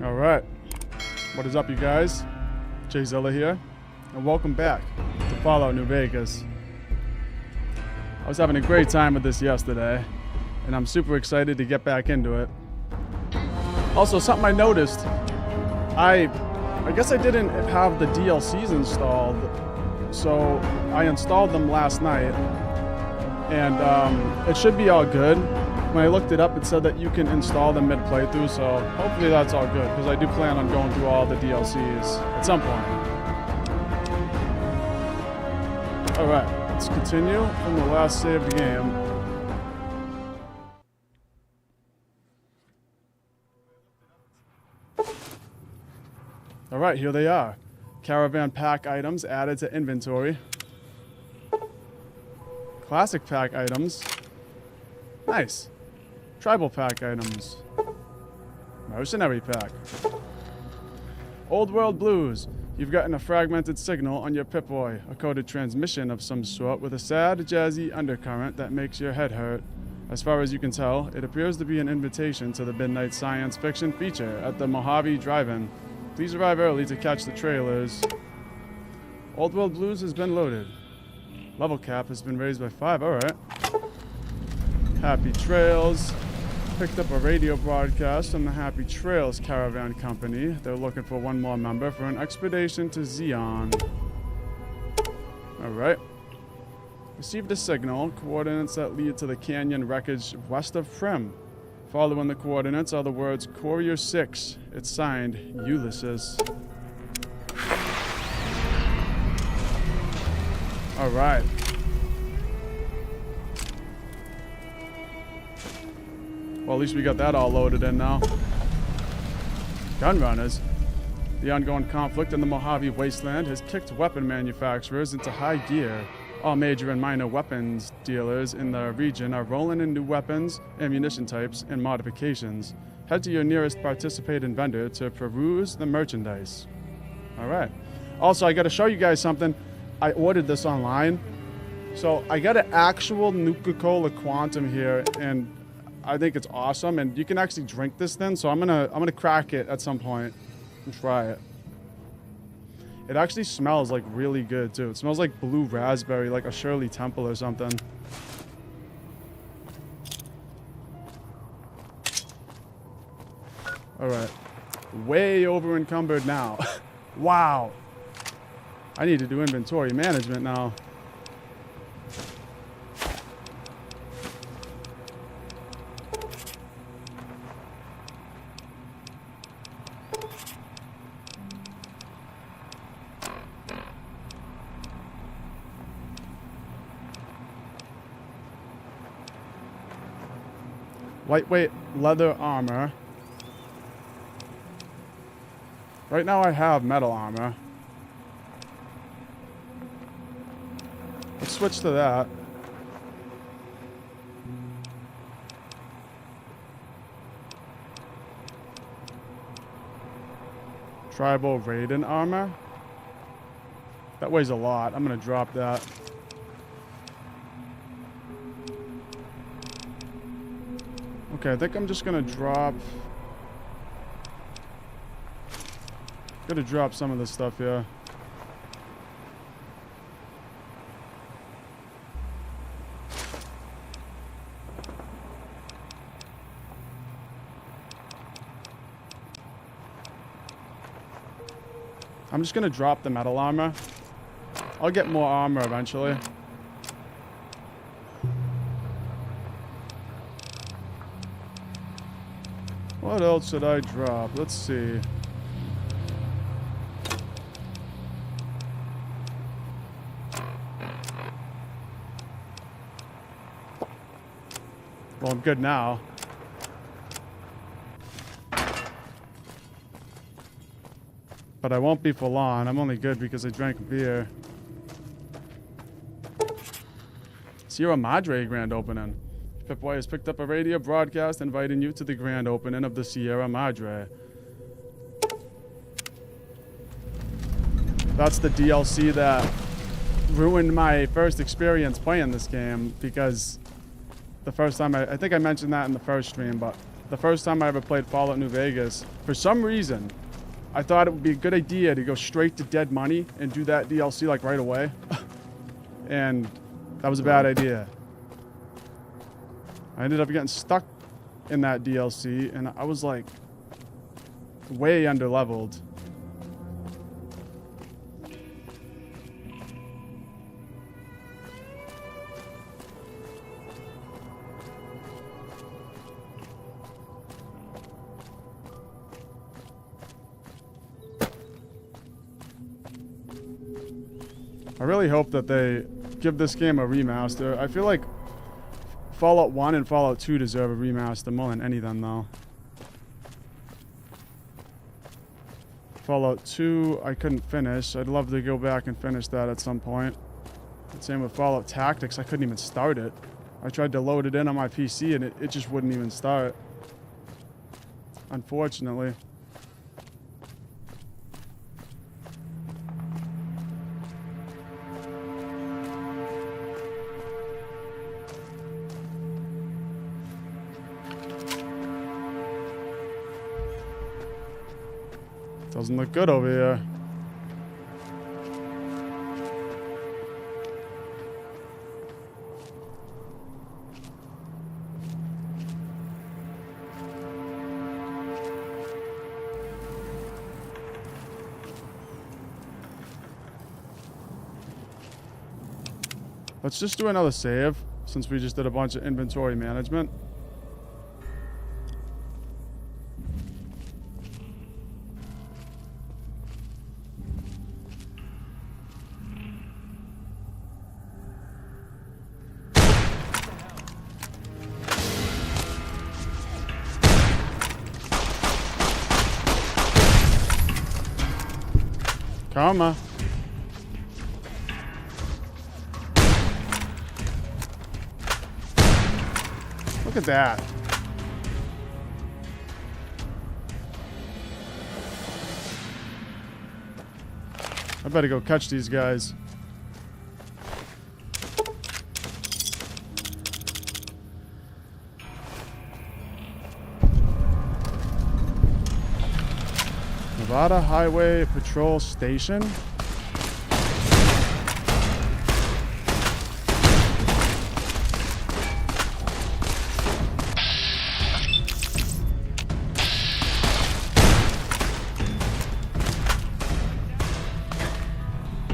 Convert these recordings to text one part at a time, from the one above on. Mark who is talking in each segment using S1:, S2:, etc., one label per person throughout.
S1: Alright, what is up you guys? Jay Zilla here, and welcome back to Fallout New Vegas. I was having a great time with this yesterday, and I'm super excited to get back into it. Also, something I noticed, I guess I didn't have the DLCs installed, so I installed them last night, and it should be all good. When I looked it up, it said that you can install them mid-playthrough, so hopefully that's all good, because I do plan on going through all the DLCs at some point. Alright, let's continue from the last saved game. Alright, here they are. Caravan pack items added to inventory. Classic pack items. Nice. Tribal pack items. Mercenary pack. Old World Blues. You've gotten a fragmented signal on your Pip-Boy, a coded transmission of some sort with a sad, jazzy undercurrent that makes your head hurt. As far as you can tell, it appears to be an invitation to the midnight science fiction feature at the Mohave Drive-In. Please arrive early to catch the trailers. Old World Blues has been loaded. Level cap has been raised by 5, alright. Happy Trails. Picked up a radio broadcast from the Happy Trails Caravan Company. They're looking for one more member for an expedition to Zion. Alright. Received a signal. Coordinates that lead to the canyon wreckage west of Prim. Following the coordinates are the words Courier 6. It's signed Ulysses. Alright. Well, at least we got that all loaded in now. Gun runners. The ongoing conflict in the Mohave Wasteland has kicked weapon manufacturers into high gear. All major and minor weapons dealers in the region are rolling in new weapons, ammunition types, and modifications. Head to your nearest participating vendor to peruse the merchandise. Alright. Also, I gotta show you guys something. I ordered this online. So, I got an actual Nuka-Cola Quantum here, and I think it's awesome, and you can actually drink this thing, so I'm gonna crack it at some point and try it. It actually smells like really good too. It smells like blue raspberry, like a Shirley Temple or something. Alright. Way over encumbered now. Wow. I need to do inventory management now. Lightweight leather armor. Right now I have metal armor. Let's switch to that. Tribal Raiden armor. That weighs a lot. I'm gonna drop that. Okay, I think I'm just gonna drop... Gonna drop some of this stuff here. I'm just gonna drop the metal armor. I'll get more armor eventually. What else should I drop? Let's see. Well, I'm good now. But I won't be for long. I'm only good because I drank beer. Sierra Madre grand opening. Pip-Boy has picked up a radio broadcast inviting you to the grand opening of the Sierra Madre. That's the DLC that ruined my first experience playing this game, because the first time, I think I mentioned that in the first stream, but the first time I ever played Fallout New Vegas, for some reason, I thought it would be a good idea to go straight to Dead Money and do that DLC like right away. And that was a bad idea. I ended up getting stuck in that DLC, and I was like way underleveled. I really hope that they give this game a remaster. I feel like Fallout 1 and Fallout 2 deserve a remaster more than any of them, though. Fallout 2, I couldn't finish. I'd love to go back and finish that at some point. Same with Fallout Tactics. I couldn't even start it. I tried to load it in on my PC, and it just wouldn't even start. Unfortunately. Doesn't look good over here. Let's just do another save, since we just did a bunch of inventory management. Karma. Look at that. I better go catch these guys. Nevada Highway Patrol Station.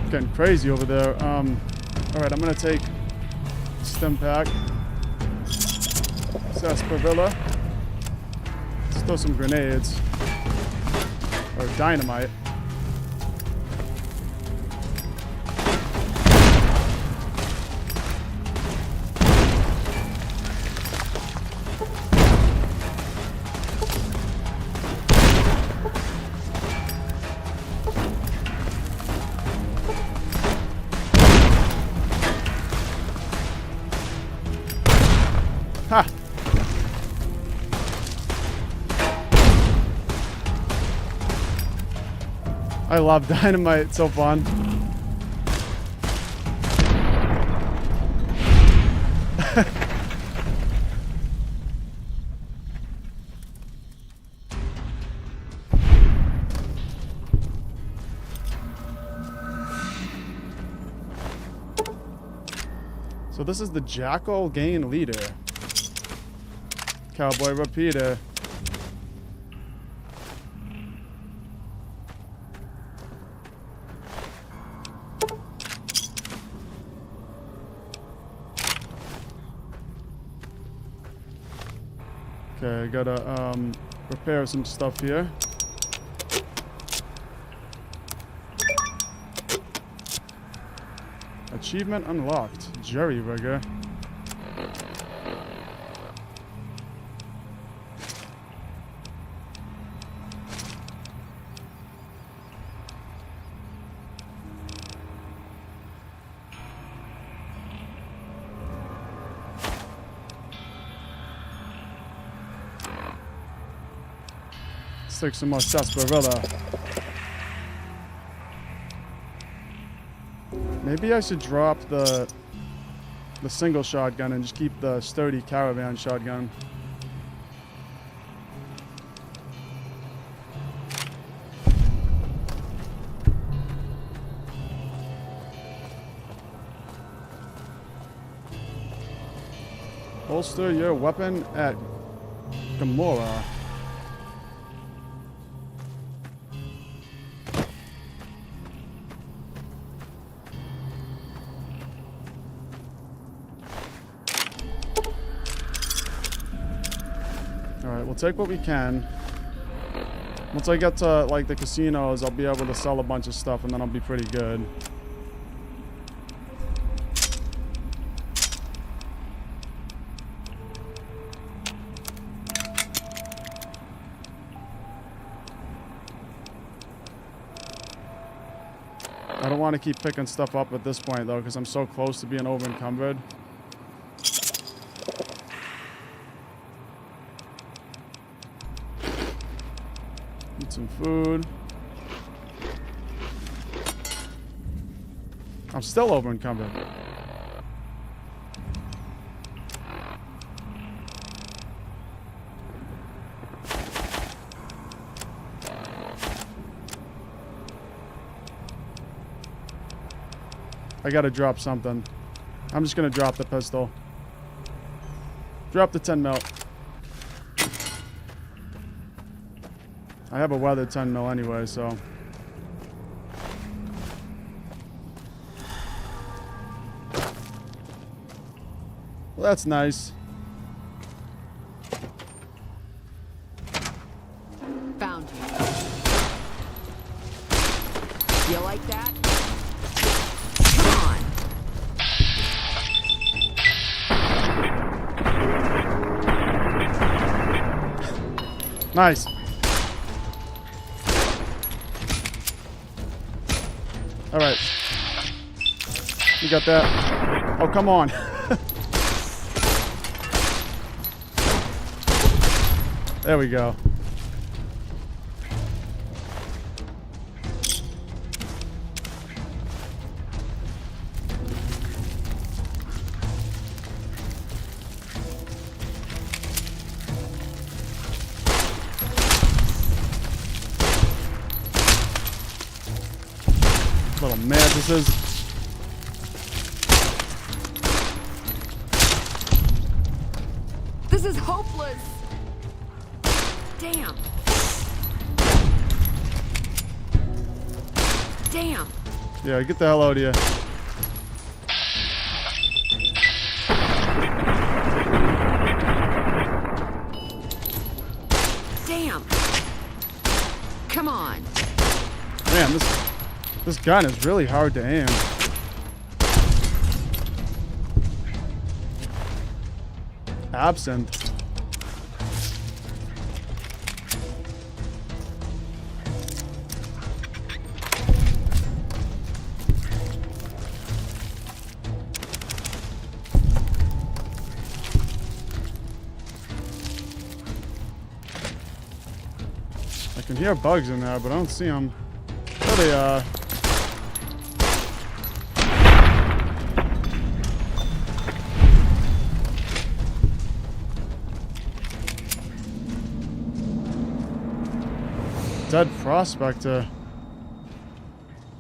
S1: Getting crazy over there. Alright, I'm gonna take stim pack. Sarsaparilla. Let's throw some grenades. Or dynamite. Ha! I love dynamite, it's so fun. So this is the Jackal Gain Leader. Cowboy Repeater. Okay, I gotta repair some stuff here. Achievement unlocked. Jerry Rigger. Let's take some more sarsaparilla. Maybe I should drop the single shotgun and just keep the sturdy caravan shotgun. Holster your weapon at Gamora. Alright, we'll take what we can. Once I get to, like, the casinos, I'll be able to sell a bunch of stuff, and then I'll be pretty good. I don't want to keep picking stuff up at this point, though, because I'm so close to being over-encumbered. Eat some food. I'm still over-encumbered. I gotta drop something. I'm just gonna drop the pistol. Drop the 10 mil. I have a weathered 10 mil anyway, so. Well, that's nice.
S2: Found you. You like that?
S1: Nice. All right. You got that? Oh, come on. There we go. Little mantises.
S2: This is hopeless. Damn. Damn.
S1: Yeah, get the hell out of here.
S2: Damn. Come on.
S1: Man, this gun is really hard to aim. Absinthe. I can hear bugs in there, but I don't see them. There they are. Dead prospector.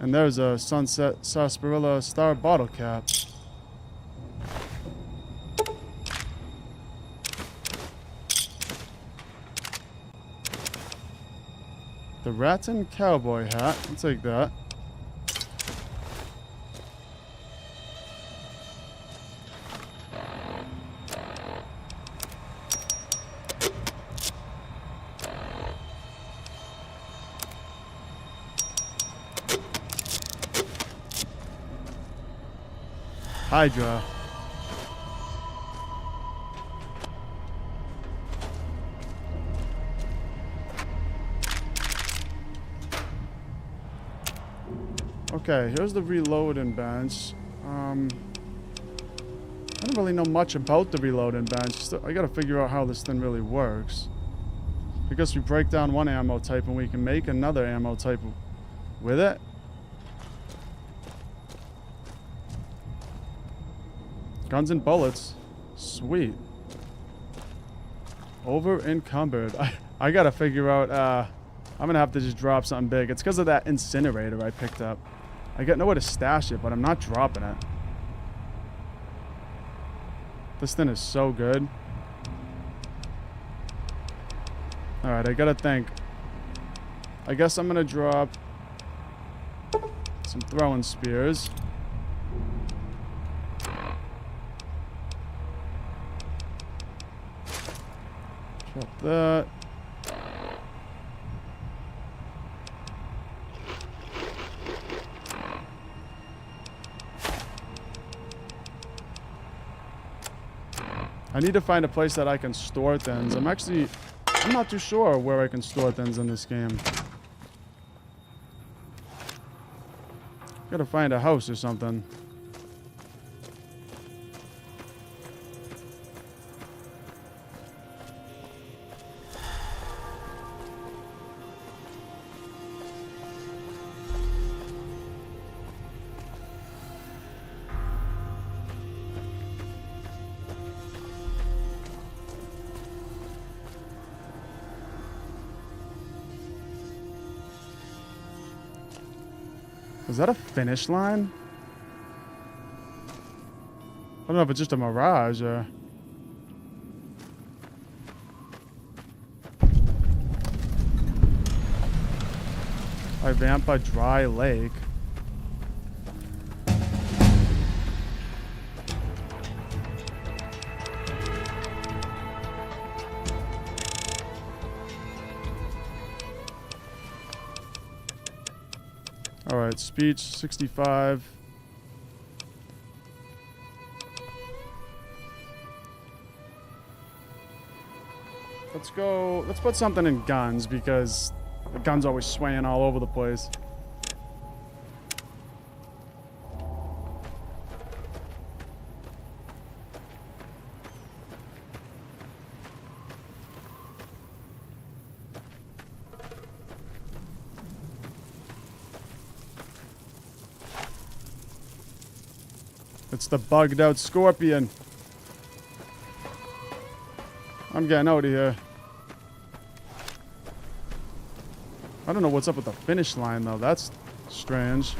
S1: And there's a sunset sarsaparilla star bottle cap. The rattan cowboy hat. I'll take that. Hydra. Okay, here's the reloading bench. I don't really know much about the reloading bench. I gotta figure out how this thing really works. I guess we break down one ammo type and we can make another ammo type with it. Guns and bullets. Sweet. Over encumbered. I gotta figure out, I'm gonna have to just drop something big. It's because of that incinerator I picked up. I got nowhere to stash it, but I'm not dropping it. This thing is so good. Alright, I gotta think. I guess I'm gonna drop some throwing spears. Drop that. I need to find a place that I can store things. I'm not too sure where I can store things in this game. Gotta find a house or something. Is that a finish line? I don't know if it's just a mirage or... Ivampa Dry Lake. Alright, speech 65. Let's put something in guns because the gun's always swaying all over the place. It's the bugged out scorpion. I'm getting out of here. I don't know what's up with the finish line though. That's strange.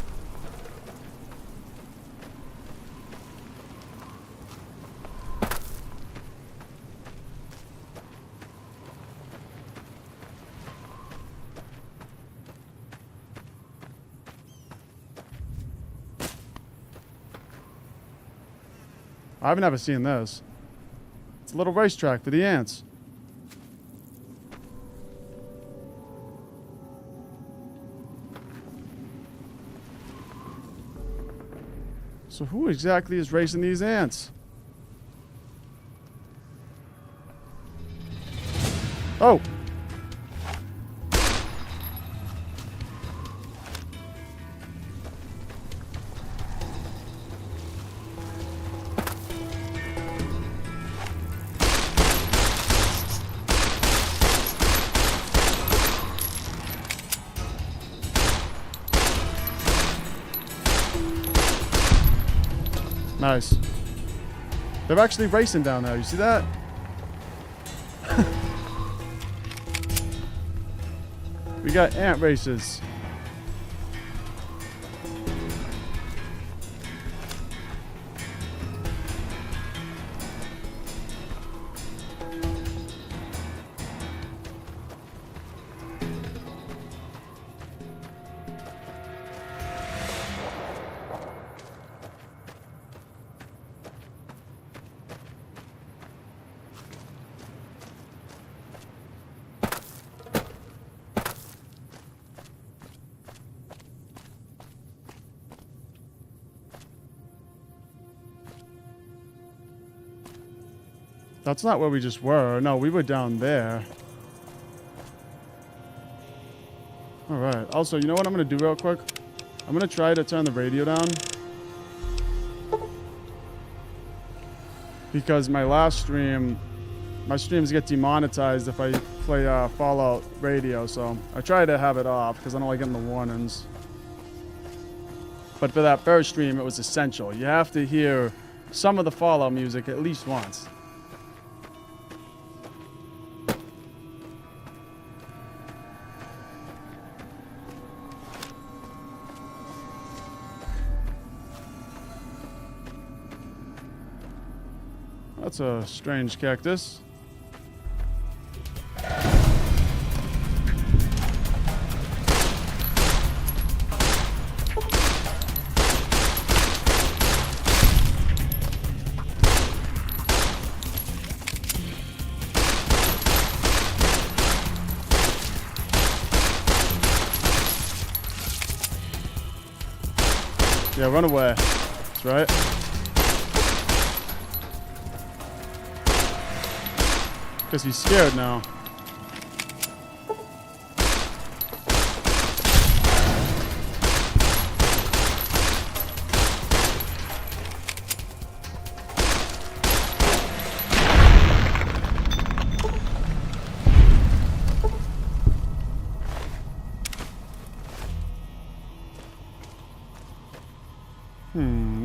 S1: I've never seen this. It's a little racetrack for the ants. So who exactly is racing these ants? Oh! Nice. They're actually racing down there. You see that? We got ant races. That's not where we just were. No, we were down there. Alright. Also, you know what I'm going to do real quick? I'm going to try to turn the radio down. Because my last stream... My streams get demonetized if I play Fallout radio, so I try to have it off because I don't like getting the warnings. But for that first stream, it was essential. You have to hear some of the Fallout music at least once. That's a strange cactus. Yeah, run away. That's right. Because he's scared now.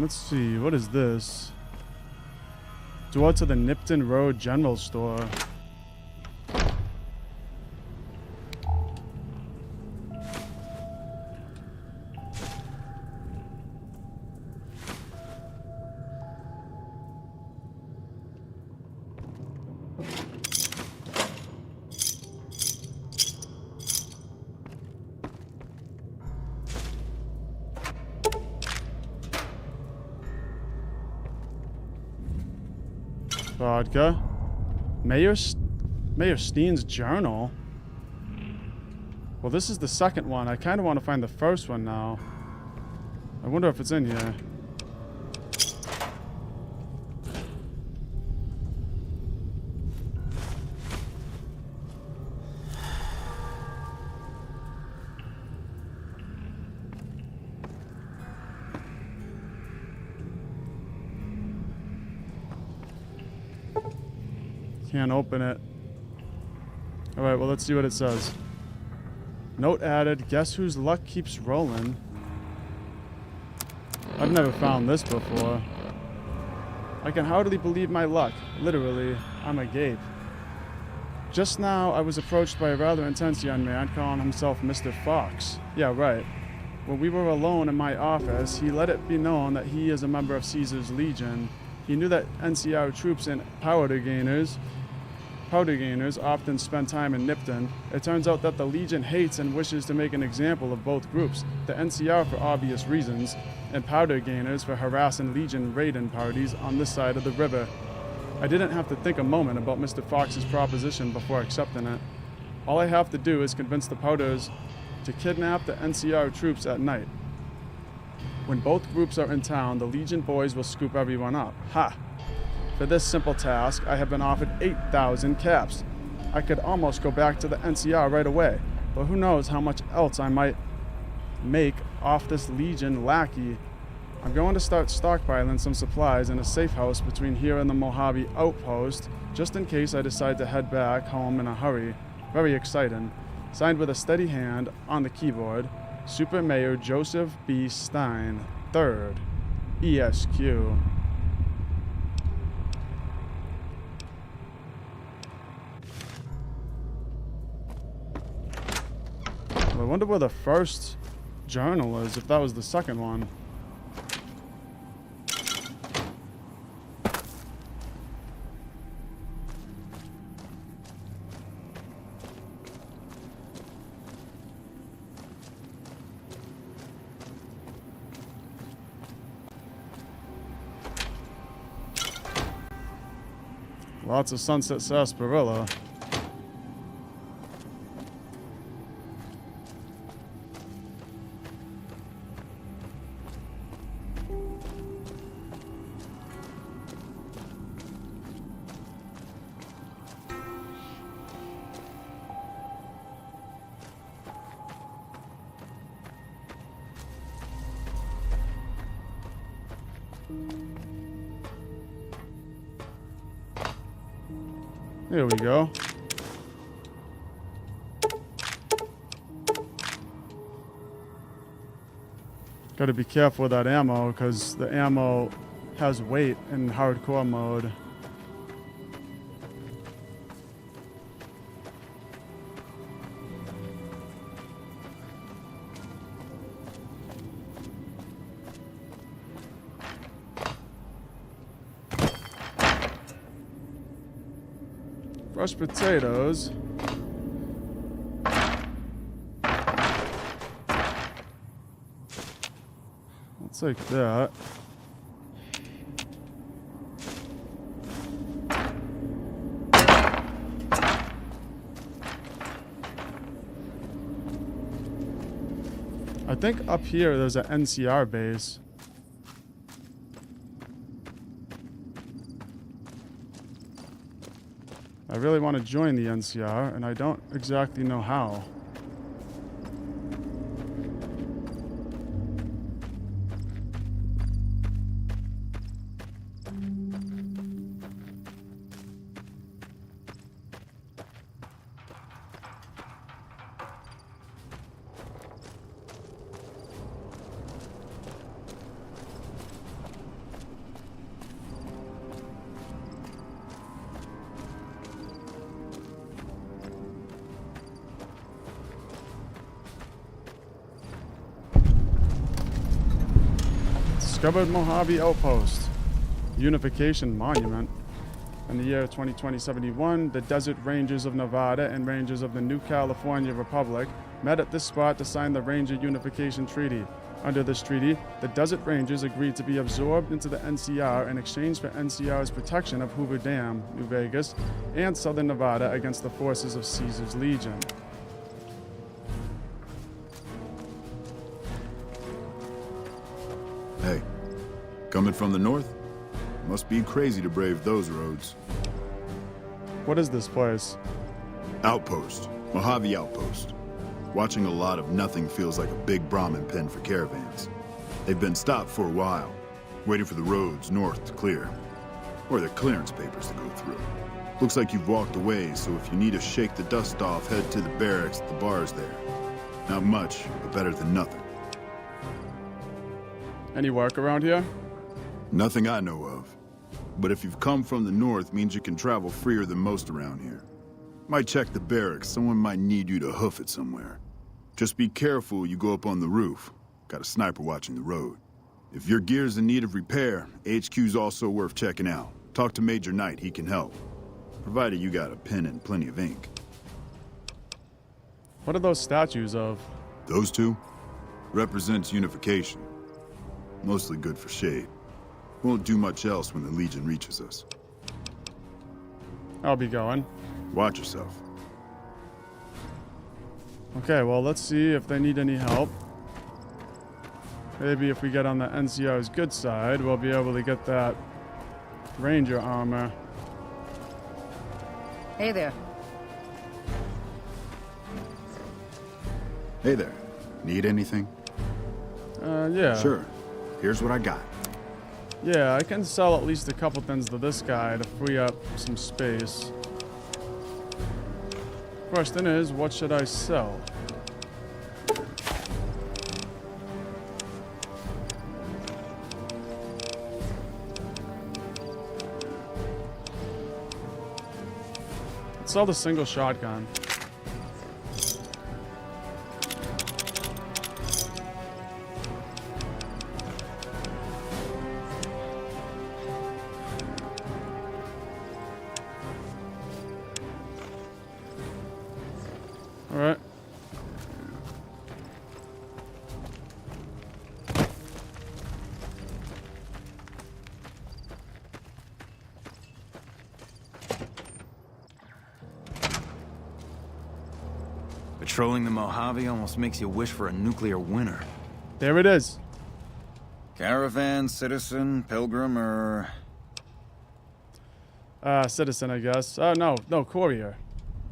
S1: Let's see, what is this? Door to the Nipton Road General Store. Vodka. Mayor Steen's journal. Well, this is the second one. I kind of want to find the first one now. I wonder if it's in here. Can't open it. Alright, well, let's see what it says. Note added, guess whose luck keeps rolling? I've never found this before. I can hardly believe my luck. Literally, I'm agape. Just now, I was approached by a rather intense young man calling himself Mr. Fox. Yeah, right. When we were alone in my office, he let it be known that he is a member of Caesar's Legion. He knew that NCR troops and powder gainers often spend time in Nipton. It turns out that the Legion hates and wishes to make an example of both groups, the NCR for obvious reasons, and powder gainers for harassing Legion raiding parties on this side of the river. I didn't have to think a moment about Mr. Fox's proposition before accepting it. All I have to do is convince the powders to kidnap the NCR troops at night. When both groups are in town, the Legion boys will scoop everyone up. Ha! For this simple task, I have been offered 8,000 caps. I could almost go back to the NCR right away, but who knows how much else I might make off this Legion lackey. I'm going to start stockpiling some supplies in a safe house between here and the Mohave outpost, just in case I decide to head back home in a hurry. Very exciting. Signed with a steady hand on the keyboard, Super Mayor Joseph B. Stein, 3rd, ESQ. I wonder where the first journal is, if that was the second one. Lots of sunset sarsaparilla. There we go. Gotta be careful with that ammo, because the ammo has weight in hardcore mode. Fresh potatoes. I'll take that. I think up here there's an NCR base. I really want to join the NCR, and I don't exactly know how. Discovered Mohave Outpost, Unification Monument. In the year 2020-71, the desert rangers of Nevada and rangers of the New California Republic met at this spot to sign the Ranger Unification Treaty. Under this treaty, the Desert Rangers agreed to be absorbed into the NCR in exchange for NCR's protection of Hoover Dam, New Vegas, and southern Nevada against the forces of Caesar's Legion.
S3: Hey, coming from the north? Must be crazy to brave those roads.
S1: What is this place?
S3: Outpost. Mohave Outpost. Watching a lot of nothing feels like a big Brahmin pen for caravans. They've been stopped for a while, waiting for the roads north to clear. Or their clearance papers to go through. Looks like you've walked away, so if you need to shake the dust off, head to the barracks at the bars there. Not much, but better than nothing.
S1: Any work around here?
S3: Nothing I know of. But if you've come from the north, means you can travel freer than most around here. Might check the barracks, someone might need you to hoof it somewhere. Just be careful you go up on the roof. Got a sniper watching the road. If your gear's in need of repair, HQ's also worth checking out. Talk to Major Knight, he can help. Provided you got a pen and plenty of ink.
S1: What are those statues of?
S3: Those two? Represents unification. Mostly good for shade. Won't do much else when the Legion reaches us.
S1: I'll be going.
S3: Watch yourself.
S1: Okay, well, let's see if they need any help. Maybe if we get on the NCR's good side, we'll be able to get that Ranger armor.
S4: Hey there.
S3: Hey there. Need anything?
S1: Yeah.
S3: Sure. Here's what I got.
S1: Yeah, I can sell at least a couple things to this guy to free up some space. Question is, what should I sell? Let's sell the single shotgun. Alright.
S5: Patrolling the Mojave almost makes you wish for a nuclear winter.
S1: There it is.
S5: Caravan, citizen, pilgrim, or...
S1: Citizen, I guess. No, Courier.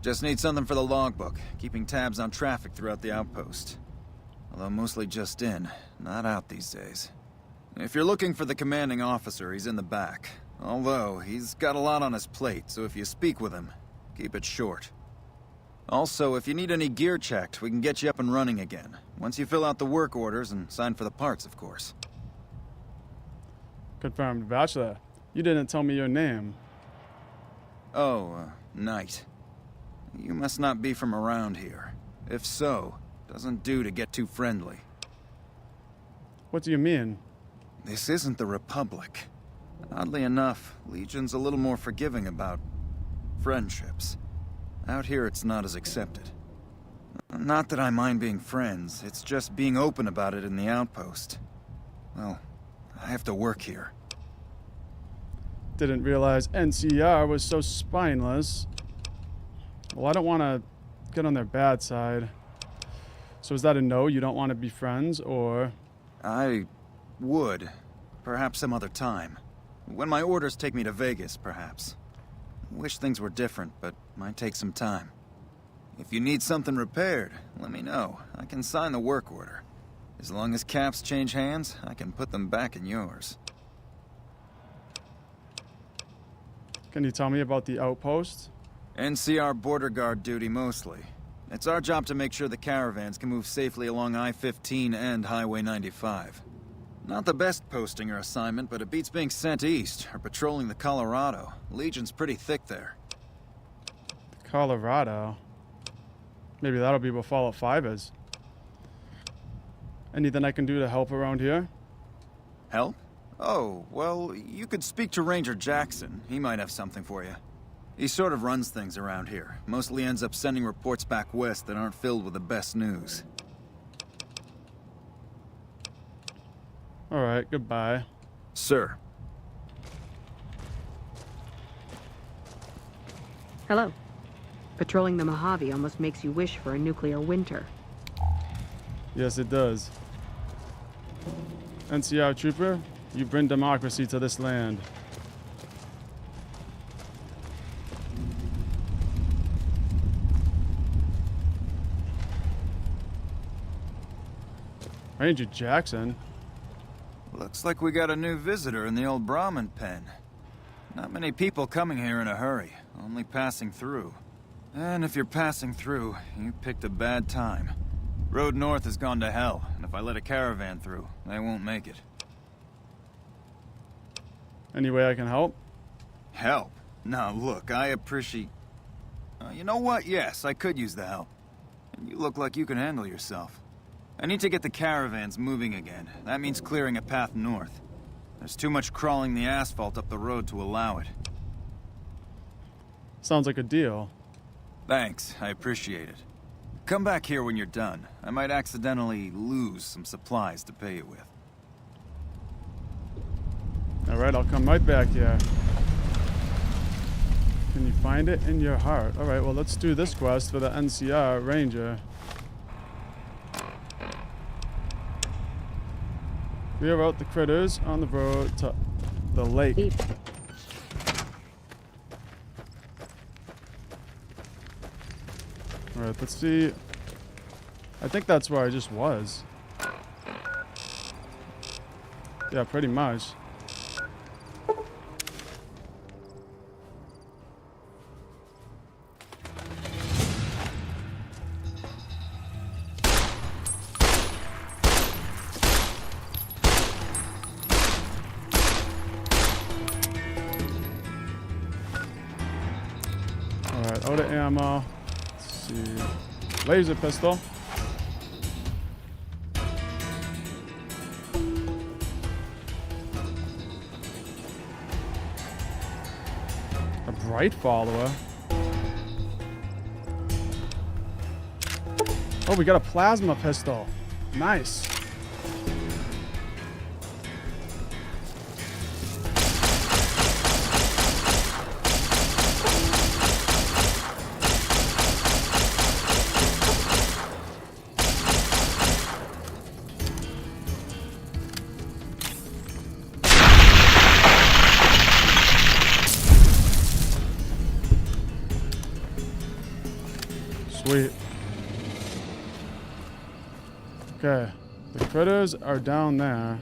S5: Just need something for the logbook, keeping tabs on traffic throughout the outpost. Although mostly just in, not out these days. If you're looking for the commanding officer, he's in the back. Although, he's got a lot on his plate, so if you speak with him, keep it short. Also, if you need any gear checked, we can get you up and running again. Once you fill out the work orders and sign for the parts, of course.
S1: Confirmed bachelor. You didn't tell me your name.
S5: Oh, Knight. You must not be from around here. If so, doesn't do to get too friendly.
S1: What do you mean?
S5: This isn't the Republic. Oddly enough, Legion's a little more forgiving about friendships. Out here, it's not as accepted. Not that I mind being friends, it's just being open about it in the outpost. Well, I have to work here.
S1: Didn't realize NCR was so spineless. Well, I don't want to get on their bad side. So is that a no? You don't want to be friends, or?
S5: I would. Perhaps some other time. When my orders take me to Vegas, perhaps. Wish things were different, but might take some time. If you need something repaired, let me know. I can sign the work order. As long as caps change hands, I can put them back in yours.
S1: Can you tell me about the outpost?
S5: NCR border guard duty mostly. It's our job to make sure the caravans can move safely along I-15 and Highway 95. Not the best posting or assignment, but it beats being sent east or patrolling the Colorado. Legion's pretty thick there.
S1: Colorado. Maybe that'll be what Fallout 5 is. Anything I can do to help around here?
S5: Help? Oh, well, you could speak to Ranger Jackson. He might have something for you. He sort of runs things around here. Mostly ends up sending reports back west that aren't filled with the best news.
S1: Alright, goodbye.
S5: Sir.
S4: Hello. Patrolling the Mohave almost makes you wish for a nuclear winter.
S1: Yes, it does. NCR Trooper, you bring democracy to this land. Ranger Jackson?
S5: Looks like we got a new visitor in the old Brahmin pen. Not many people coming here in a hurry, only passing through. And if you're passing through, you picked a bad time. Road north has gone to hell, and if I let a caravan through, they won't make it.
S1: Any way I can help?
S5: Help? Now look, I appreciate... you know what? Yes, I could use the help. And you look like you can handle yourself. I need to get the caravans moving again. That means clearing a path north. There's too much crawling the asphalt up the road to allow it.
S1: Sounds like a deal.
S5: Thanks, I appreciate it. Come back here when you're done. I might accidentally lose some supplies to pay you with.
S1: Alright, I'll come right back here. Can you find it in your heart? Alright, well, let's do this quest for the NCR Ranger. Clear out the critters on the road to the lake. Alright, let's see. I think that's where I just was. Yeah, pretty much. Alright, out of ammo. Let's see. Laser pistol. A bright follower. Oh, we got a plasma pistol. Nice. Sweet. Okay, the critters are down there.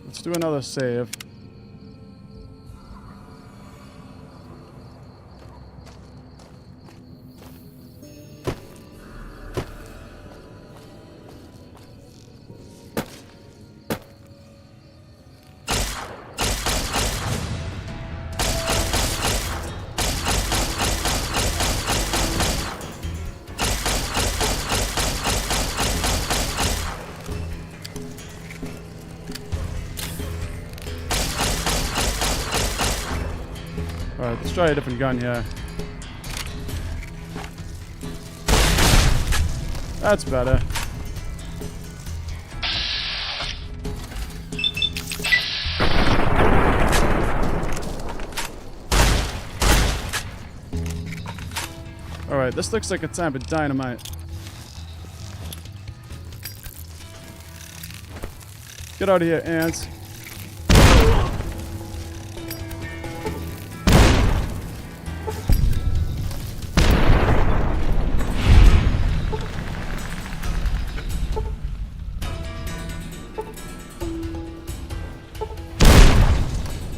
S1: Let's do another save. Alright, let's try a different gun here. That's better. Alright, this looks like a time of dynamite. Get out of here, ants.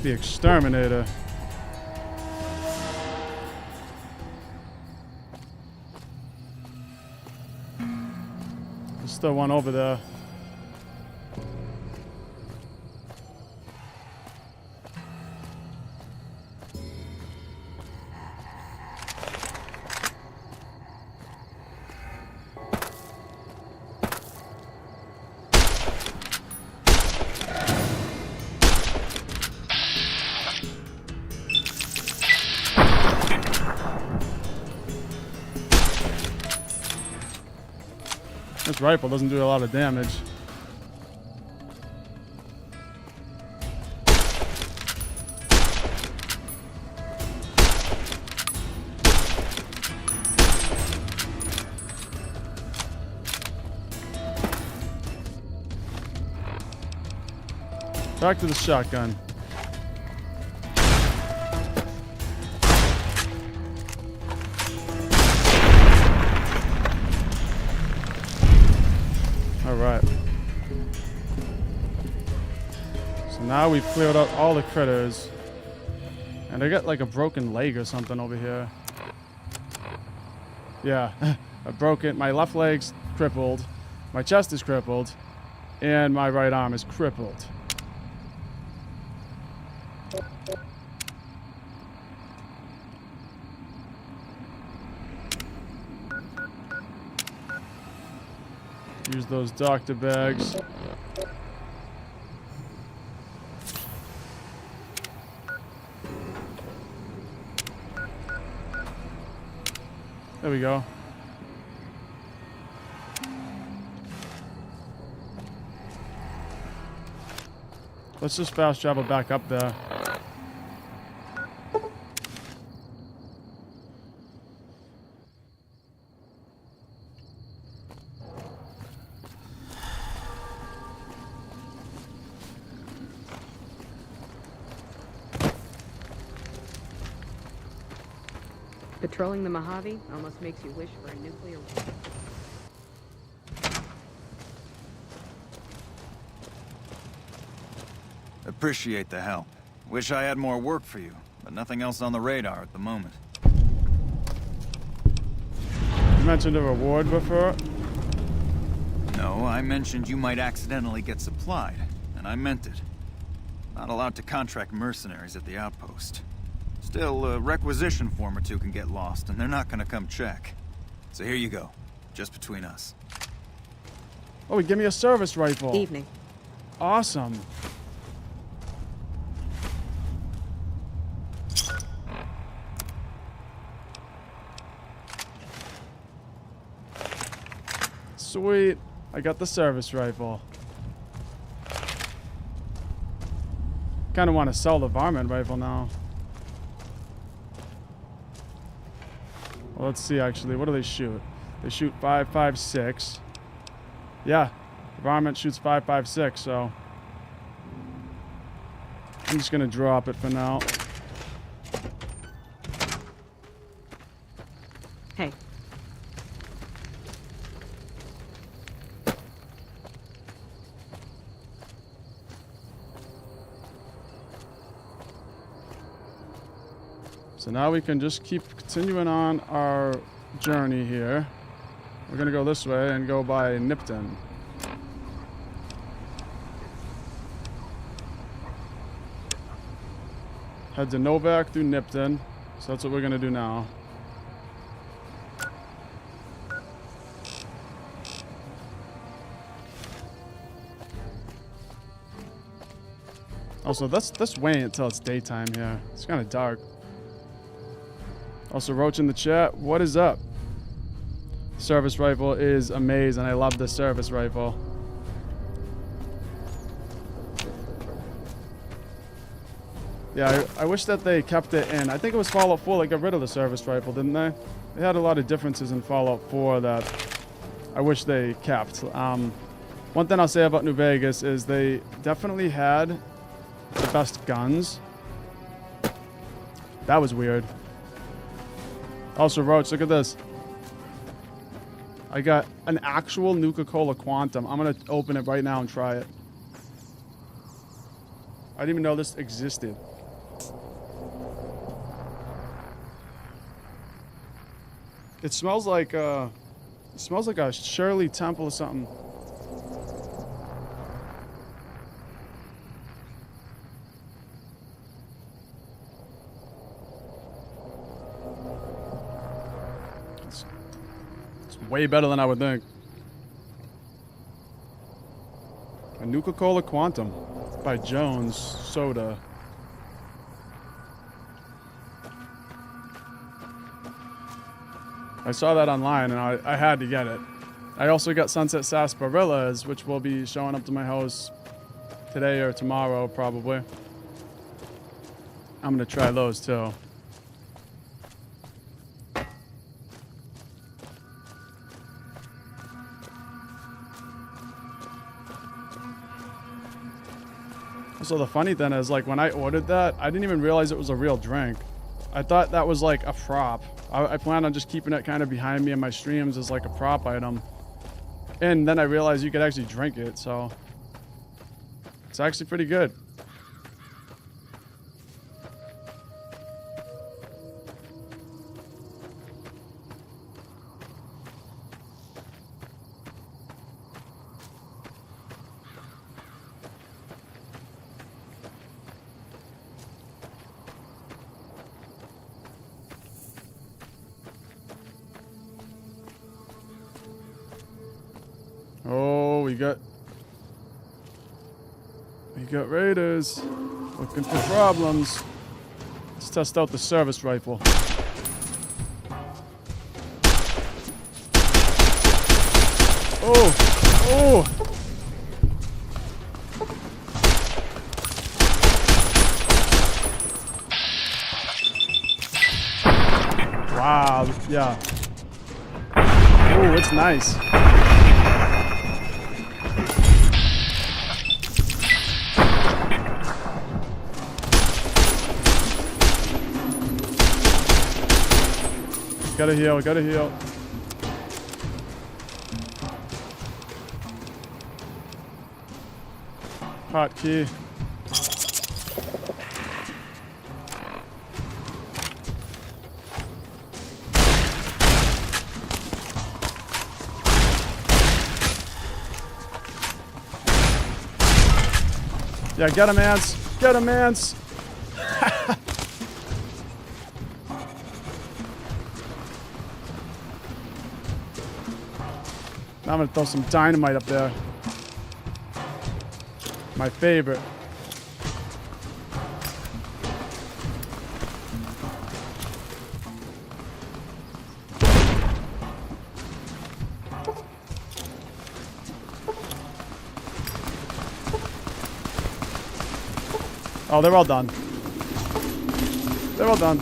S1: The exterminator. There's still one over there. This rifle doesn't do a lot of damage. Back to the shotgun. Alright. So now we've cleared out all the critters. And I got like a broken leg or something over here. Yeah, I broke it. My left leg's crippled. My chest is crippled. And my right arm is crippled. Use those doctor bags. There we go. Let's just fast travel back up there.
S4: Patrolling the Mohave almost makes you wish for a nuclear war.
S5: Appreciate the help. Wish I had more work for you, but nothing else on the radar at the moment.
S1: You mentioned a reward before?
S5: No, I mentioned you might accidentally get supplied, and I meant it. Not allowed to contract mercenaries at the outpost. Still, a requisition form or two can get lost, and they're not gonna come check. So here you go, just between us.
S1: Oh, give me a service rifle.
S4: Evening.
S1: Awesome. Sweet. I got the service rifle. Kind of want to sell the varmint rifle now. Well, let's see, actually. What do they shoot? They shoot 5.56. Yeah. The varmint shoots 5.56, so... I'm just going to drop it for now.
S4: Hey.
S1: So now we can just keep continuing on our journey here. We're going to go this way and go by Nipton. Head to Novac through Nipton. So that's what we're going to do now. Also, let's wait until it's daytime here. It's kind of dark. Also, Roach in the chat, what is up? Service rifle is amazing. I love the service rifle. Yeah, I wish that they kept it in. I think it was Fallout 4 they got rid of the service rifle, didn't they? They had a lot of differences in Fallout 4 that I wish they kept. One thing I'll say about New Vegas is they definitely had the best guns. That was weird. Also, Roach, look at this. I got an actual Nuka-Cola Quantum. I'm going to open it right now and try it. I didn't even know this existed. It smells like a Shirley Temple or something. It's way better than I would think. A Nuka-Cola Quantum by Jones Soda. I saw that online and I had to get it. I also got Sunset Sarsaparillas, which will be showing up to my house today or tomorrow probably. I'm gonna try those too. So the funny thing is, like, when I ordered that, I didn't even realize it was a real drink. I thought that was like a prop. I planned on just keeping it kind of behind me in my streams as like a prop item. And then I realized you could actually drink it, so it's actually pretty good. Oh, we got raiders looking for problems. Let's test out the service rifle. Oh, oh. Wow, yeah. Oh, it's nice. Gotta heal, gotta heal. Hotkey. Yeah, get him, Ants. Get him, Ants. I'm gonna throw some dynamite up there. My favorite. Oh, they're all done. They're all done.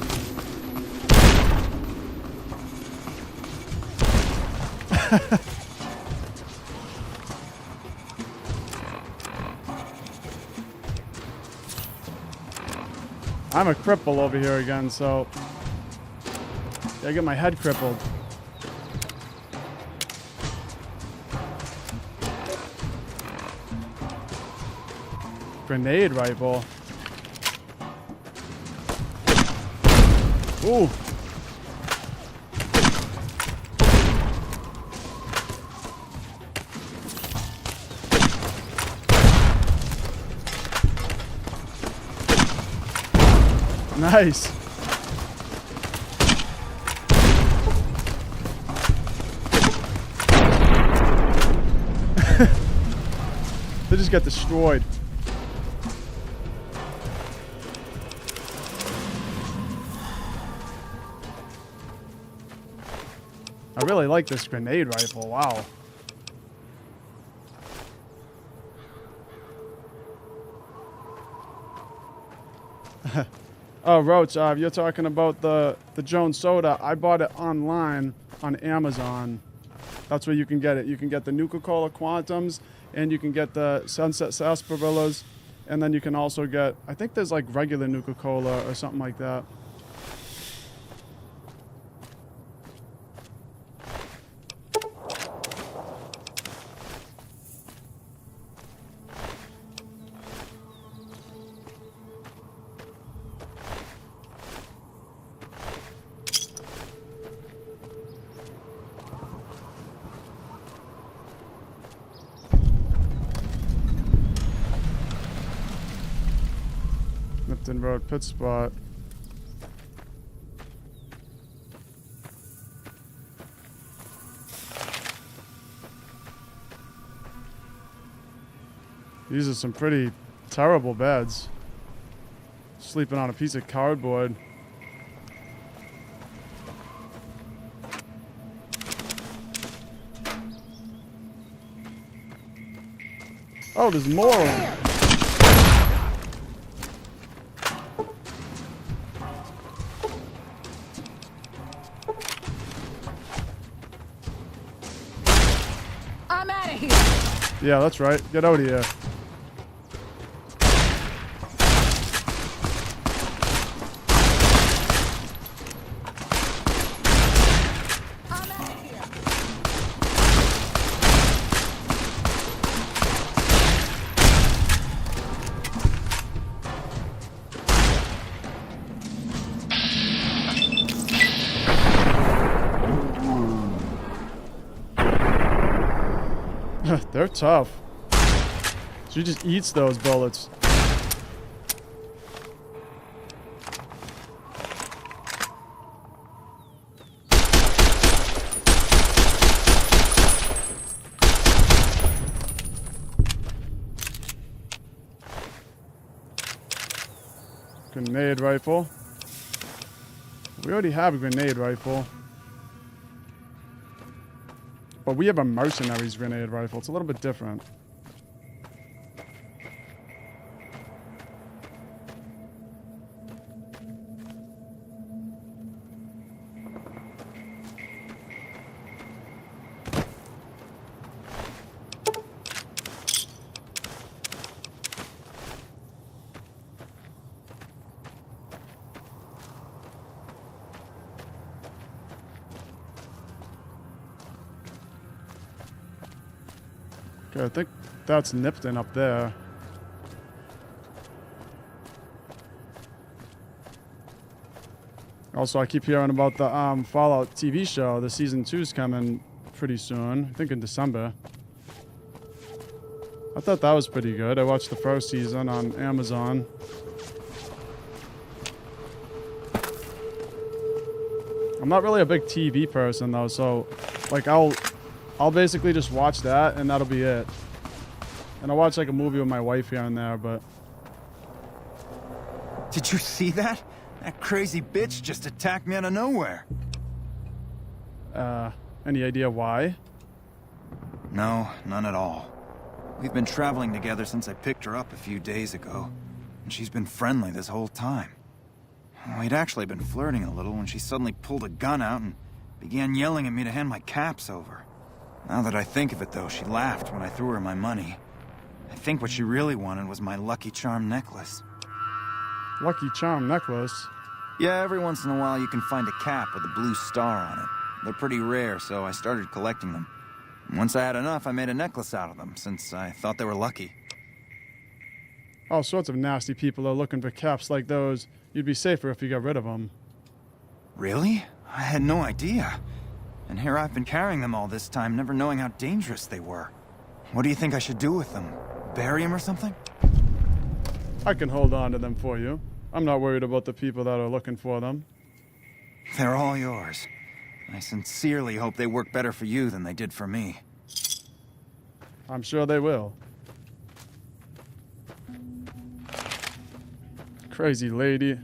S1: I'm a cripple over here again, so I get my head crippled. Grenade rifle. Ooh. Nice. They just got destroyed. I really like this grenade rifle. Wow. Oh, Roach, you're talking about the Jones Soda. I bought it online on Amazon. That's where you can get it. You can get the Nuka-Cola Quantums, and you can get the Sunset Sarsaparillas, and then you can also get, I think there's like regular Nuka-Cola or something like that. Nipton Road pit spot. These are some pretty terrible beds. Sleeping on a piece of cardboard. Oh, there's more of them.
S2: I'm out of here.
S1: Yeah, that's right. Get out of here.
S2: I'm out of here.
S1: They're tough. She just eats those bullets. Grenade rifle. We already have a grenade rifle. But we have a mercenaries grenade rifle. It's a little bit different. Okay, I think that's Nipton up there. Also, I keep hearing about the Fallout TV show. The season 2's coming pretty soon. I think in December. I thought that was pretty good. I watched the first season on Amazon. I'm not really a big TV person though, so like I'll basically just watch that and that'll be it. And I'll watch like a movie with my wife here and there, but...
S5: Did you see that? That crazy bitch just attacked me out of nowhere.
S1: Any idea why?
S5: No, none at all. We've been traveling together since I picked her up a few days ago, and she's been friendly this whole time. We'd actually been flirting a little when she suddenly pulled a gun out and began yelling at me to hand my caps over. Now that I think of it though, she laughed when I threw her my money. I think what she really wanted was my Lucky Charm necklace.
S1: Lucky Charm necklace?
S5: Yeah, every once in a while you can find a cap with a blue star on it. They're pretty rare, so I started collecting them. And once I had enough, I made a necklace out of them, since I thought they were lucky.
S1: All sorts of nasty people are looking for caps like those. You'd be safer if you got rid of them.
S5: Really? I had no idea. And here I've been carrying them all this time, never knowing how dangerous they were. What do you think I should do with them? Bury them or something?
S1: I can hold on to them for you. I'm not worried about the people that are looking for them.
S5: They're all yours. I sincerely hope they work better for you than they did for me.
S1: I'm sure they will. Crazy lady.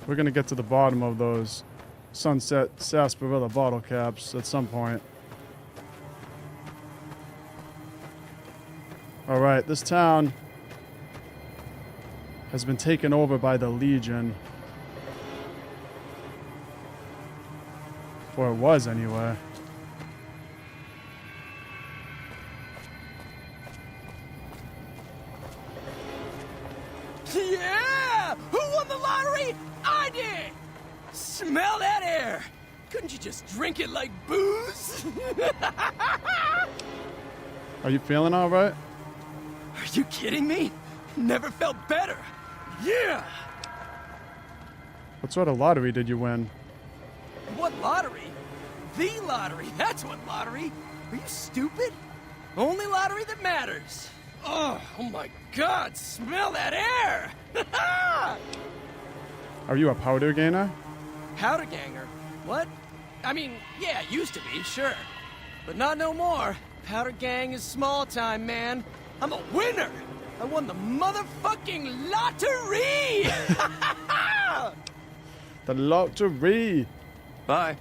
S1: We're gonna get to the bottom of those Sunset Sarsaparilla bottle caps at some point. Alright, this town has been taken over by the Legion. Or it was, anyway.
S6: Yeah! Who won the lottery? I did! Smell that air! Couldn't you just drink it like booze?
S1: Are you feeling alright?
S6: Are you kidding me? Never felt better. Yeah!
S1: What sort of lottery did you win?
S6: What lottery? The lottery. That's what lottery. Are you stupid? Only lottery that matters. Oh my God! Smell that air!
S1: Are you a powder gainer?
S6: Powder ganger? What? I mean, yeah, used to be, sure. But not no more. Powder gang is small time, man. I'm a winner! I won the motherfucking lottery!
S1: The lottery!
S6: Bye.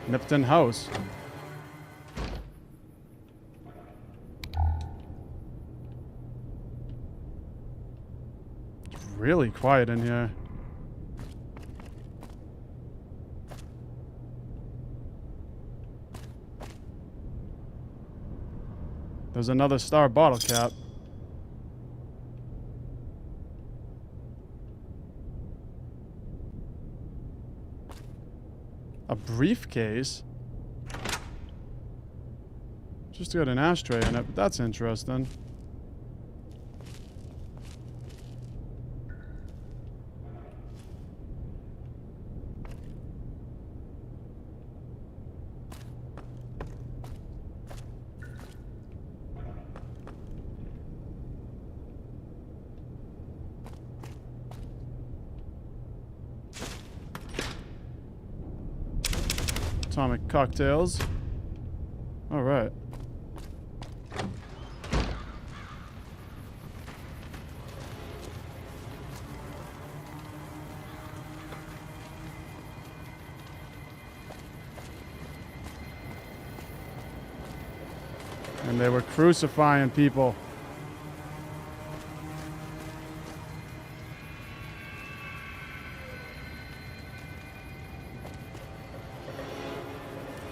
S1: Nipton House. It's really quiet in here. There's another star bottle cap. A briefcase? Just got an ashtray in it, but that's interesting. Atomic cocktails. All right. And they were crucifying people.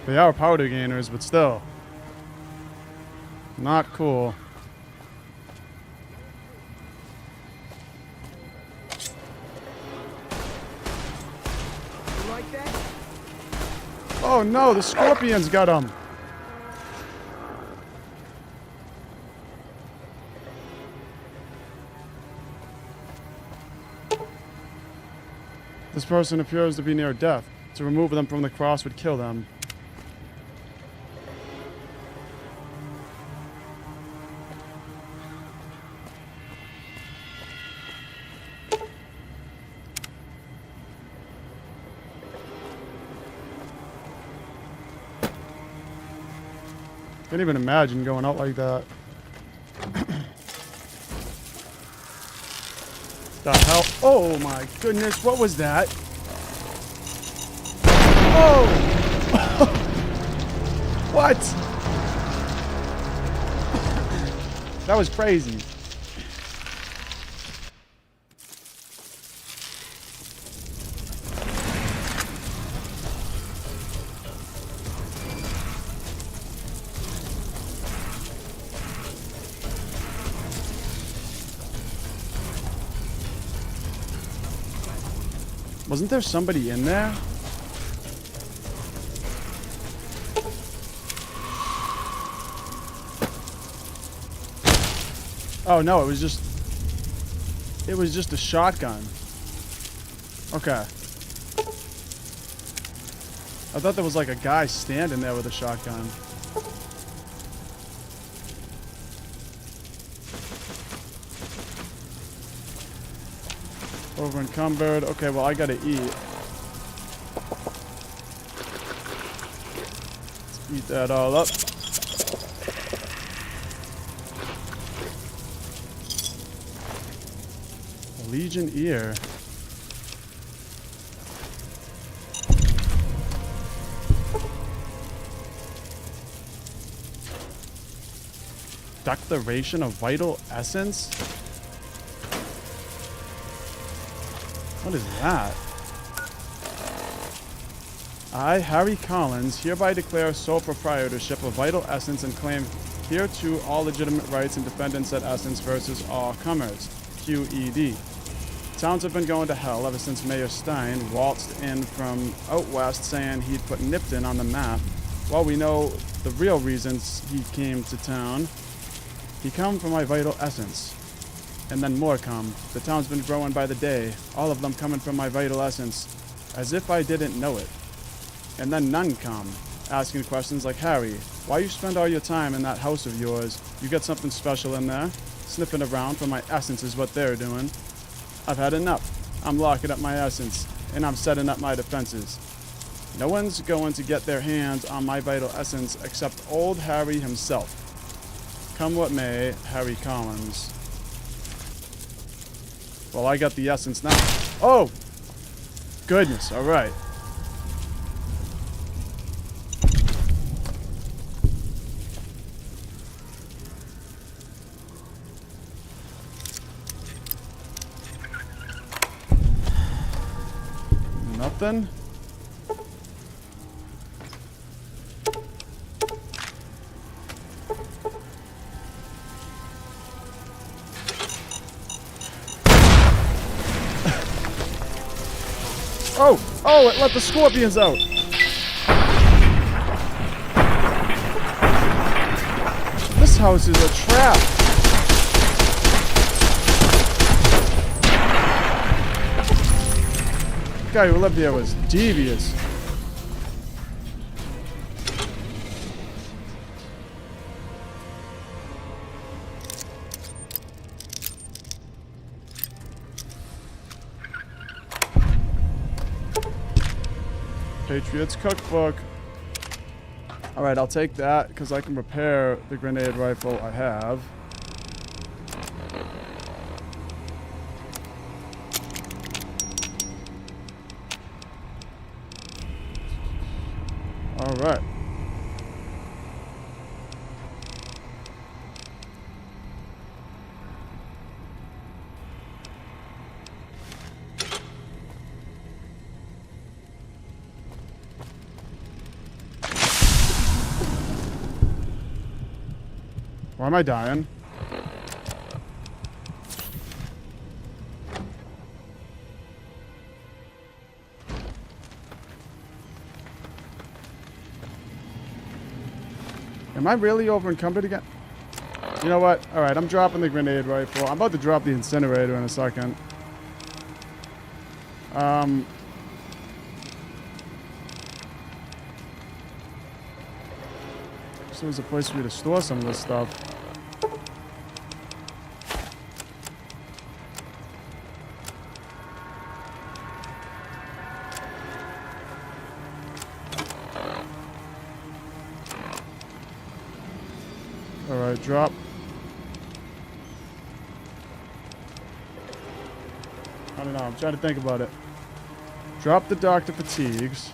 S1: They are powder gainers, but still. Not cool.
S6: You like that?
S1: Oh no, the scorpions got him. This person appears to be near death. To remove them from the cross would kill them. Can't even imagine going out like that. The hell? Oh my goodness, what was that? Oh! What? That was crazy. Wasn't there somebody in there? Oh no, it was just a shotgun. Okay. I thought there was like a guy standing there with a shotgun. Over encumbered. Okay, well, I gotta eat. Let's eat that all up. Legion ear. Declaration of Vital Essence? What is that? I, Harry Collins, hereby declare sole proprietorship of Vital Essence and claim hereto all legitimate rights and defendant said essence versus all comers. QED. Towns have been going to hell ever since Mayor Stein waltzed in from out west saying he'd put Nipton on the map. Well, we know the real reasons he came to town. He come for my vital essence. And then more come. The town's been growing by the day, all of them coming from my vital essence, as if I didn't know it. And then none come, asking questions like, Harry, why you spend all your time in that house of yours? You got something special in there? Sniffing around for my essence is what they're doing. I've had enough. I'm locking up my essence, and I'm setting up my defenses. No one's going to get their hands on my vital essence except old Harry himself. Come what may, Harry Collins. Well, I got the essence now. Oh! Goodness, alright. Nothing? Oh, it let the scorpions out. This house is a trap. The guy who lived there was devious. Patriots cookbook. Alright, I'll take that because I can repair the grenade rifle I have. Alright. Why am I dying? Am I really over encumbered again? You know what? Alright, I'm dropping the grenade rifle. I'm about to drop the incinerator in a second. So there's a place for me to store some of this stuff. Alright, drop. I don't know, I'm trying to think about it. Drop the Dr. Fatigues.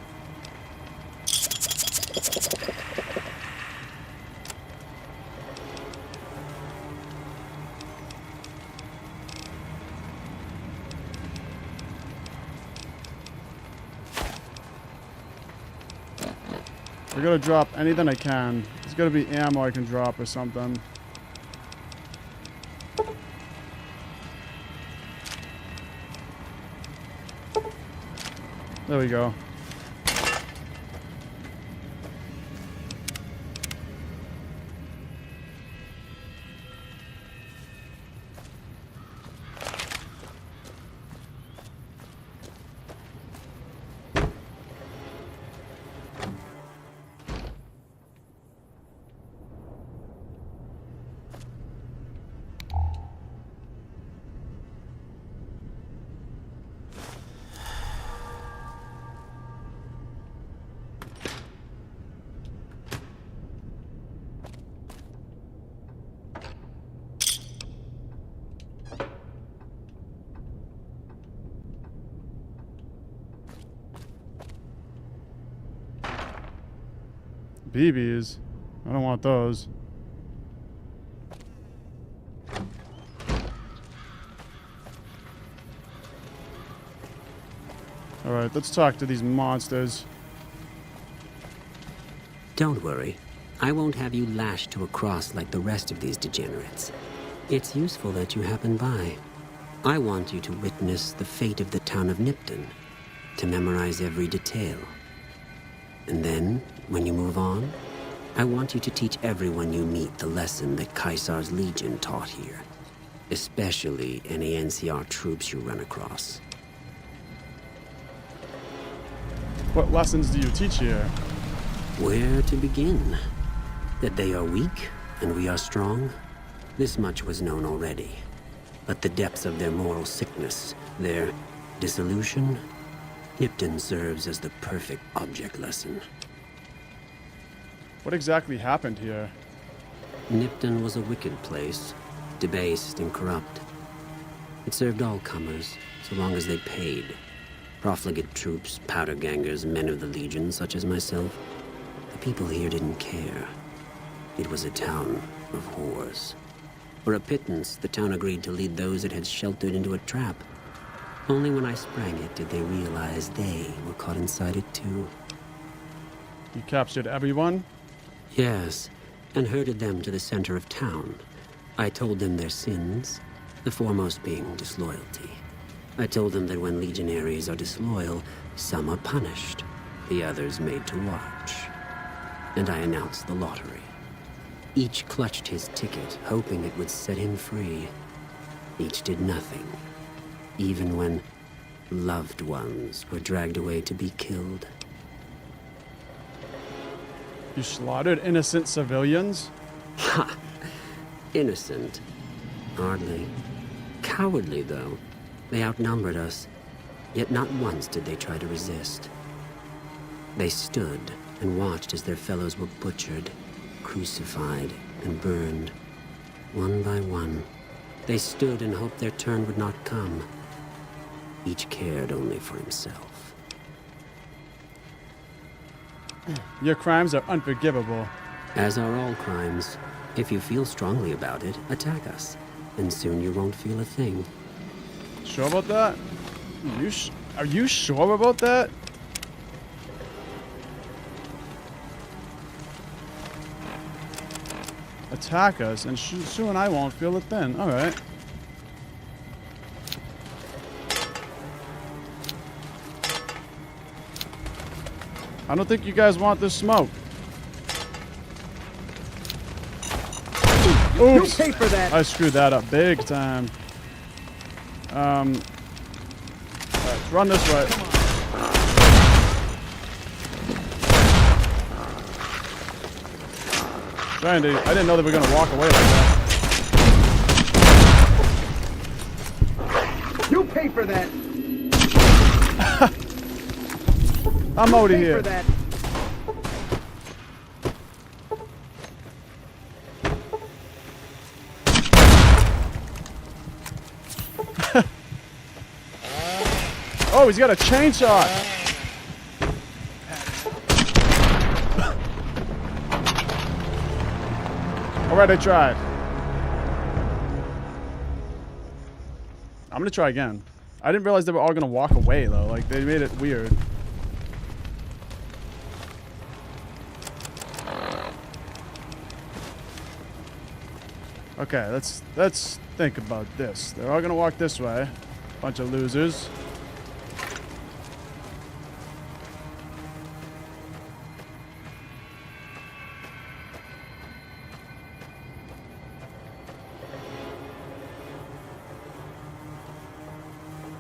S1: I gotta drop anything I can. There's gotta be ammo I can drop or something. There we go. BBs. I don't want those. Alright, let's talk to these monsters.
S7: Don't worry. I won't have you lashed to a cross like the rest of these degenerates. It's useful that you happen by. I want you to witness the fate of the town of Nipton, to memorize every detail. And then, when you move on, I want you to teach everyone you meet the lesson that Caesar's Legion taught here. Especially any NCR troops you run across.
S1: What lessons do you teach here?
S7: Where to begin? That they are weak, and we are strong? This much was known already. But the depths of their moral sickness, their dissolution, Nipton serves as the perfect object lesson.
S1: What exactly happened here?
S7: Nipton was a wicked place, debased and corrupt. It served all comers, so long as they paid. Profligate troops, powder gangers, men of the Legion, such as myself. The people here didn't care. It was a town of whores. For a pittance, the town agreed to lead those it had sheltered into a trap. Only when I sprang it did they realize they were caught inside it too.
S1: You captured everyone?
S7: Yes, and herded them to the center of town. I told them their sins, the foremost being disloyalty. I told them that when legionaries are disloyal, some are punished, the others made to watch. And I announced the lottery. Each clutched his ticket, hoping it would set him free. Each did nothing, even when loved ones were dragged away to be killed.
S1: You slaughtered innocent civilians?
S7: Ha! Innocent. Hardly. Cowardly, though. They outnumbered us, yet not once did they try to resist. They stood and watched as their fellows were butchered, crucified, and burned. One by one, they stood and hoped their turn would not come. Each cared only for himself.
S1: Your crimes are unforgivable.
S7: As are all crimes. If you feel strongly about it, attack us, and soon you won't feel a thing.
S1: Sure about that? Are you sure about that? Attack us, and soon I won't feel a thing. Alright. I don't think you guys want this smoke. Oops!
S6: Pay for that.
S1: I screwed that up big time. Alright, let's run this way. I didn't know they were gonna walk away like that.
S6: You pay for that.
S1: I'm out of
S6: Pay
S1: here.
S6: for that.
S1: Oh, he's got a chainsaw. Alright, I tried. I'm gonna try again. I didn't realize they were all gonna walk away though. Like, they made it weird. Okay, let's think about this. They're all gonna walk this way. Bunch of losers.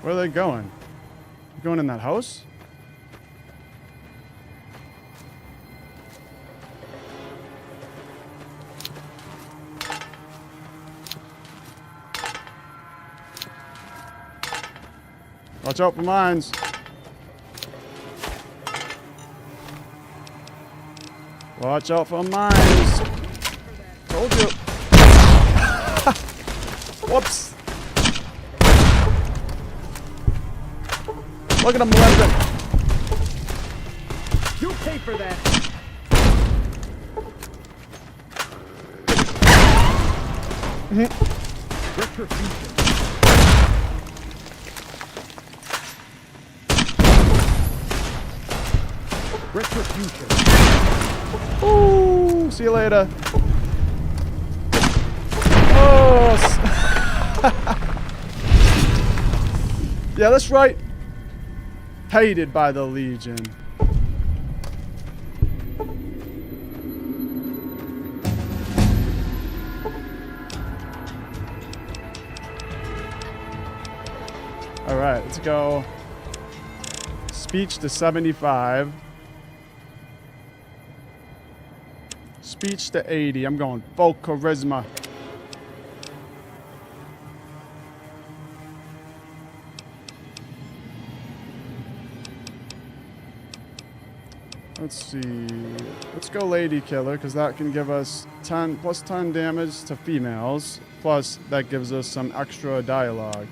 S1: Where are they going? Going in that house? Watch out for mines. Watch out for mines. Told you. Whoops. Look at him limping.
S6: You pay for that. Retribution. Retribution.
S1: Ooh, see you later. Oh. Yeah, that's right. Hated by the Legion. Alright, let's go. Speech to 75. Speech to 80. I'm going full charisma. Let's see. Let's go Lady Killer, because that can give us 10 plus 10 damage to females. Plus, that gives us some extra dialogue.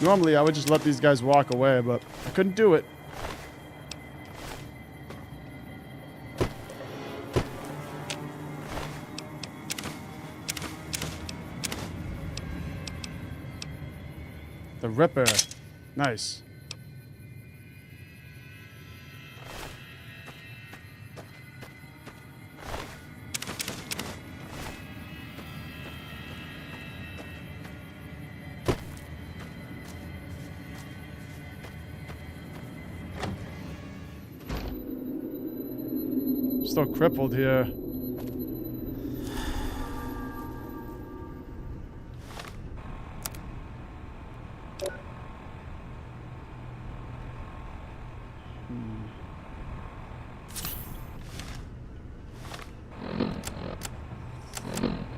S1: Normally, I would just let these guys walk away, but I couldn't do it. The Ripper. Nice. Still crippled here.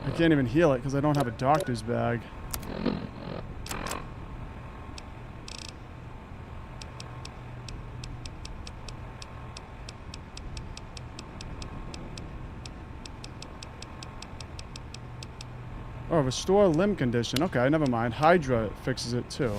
S1: I can't even heal it because I don't have a doctor's bag. Oh, restore limb condition. Okay, never mind. Hydra fixes it too.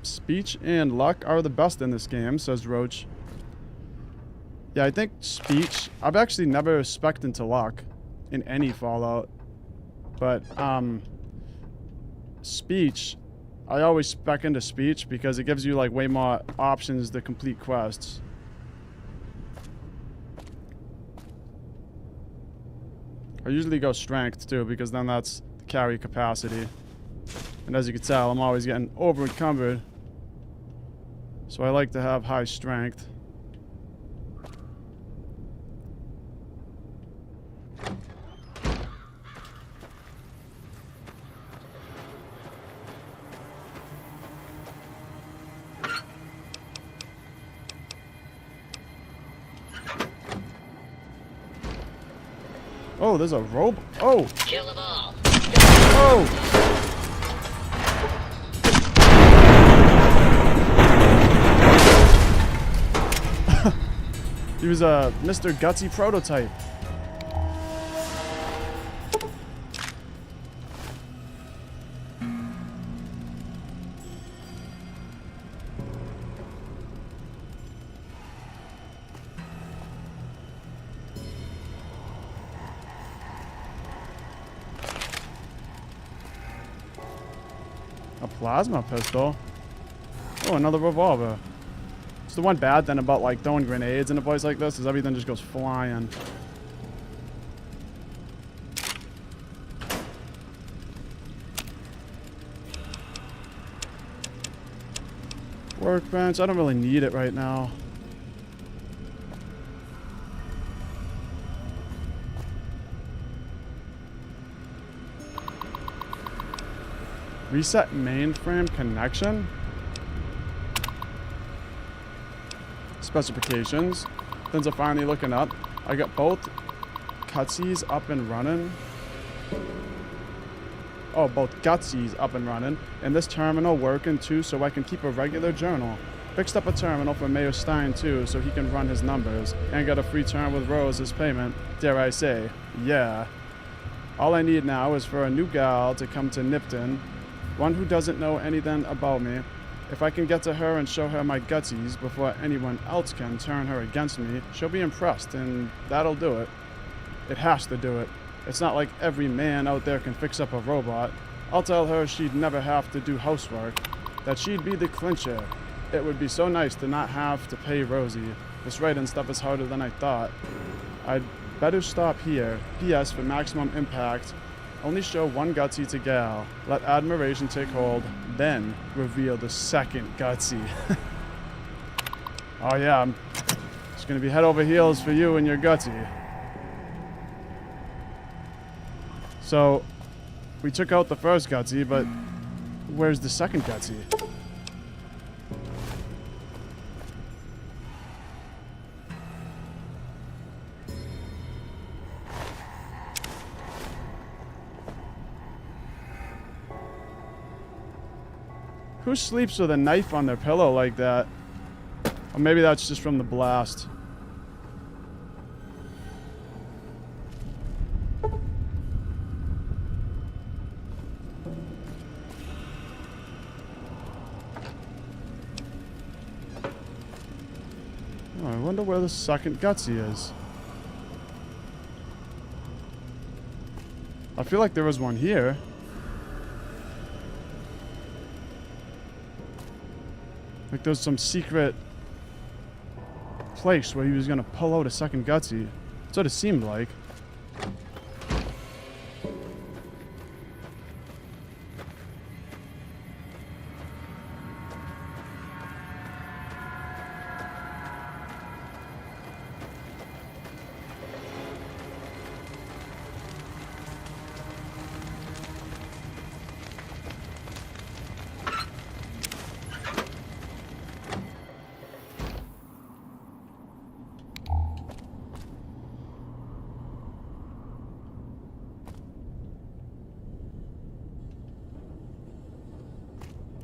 S1: Speech and luck are the best in this game, says Roach. Yeah, I think speech... I've actually never spec'd into luck in any Fallout. But, speech... I always spec into speech because it gives you like way more options to complete quests. I usually go strength too because then that's the carry capacity. And as you can tell, I'm always getting over encumbered. So I like to have high strength. Oh, there's a robe. Oh!
S8: Kill them all.
S1: Oh! He was a Mr. Gutsy prototype. A plasma pistol. Oh, another revolver. It's the one bad thing about like throwing grenades in a place like this is everything just goes flying. Workbench, I don't really need it right now. Reset mainframe connection. Specifications. Things are finally looking up. I got both cutsies up and running. Oh, both gutsies up and running. And this terminal working too, so I can keep a regular journal. Fixed up a terminal for Mayor Stein too, so he can run his numbers. And got a free turn with Rose as payment. Dare I say, yeah. All I need now is for a new gal to come to Nipton. One who doesn't know anything about me. If I can get to her and show her my gutsies before anyone else can turn her against me, she'll be impressed, and that'll do it. It has to do it. It's not like every man out there can fix up a robot. I'll tell her she'd never have to do housework. That she'd be the clincher. It would be so nice to not have to pay Rosie. This writing stuff is harder than I thought. I'd better stop here. P.S. for maximum impact. Only show one gutsy to gal. Let admiration take hold. Then reveal the second gutsy. Oh yeah, I'm just gonna be head over heels for you and your gutsy. So, we took out the first gutsy, but where's the second gutsy? Who sleeps with a knife on their pillow like that? Or maybe that's just from the blast. Oh, I wonder where the second gutsy is. I feel like there was one here. Like there's some secret place where he was gonna pull out a second gutsy. That's what it seemed like.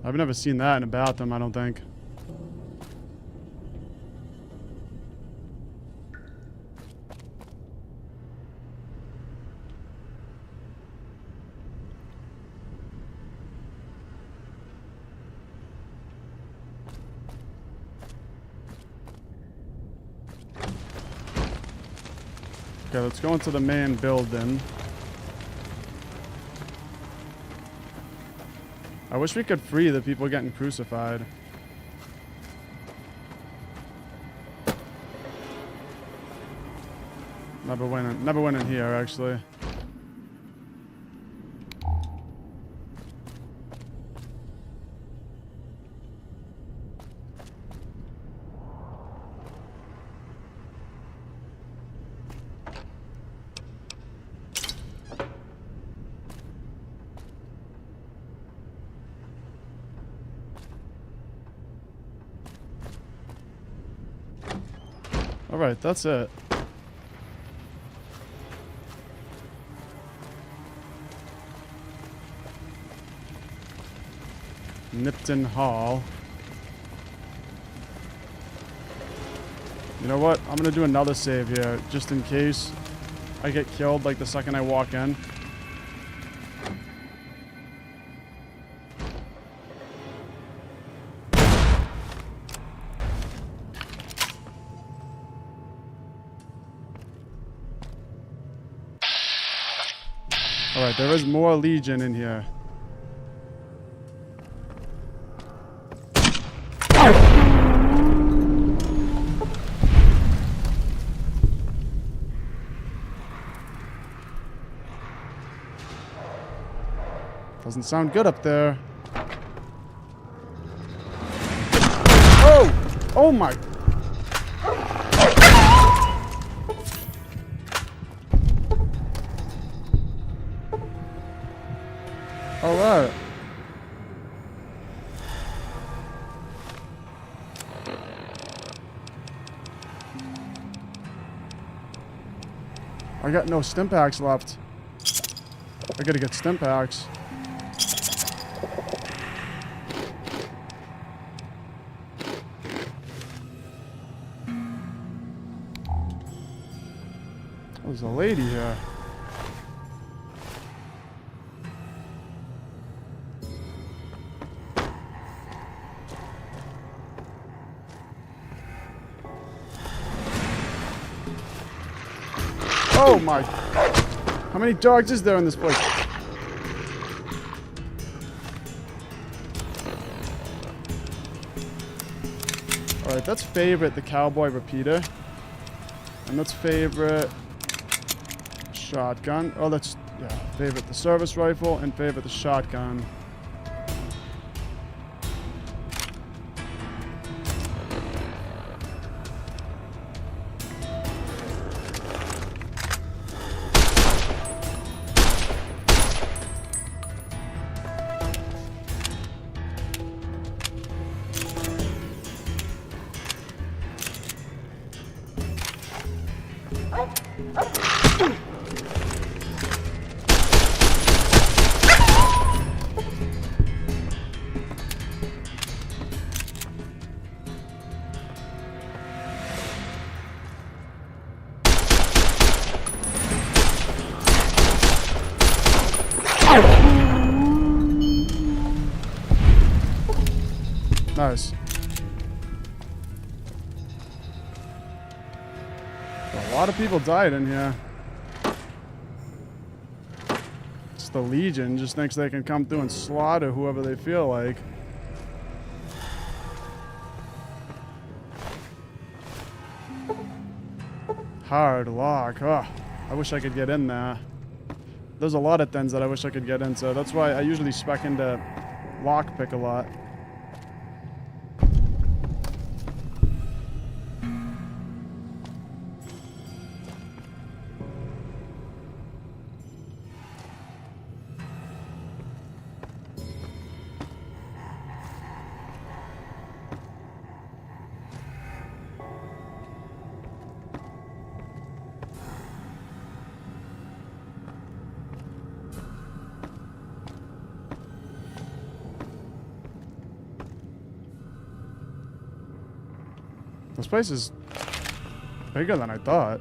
S1: I've never seen that in a bathroom, I don't think. Okay, let's go into the main building. I wish we could free the people getting crucified. Never went in here, actually. Alright, that's it. Nipton Hall. You know what? I'm gonna do another save here, just in case I get killed like the second I walk in. Alright, there is more Legion in here. Doesn't sound good up there. Oh! Oh my... Alright. I got no stim packs left. I gotta get stim packs. There's a lady here. Oh my... How many dogs is there in this place? Alright, that's favorite the cowboy repeater. And that's favorite shotgun. Oh, that's... Yeah, favorite the service rifle and favorite the shotgun. Nice. A lot of people died in here. It's the Legion just thinks they can come through and slaughter whoever they feel like. Hard lock. Oh, I wish I could get in there. There's a lot of things that I wish I could get into. That's why I usually spec into lockpick a lot. This place is bigger than I thought.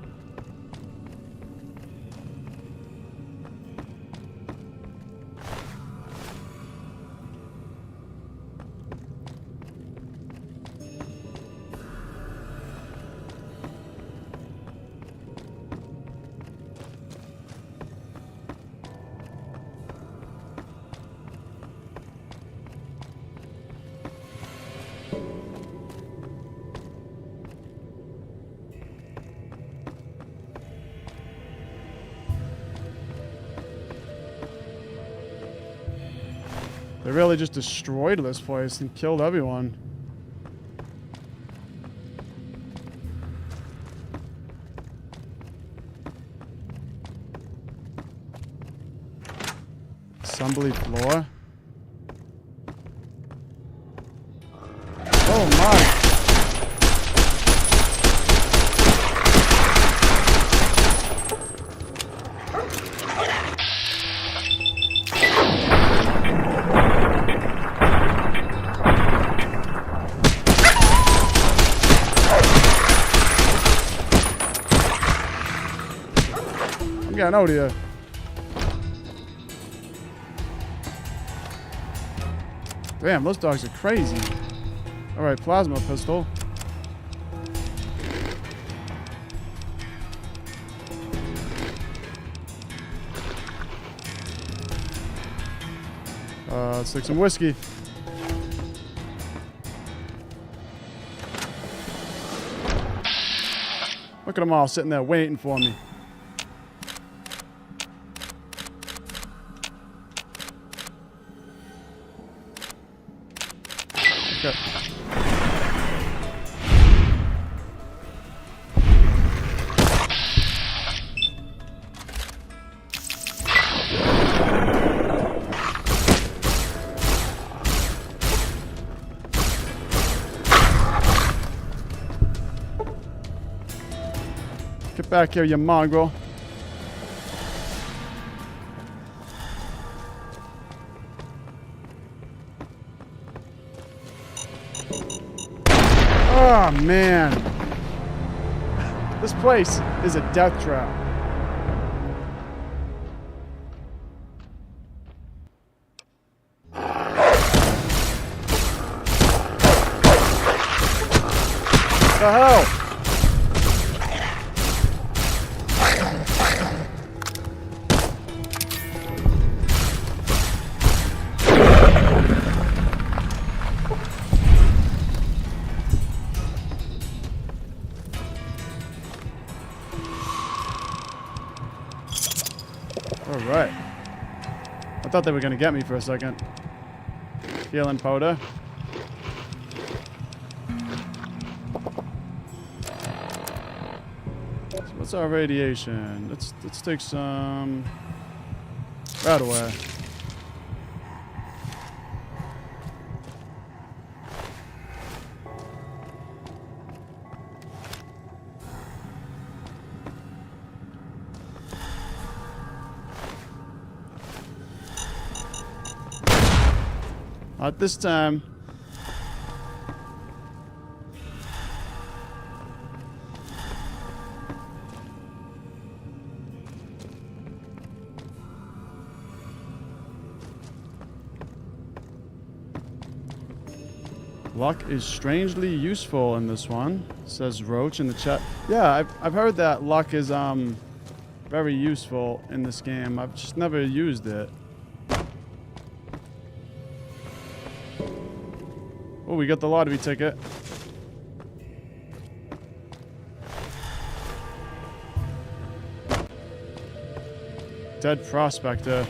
S1: They really just destroyed this place and killed everyone. Assembly floor. Oh my! Getting out of here. Damn, those dogs are crazy. Alright, plasma pistol. Let's take some whiskey. Look at them all sitting there waiting for me. it. Get back here, you mongrel. Oh, man. This place is a death trap. What the hell? Alright. I thought they were gonna get me for a second. Healing powder. So what's our radiation? Let's take some right away. Not this time. Luck is strangely useful in this one, says Roach in the chat. Yeah, I've heard that luck is very useful in this game. I've just never used it. Oh, we got the lottery ticket. Dead prospector.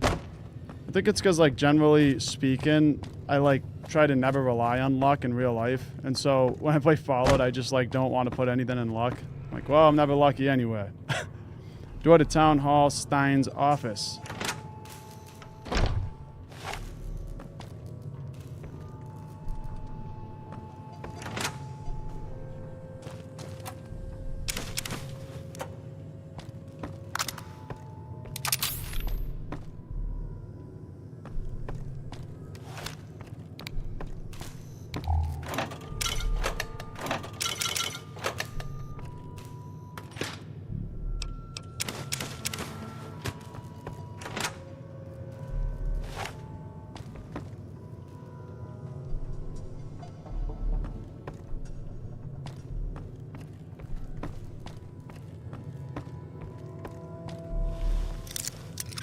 S1: I think it's because, like, generally speaking, I, like, try to never rely on luck in real life. And so when I play Fallout, I just, like, don't want to put anything in luck. Like, well, I'm never lucky anyway. Door to Town Hall, Stein's office.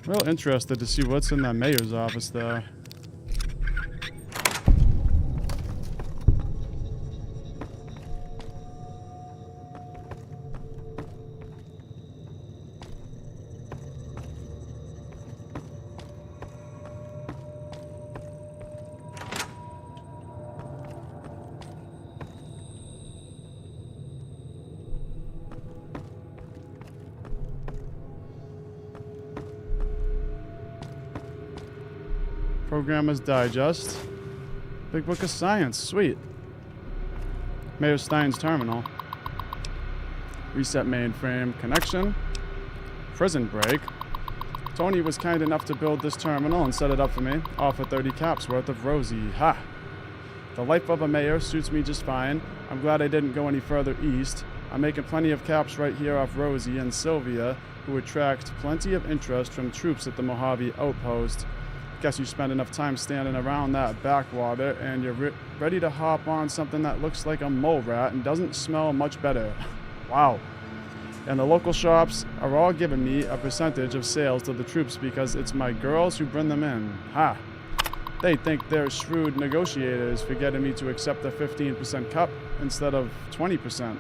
S1: Real interested to see what's in that mayor's office, though. Programmer's Digest. Big Book of Science. Sweet. Mayor Stein's terminal. Reset mainframe connection. Prison break. Tony was kind enough to build this terminal and set it up for me. Offer 30 caps worth of Rosie. Ha! The life of a mayor suits me just fine. I'm glad I didn't go any further east. I'm making plenty of caps right here off Rosie and Sylvia, who attract plenty of interest from troops at the Mohave outpost. Guess you spend enough time standing around that backwater and you're ready to hop on something that looks like a mole rat and doesn't smell much better. Wow. And the local shops are all giving me a percentage of sales to the troops because it's my girls who bring them in. Ha! They think they're shrewd negotiators for getting me to accept the 15% cut instead of 20%.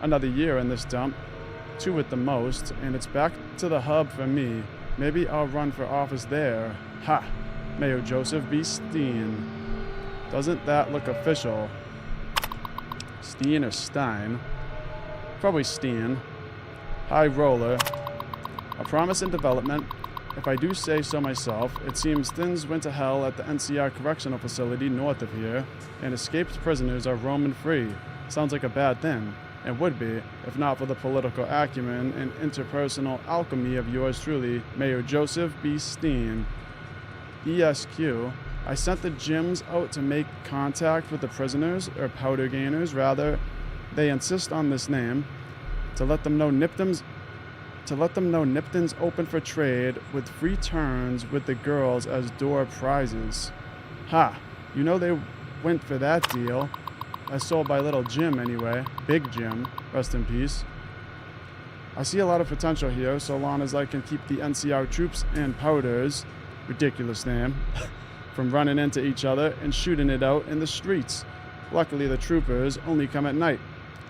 S1: Another year in this dump. 2 at the most, and it's back to the hub for me. Maybe I'll run for office there. Ha! Mayor Joseph B. Steen. Doesn't that look official? Steen or Stein? Probably Steen. High roller. A promise in development. If I do say so myself, it seems things went to hell at the NCR correctional facility north of here, and escaped prisoners are roaming free. Sounds like a bad thing, and would be, if not for the political acumen and interpersonal alchemy of yours truly, Mayor Joseph B. Steen. ESQ. I sent the gyms out to make contact with the prisoners, or powder gainers, rather. They insist on this name. To let them know Nipton's open for trade with free turns with the girls as door prizes. Ha! You know they went for that deal. I sold by Little Jim anyway. Big Jim. Rest in peace. I see a lot of potential here so long as I can keep the NCR troops and powders, ridiculous name, from running into each other and shooting it out in the streets. Luckily the troopers only come at night.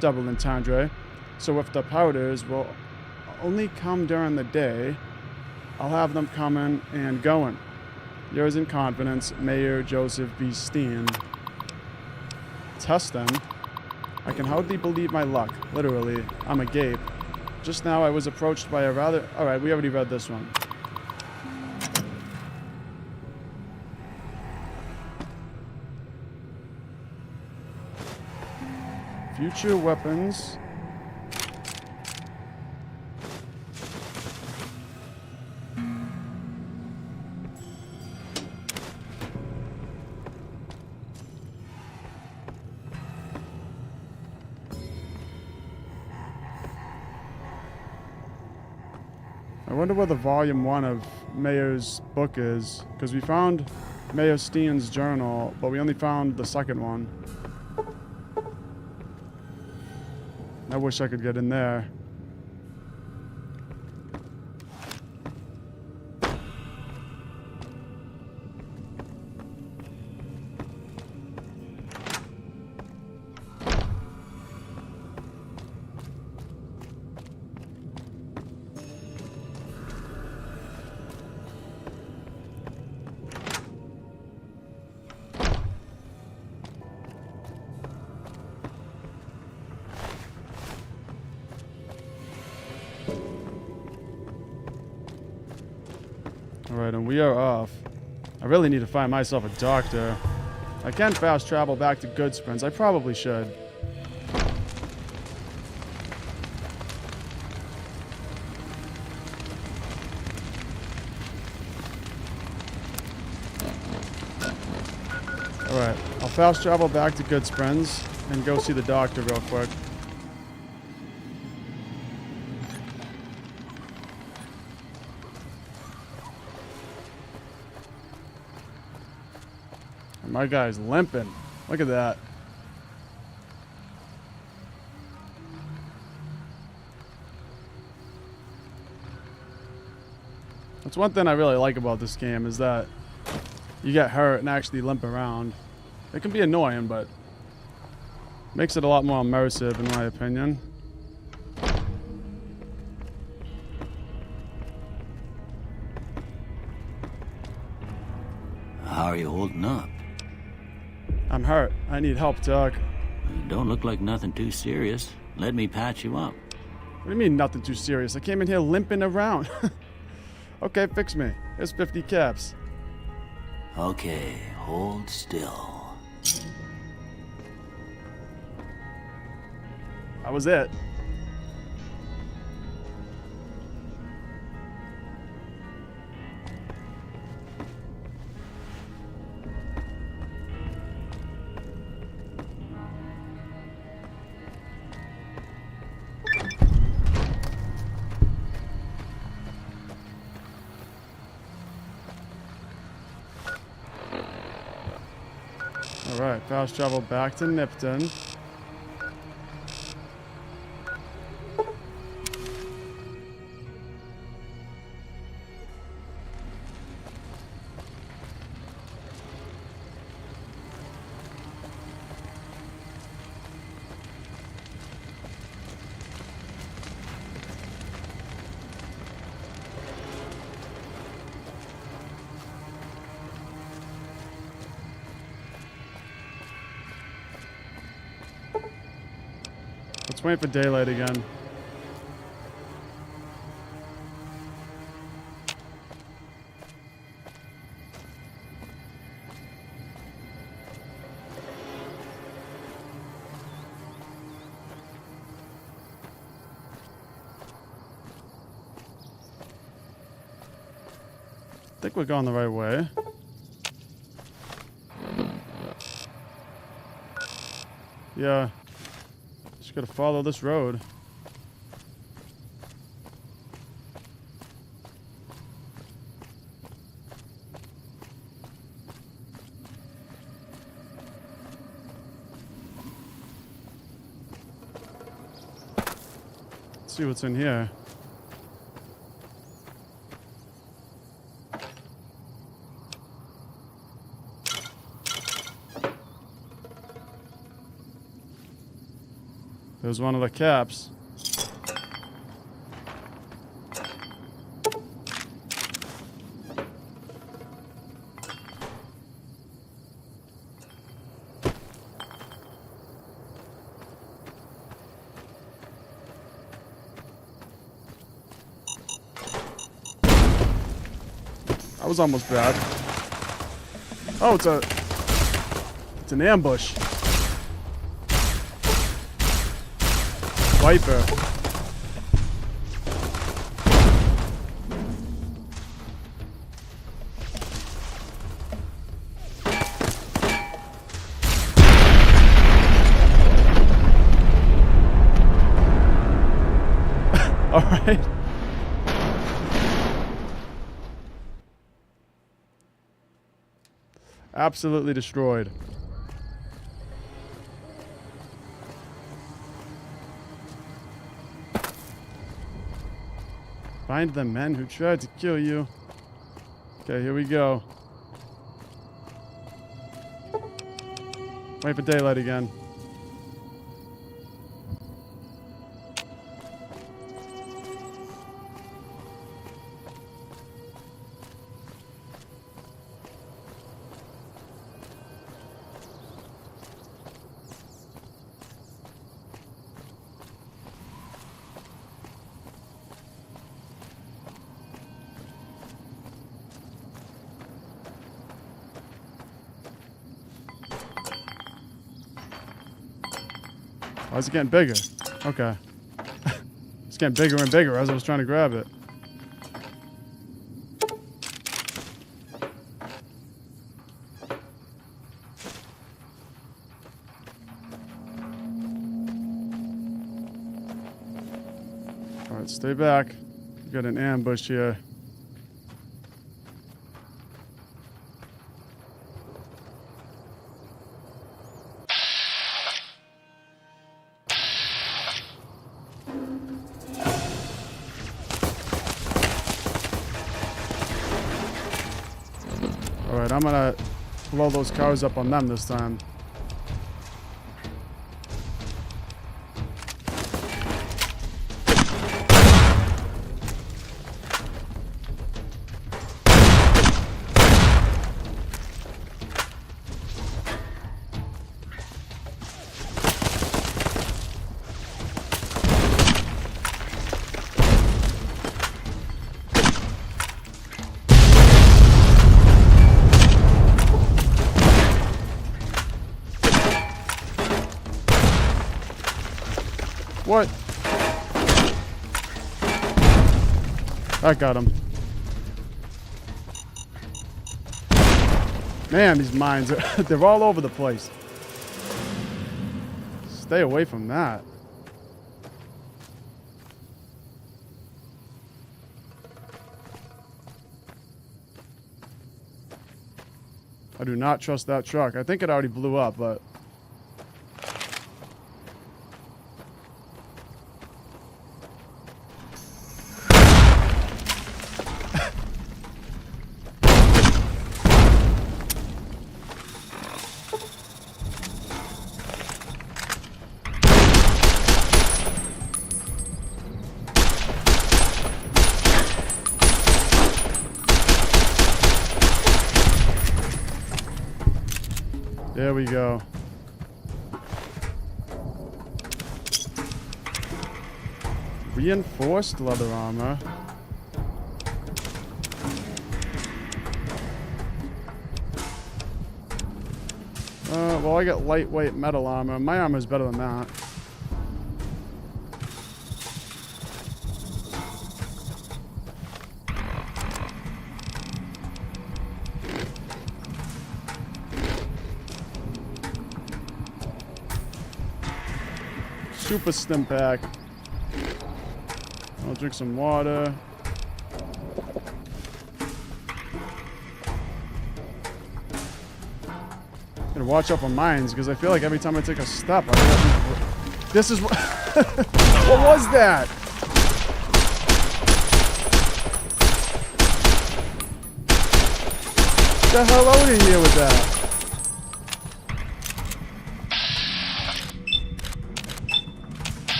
S1: Double entendre. So if the powders will only come during the day, I'll have them coming and going. Yours in confidence, Mayor Joseph B. Steen. Testing. I can hardly believe my luck. Literally, I'm agape. Just now I was approached by a rather... Alright, we already read this one. Future weapons. I wonder where the volume 1 of Mayor's book is, because we found Mayor Steen's journal, but we only found the second one. I wish I could get in there. Alright, and we are off. I really need to find myself a doctor. I can fast travel back to Goodsprings. I probably should. Alright, I'll fast travel back to Goodsprings and go see the doctor real quick. My guy's limping. Look at that. That's one thing I really like about this game, is that you get hurt and actually limp around. It can be annoying, but makes it a lot more immersive in my opinion.
S8: How are you holding up?
S1: I'm hurt. I need help, Doc.
S8: You don't look like nothing too serious. Let me patch you up.
S1: What do you mean nothing too serious? I came in here limping around. Okay, fix me. Here's 50 caps.
S8: Okay, hold still.
S1: That was it. Alright, fast travel back to Nipton. waiting for daylight again. I think we're going the right way. Yeah. Just gotta follow this road. Let's see what's in here. There's one of the caps. That was almost bad. Oh, it's an ambush. Viper. All right. Absolutely destroyed. Find the men who tried to kill you. Okay, here we go. Wait for daylight again. Oh, it's getting bigger. Okay. It's getting bigger and bigger as I was trying to grab it. Alright, stay back. We got an ambush here. Alright, I'm gonna blow those cars up on them this time. What? That got him. Man, these mines, they're all over the place. Stay away from that. I do not trust that truck. I think it already blew up, but... There we go. Reinforced leather armor. Well, I got lightweight metal armor. My armor's better than that. Super stim pack. I'll drink some water. Gotta watch out for mines because I feel like every time I take a step, this is what. What was that? Get the hell out of here with that.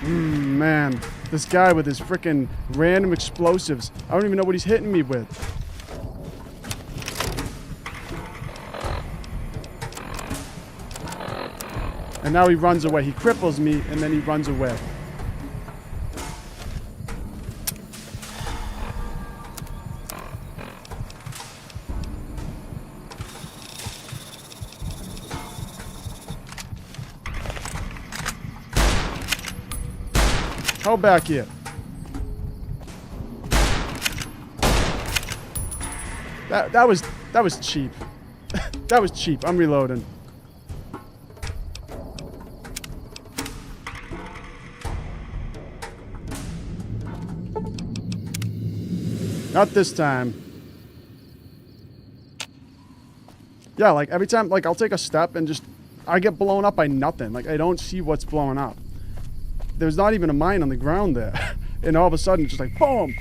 S1: Man, this guy with his freaking random explosives. I don't even know what he's hitting me with. And now he runs away. He cripples me, and then he runs away. How back here? That was cheap. That was cheap. I'm reloading. Not this time. Yeah, like every time, like I'll take a step and just, I get blown up by nothing. Like I don't see what's blowing up. There's not even a mine on the ground there. And all of a sudden, it's just like, boom!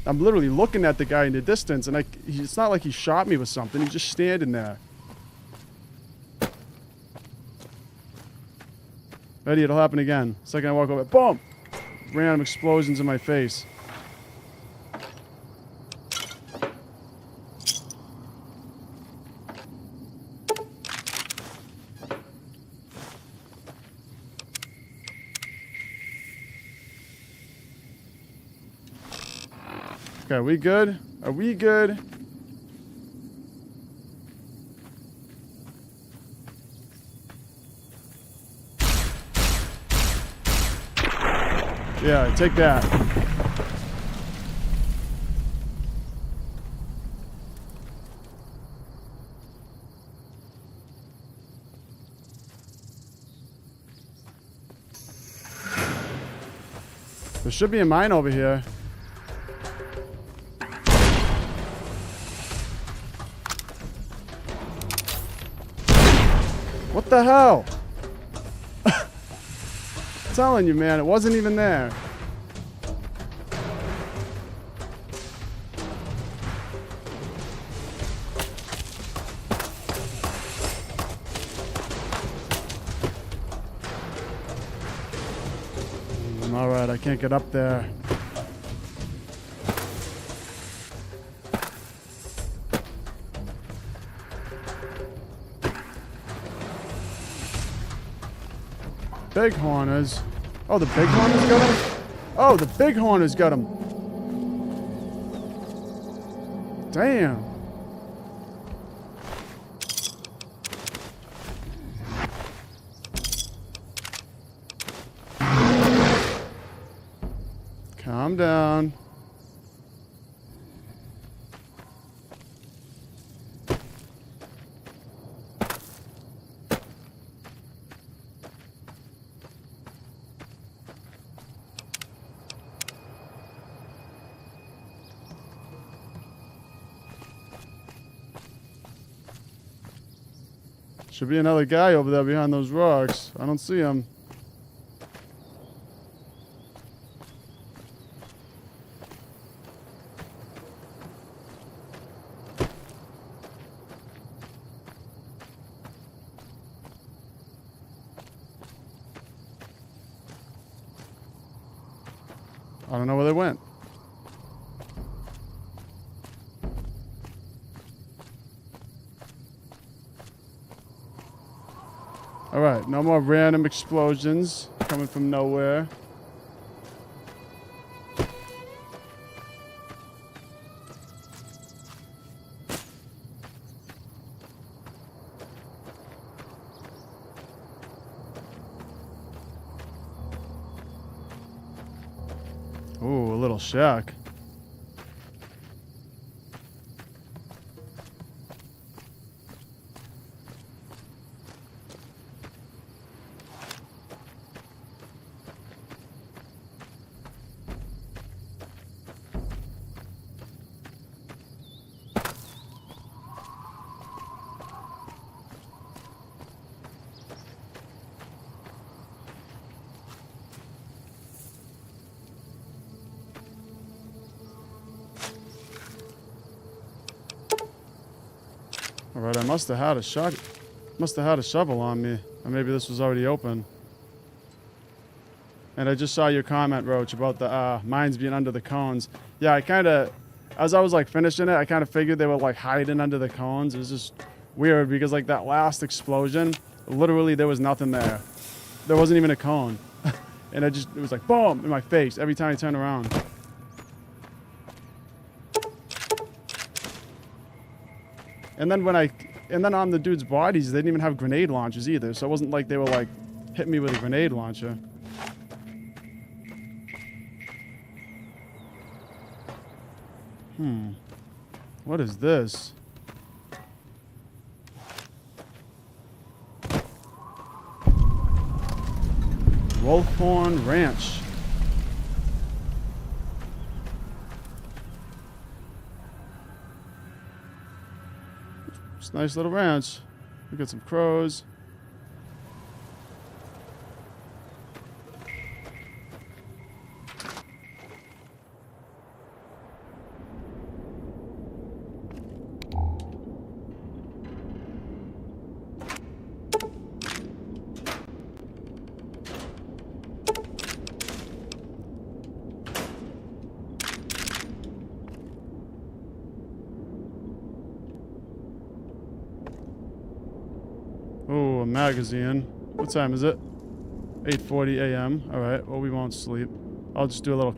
S1: I'm literally looking at the guy in the distance, and it's not like he shot me with something. He's just standing there. Ready, it'll happen again. Second I walk over, boom! Random explosions in my face. Okay, are we good? Are we good? Yeah, take that. There should be a mine over here. What the hell? I'm telling you, man, it wasn't even there. All right, I can't get up there. Bighorners. Oh, the bighorners got him? Oh, the bighorners got him. Damn. Calm down. Should be another guy over there behind those rocks. I don't see him. I don't know where they went. Alright, no more random explosions coming from nowhere. Ooh, a little shack. Alright, I must have had a shovel on me. Or maybe this was already open. And I just saw your comment, Roach, about the mines being under the cones. Yeah, I kind of, as I was like finishing it, I kind of figured they were like hiding under the cones. It was just weird because like that last explosion, literally there was nothing there. There wasn't even a cone. And it was like boom in my face every time I turned around. And then on the dude's bodies, they didn't even have grenade launchers either. So it wasn't like they were like hitting me with a grenade launcher. What is this? Wolfhorn Ranch. It's a nice little ranch. We got some crows. Oh, a magazine. What time is it? 8:40 a.m. Alright, well, we won't sleep. I'll just do a little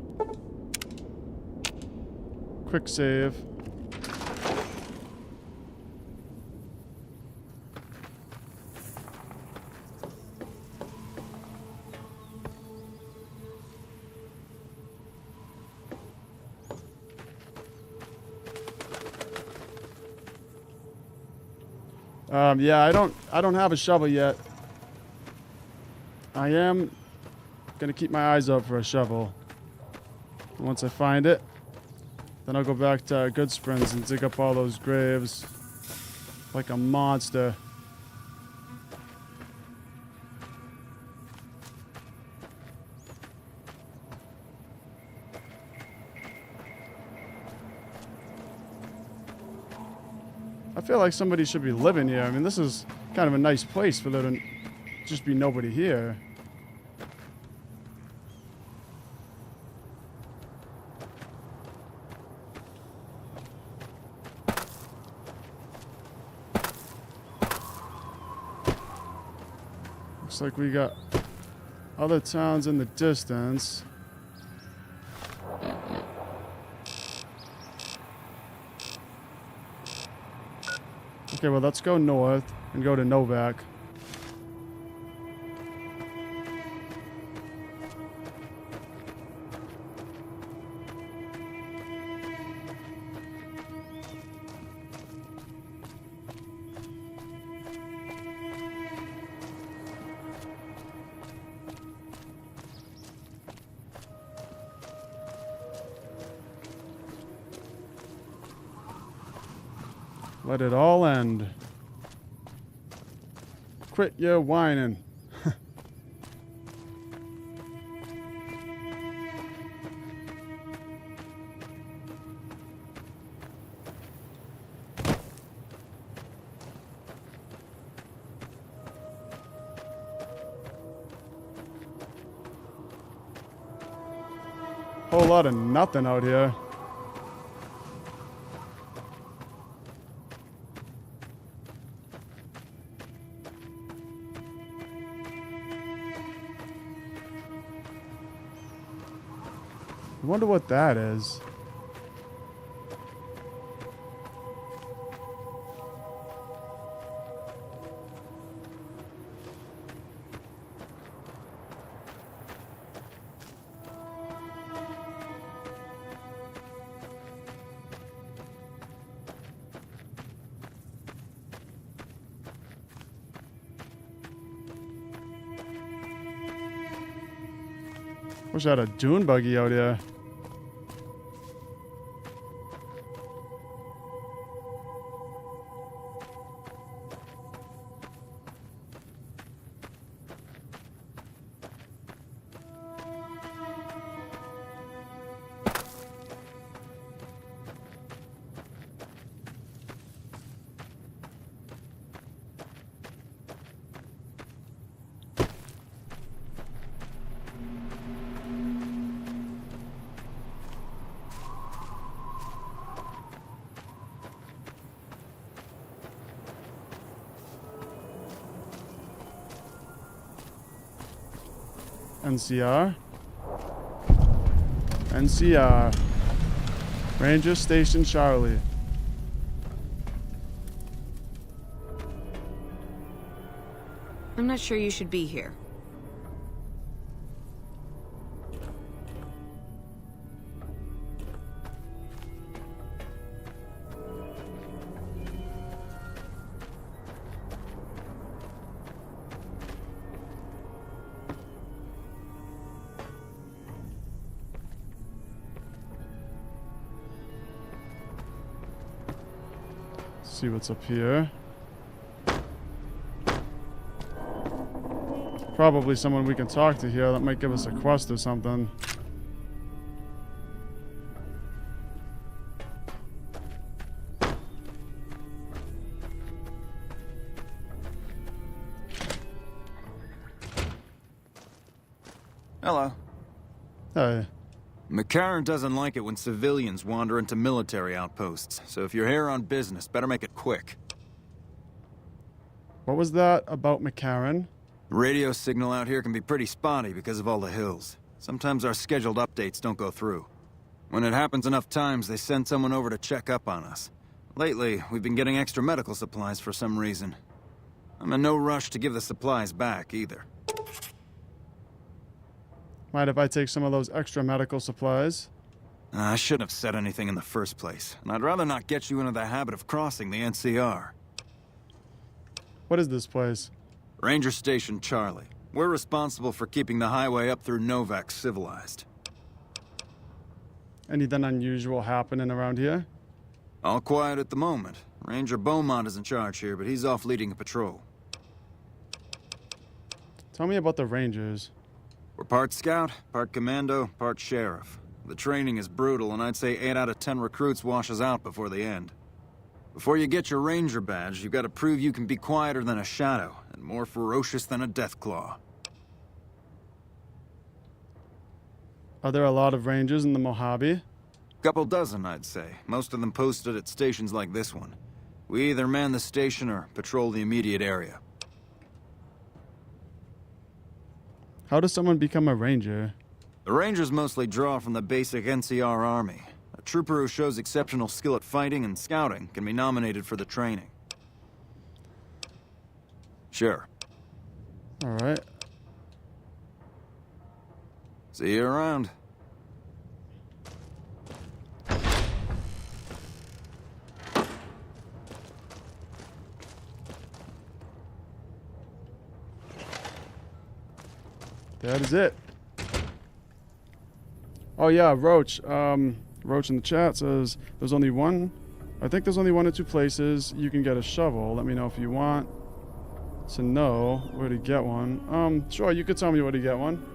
S1: quick save. Yeah, I don't have a shovel yet. I am gonna keep my eyes out for a shovel. Once I find it, then I'll go back to Good Springs and dig up all those graves like a monster. I feel like somebody should be living here. I mean, this is kind of a nice place for there to just be nobody here. Looks like we got other towns in the distance. Okay, well, let's go north and go to Novac. Let it all end. Quit your whining. Whole lot of nothing out here. wonder what that is. Wish I had a dune buggy out here. NCR. NCR. Ranger Station Charlie.
S4: I'm not sure you should be here.
S1: See what's up here. Probably someone we can talk to here that might give us a quest or something.
S5: Hello.
S1: Hey.
S5: McCarran doesn't like it when civilians wander into military outposts, so if you're here on business, better make it quick.
S1: What was that about McCarran?
S5: Radio signal out here can be pretty spotty because of all the hills. Sometimes our scheduled updates don't go through. When it happens enough times, they send someone over to check up on us. Lately, we've been getting extra medical supplies for some reason. I'm in no rush to give the supplies back, either.
S1: Mind if I take some of those extra medical supplies?
S5: I shouldn't have said anything in the first place, and I'd rather not get you into the habit of crossing the NCR.
S1: What is this place?
S5: Ranger Station Charlie. We're responsible for keeping the highway up through Novac civilized.
S1: Anything unusual happening around here?
S5: All quiet at the moment. Ranger Beaumont is in charge here, but he's off leading a patrol.
S1: Tell me about the Rangers.
S5: We're part scout, part commando, part sheriff. The training is brutal, and I'd say 8 out of 10 recruits washes out before the end. Before you get your ranger badge, you've got to prove you can be quieter than a shadow, and more ferocious than a deathclaw.
S1: Are there a lot of Rangers in the Mojave?
S5: Couple dozen, I'd say. Most of them posted at stations like this one. We either man the station or patrol the immediate area.
S1: How does someone become a Ranger?
S5: The Rangers mostly draw from the basic NCR army. A trooper who shows exceptional skill at fighting and scouting can be nominated for the training. Sure.
S1: Alright.
S5: See you around.
S1: That is it. Oh yeah, Roach. Roach in the chat says there's only one. I think there's only 1 or 2 places you can get a shovel. Let me know if you want to know where to get one. Sure, you could tell me where to get one.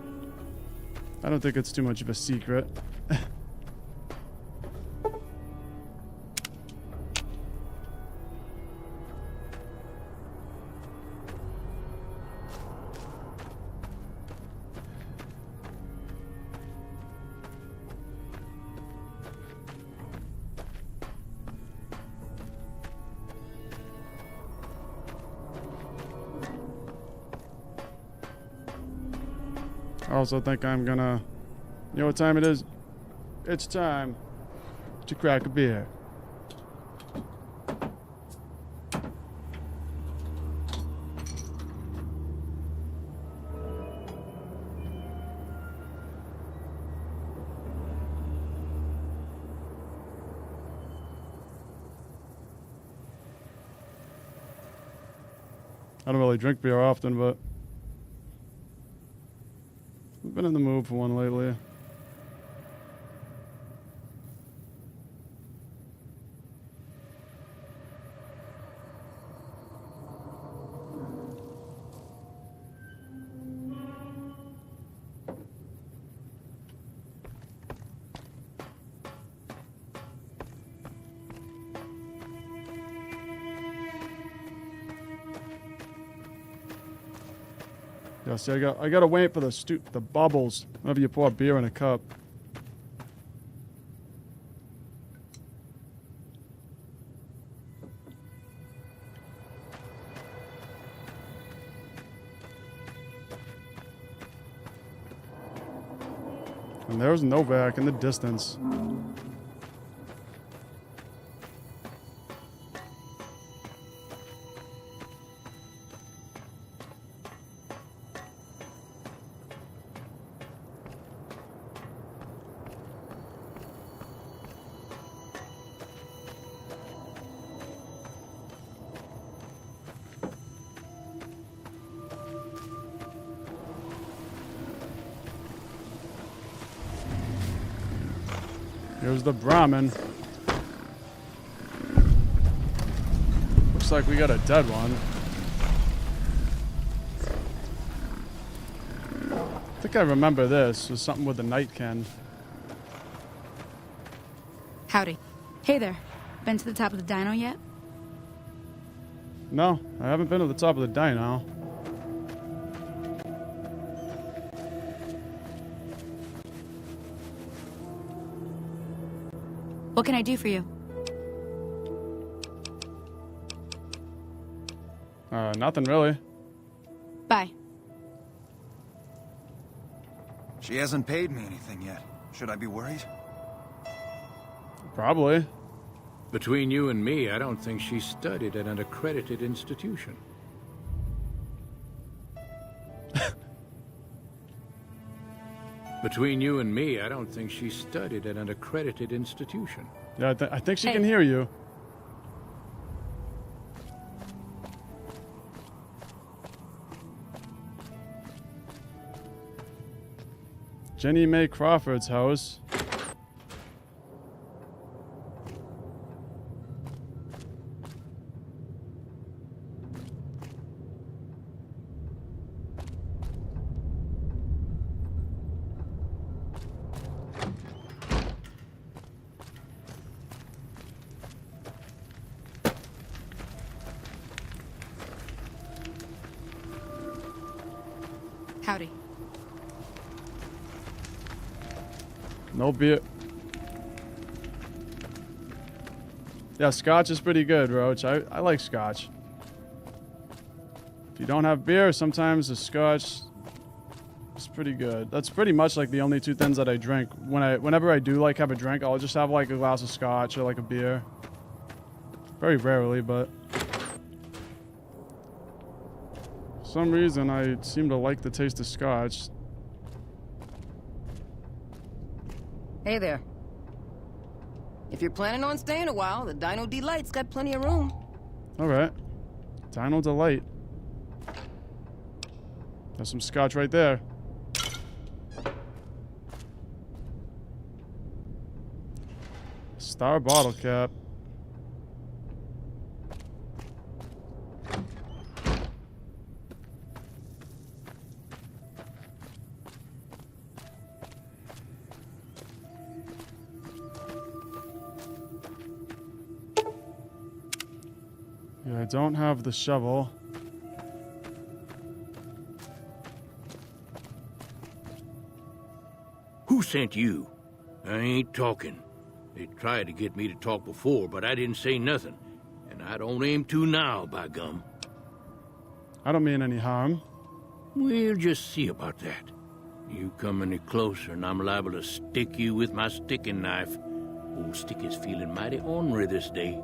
S1: I don't think it's too much of a secret. I also think I'm gonna... You know what time it is? it's time to crack a beer. I don't really drink beer often, but I've been in the mood for one lately. Yeah, see, I gotta wait for the bubbles whenever you pour beer in a cup. And there's Novac in the distance. Here's the Brahmin. Looks like we got a dead one. I think I remember this. It was something with the Nightkin.
S9: Howdy. Hey there. Been to the top of the dino yet?
S1: No, I haven't been to the top of the dino.
S9: What can I do for you?
S1: Nothing really.
S9: Bye.
S5: She hasn't paid me anything yet. Should I be worried?
S1: Probably.
S10: Between you and me, I don't think she studied at an accredited institution. Between you and me, I don't think she studied at an accredited institution.
S1: Yeah, I think she
S9: Hey.
S1: can hear you. Jenny Mae Crawford's house.
S9: Howdy.
S1: No beer. Yeah, scotch is pretty good, Roach. I like scotch. If you don't have beer, sometimes the scotch is pretty good. That's pretty much like the only two things that I drink. Whenever I do like have a drink, I'll just have like a glass of scotch or like a beer. Very rarely, but for some reason I seem to like the taste of scotch.
S11: Hey there. If you're planning on staying a while, the Dino Delight's got plenty of room.
S1: Alright. Dino Delight. There's some scotch right there. Star bottle cap. Yeah, I don't have the shovel.
S10: Who sent you? I ain't talking. They tried to get me to talk before, but I didn't say nothing. And I don't aim to now, by gum.
S1: I don't mean any harm.
S10: We'll just see about that. You come any closer and I'm liable to stick you with my sticking knife. Old Sticky's feeling mighty ornery this day.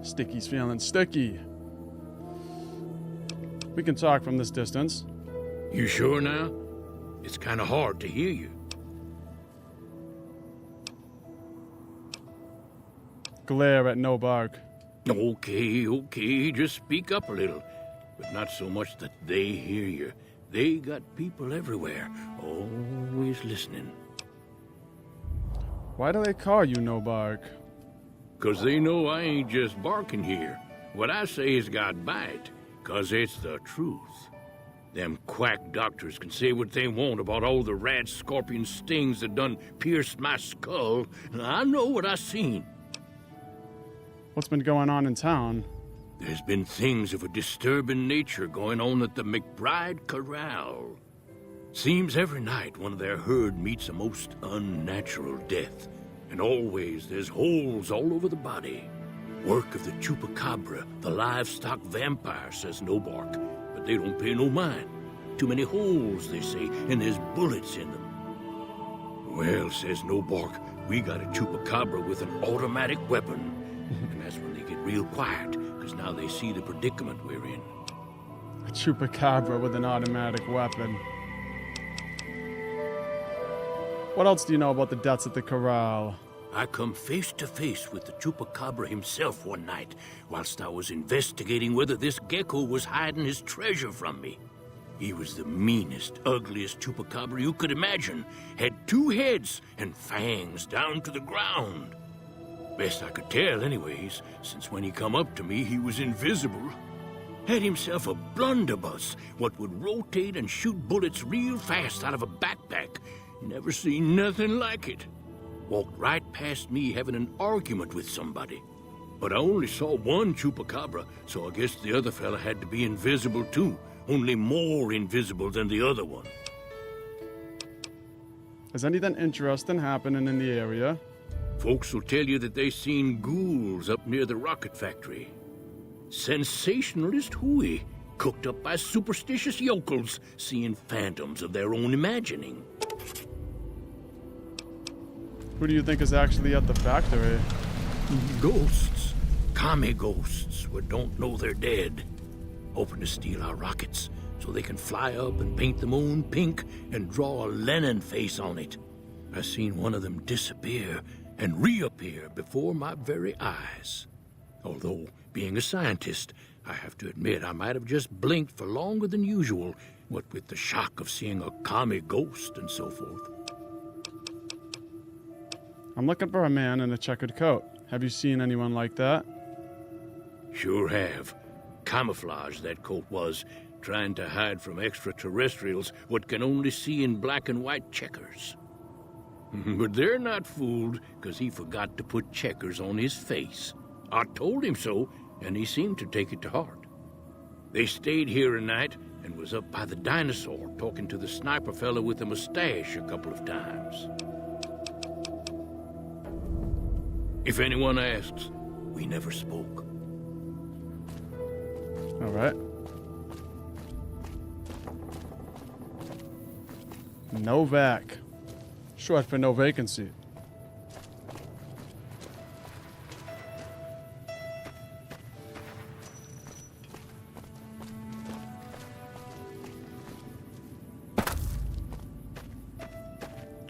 S1: Sticky's feeling sticky. We can talk from this distance.
S10: You sure now? It's kind of hard to hear you.
S1: Glare at Novac.
S10: Okay, just speak up a little. But not so much that they hear you. They got people everywhere, always listening.
S1: Why do they call you Novac?
S10: 'Cause they know I ain't just barking here. What I say has got bite, 'cause it's the truth. Them quack doctors can say what they want about all the rat scorpion stings that done pierced my skull. I know what I seen.
S1: What's been going on in town?
S10: There's been things of a disturbing nature going on at the McBride Corral. Seems every night one of their herd meets a most unnatural death. And always there's holes all over the body. Work of the chupacabra, the livestock vampire, says Nobark. But they don't pay no mind. Too many holes, they say, and there's bullets in them. Well, says Nobark, we got a chupacabra with an automatic weapon. And that's when they get real quiet, because now they see the predicament we're in.
S1: A chupacabra with an automatic weapon. What else do you know about the deaths at the corral?
S10: I come face to face with the chupacabra himself one night, whilst I was investigating whether this gecko was hiding his treasure from me. He was the meanest, ugliest chupacabra you could imagine. Had 2 heads and fangs down to the ground. Best I could tell anyways, since when he come up to me, he was invisible. Had himself a blunderbuss, what would rotate and shoot bullets real fast out of a backpack. Never seen nothing like it. Walked right past me having an argument with somebody. But I only saw one chupacabra, so I guess the other fella had to be invisible too. Only more invisible than the other one.
S1: Has anything interesting happening in the area?
S10: Folks will tell you that they seen ghouls up near the rocket factory. Sensationalist hooey, cooked up by superstitious yokels, seeing phantoms of their own imagining.
S1: Who do you think is actually at the factory?
S10: Ghosts. Commie ghosts who don't know they're dead. Hoping to steal our rockets so they can fly up and paint the moon pink and draw a Lenin face on it. I seen one of them disappear and reappear before my very eyes. Although, being a scientist, I have to admit I might have just blinked for longer than usual, what with the shock of seeing a commie ghost and so forth.
S1: I'm looking for a man in a checkered coat. Have you seen anyone like that?
S10: Sure have. Camouflage that coat was, trying to hide from extraterrestrials what can only see in black and white checkers. But they're not fooled, because he forgot to put checkers on his face. I told him so, and he seemed to take it to heart. They stayed here a night and was up by the dinosaur talking to the sniper fella with the mustache a couple of times. If anyone asks, we never spoke.
S1: All right. Novac. Short for no vacancy.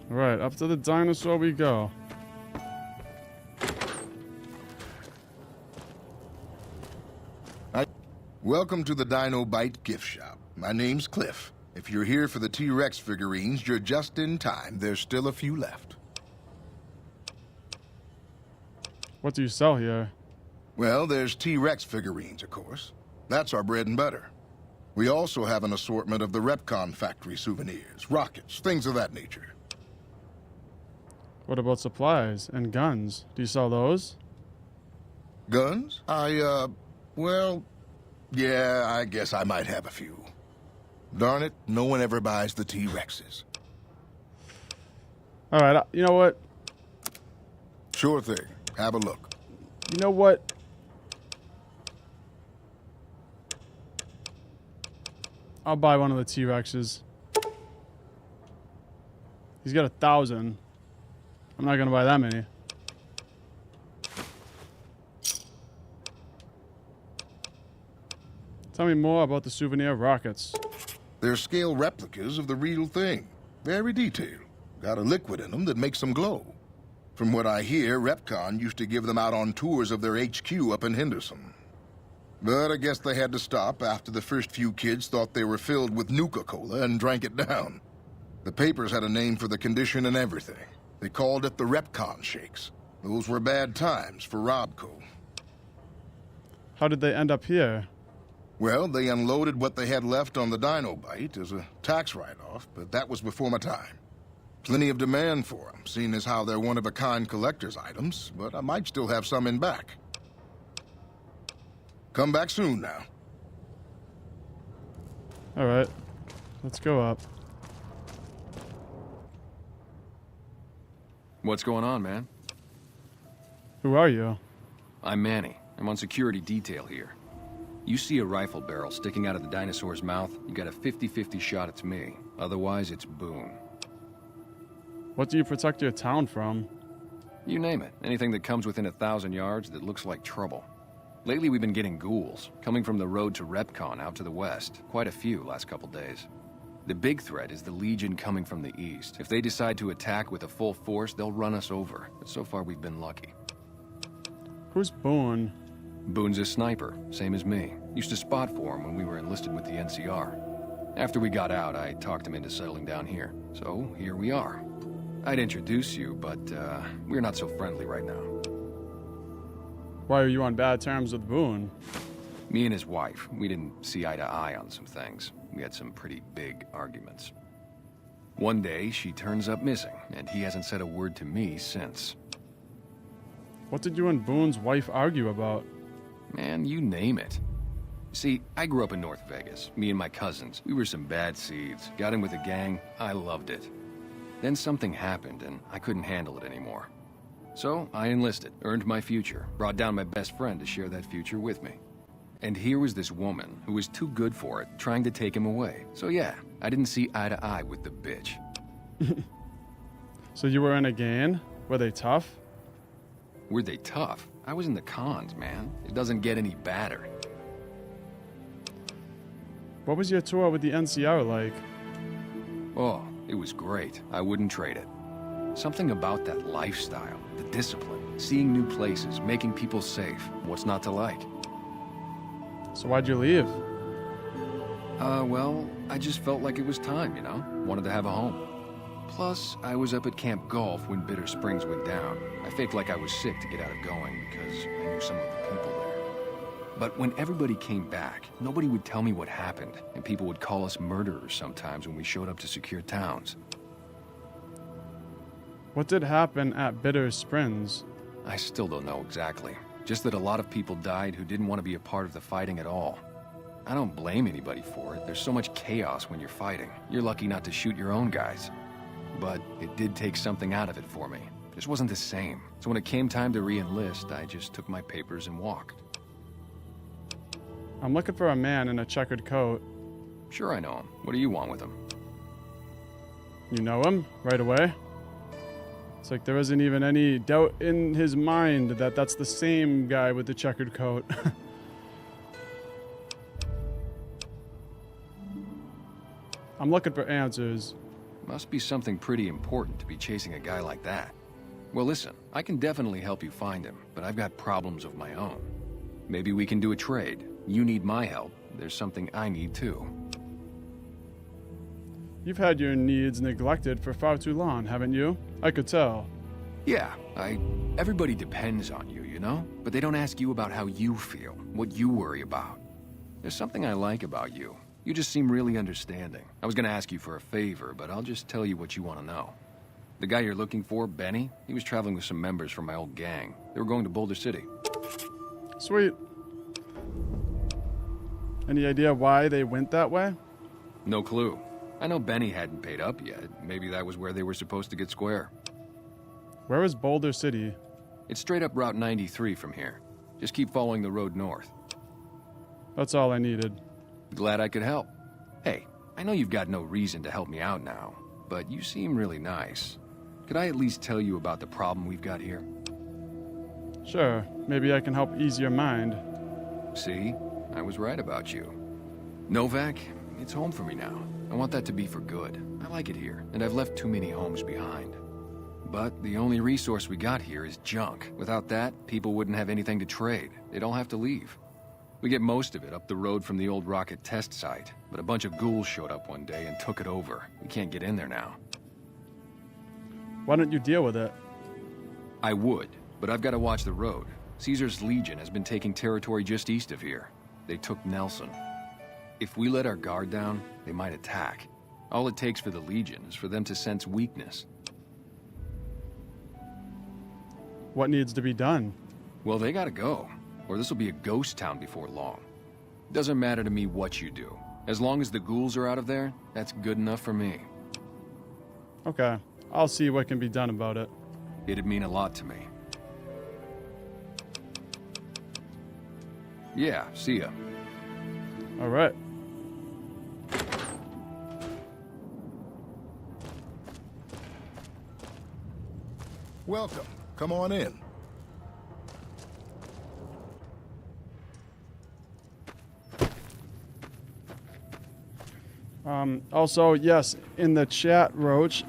S1: All right, up to the dinosaur we go.
S12: Welcome to the Dino Bite gift shop. My name's Cliff. If you're here for the T-Rex figurines, you're just in time. There's still a few left.
S1: What do you sell here?
S12: Well, there's T-Rex figurines, of course. That's our bread and butter. We also have an assortment of the Repcon factory souvenirs, rockets, things of that nature.
S1: What about supplies and guns? Do you sell those?
S12: Guns? Well, yeah, I guess I might have a few. Darn it, no one ever buys the T-Rexes.
S1: All right, you know what?
S12: Sure thing. Have a look.
S1: You know what? I'll buy one of the T-Rexes. He's got 1,000. I'm not gonna buy that many. Tell me more about the souvenir rockets.
S12: They're scale replicas of the real thing. Very detailed. Got a liquid in them that makes them glow. From what I hear, Repcon used to give them out on tours of their HQ up in Henderson. But I guess they had to stop after the first few kids thought they were filled with Nuka-Cola and drank it down. The papers had a name for the condition and everything. They called it the Repcon Shakes. Those were bad times for Robco.
S1: How did they end up here?
S12: Well, they unloaded what they had left on the Dino Bite as a tax write-off, but that was before my time. Plenty of demand for them, seeing as how they're one-of-a-kind collector's items, but I might still have some in back. Come back soon now.
S1: Alright. Let's go up.
S13: What's going on, man?
S1: Who are you?
S13: I'm Manny. I'm on security detail here. You see a rifle barrel sticking out of the dinosaur's mouth, you got a 50-50 shot it's me. Otherwise, it's Boone.
S1: What do you protect your town from?
S13: You name it. Anything that comes within 1,000 yards that looks like trouble. Lately, we've been getting ghouls, coming from the road to Repcon out to the west. Quite a few last couple days. The big threat is the Legion coming from the east. If they decide to attack with a full force, they'll run us over. But so far, we've been lucky.
S1: Who's Boone?
S13: Boone's a sniper, same as me. Used to spot for him when we were enlisted with the NCR. After we got out, I talked him into settling down here. So, here we are. I'd introduce you, but, we're not so friendly right now.
S1: Why are you on bad terms with Boone?
S13: Me and his wife, we didn't see eye to eye on some things. We had some pretty big arguments. One day, she turns up missing, and he hasn't said a word to me since.
S1: What did you and Boone's wife argue about?
S13: Man, you name it. See, I grew up in North Vegas. Me and my cousins, we were some bad seeds. Got in with a gang, I loved it. Then something happened, and I couldn't handle it anymore. So, I enlisted, earned my future, brought down my best friend to share that future with me. And here was this woman, who was too good for it, trying to take him away. So yeah, I didn't see eye to eye with the bitch.
S1: So you were in a gang? Were they tough?
S13: Were they tough? I was in the cons, man. It doesn't get any badder.
S1: What was your tour with the NCR like?
S13: Oh, it was great. I wouldn't trade it. Something about that lifestyle, the discipline, seeing new places, making people safe. What's not to like?
S1: So why'd you leave?
S13: Well, I just felt like it was time, you know? Wanted to have a home. Plus, I was up at Camp Golf when Bitter Springs went down. I faked like I was sick to get out of going because I knew some of the people there. But when everybody came back, nobody would tell me what happened, and people would call us murderers sometimes when we showed up to secure towns.
S1: What did happen at Bitter Springs?
S13: I still don't know exactly. Just that a lot of people died who didn't want to be a part of the fighting at all. I don't blame anybody for it. There's so much chaos when you're fighting. You're lucky not to shoot your own guys. But it did take something out of it for me. It just wasn't the same. So when it came time to re-enlist, I just took my papers and walked.
S1: I'm looking for a man in a checkered coat.
S13: Sure I know him. What do you want with him?
S1: You know him? Right away? It's like there isn't even any doubt in his mind that that's the same guy with the checkered coat. I'm looking for answers.
S13: Must be something pretty important to be chasing a guy like that. Well, listen, I can definitely help you find him, but I've got problems of my own. Maybe we can do a trade. You need my help. There's something I need too.
S1: You've had your needs neglected for far too long, haven't you? I could tell.
S13: Yeah, everybody depends on you, you know? But they don't ask you about how you feel, what you worry about. There's something I like about you. You just seem really understanding. I was gonna ask you for a favor, but I'll just tell you what you want to know. The guy you're looking for, Benny, he was traveling with some members from my old gang. They were going to Boulder City.
S1: Sweet. Any idea why they went that way?
S13: No clue. I know Benny hadn't paid up yet. Maybe that was where they were supposed to get square.
S1: Where is Boulder City?
S13: It's straight up Route 93 from here. Just keep following the road north.
S1: That's all I needed.
S13: Glad I could help. Hey, I know you've got no reason to help me out now, but you seem really nice. Could I at least tell you about the problem we've got here?
S1: Sure, maybe I can help ease your mind.
S13: See? I was right about you. Novac, it's home for me now. I want that to be for good. I like it here, and I've left too many homes behind. But the only resource we got here is junk. Without that, people wouldn't have anything to trade. They'd all have to leave. We get most of it up the road from the old rocket test site, but a bunch of ghouls showed up one day and took it over. We can't get in there now.
S1: Why don't you deal with it?
S13: I would, but I've got to watch the road. Caesar's Legion has been taking territory just east of here. They took Nelson. If we let our guard down, they might attack. All it takes for the Legion is for them to sense weakness.
S1: What needs to be done?
S13: Well, they gotta go, or this will be a ghost town before long. Doesn't matter to me what you do. As long as the ghouls are out of there, that's good enough for me.
S1: Okay, I'll see what can be done about it.
S13: It'd mean a lot to me. Yeah, see ya.
S1: All right.
S12: Welcome. Come on in.
S1: Also, yes, in the chat, Roach,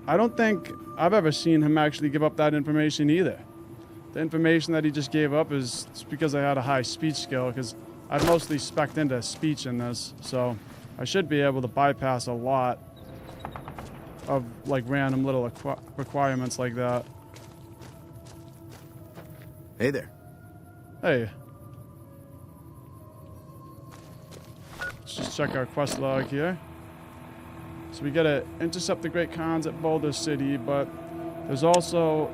S1: I don't think I've ever seen him actually give up that information either. The information that he just gave up is because I had a high speech skill, because I've mostly spec'd into speech in this, so I should be able to bypass a lot of like random little requirements like that.
S14: Hey there.
S1: Hey. Let's just check our quest log here. So we gotta intercept the Great Khans at Boulder City, but there's also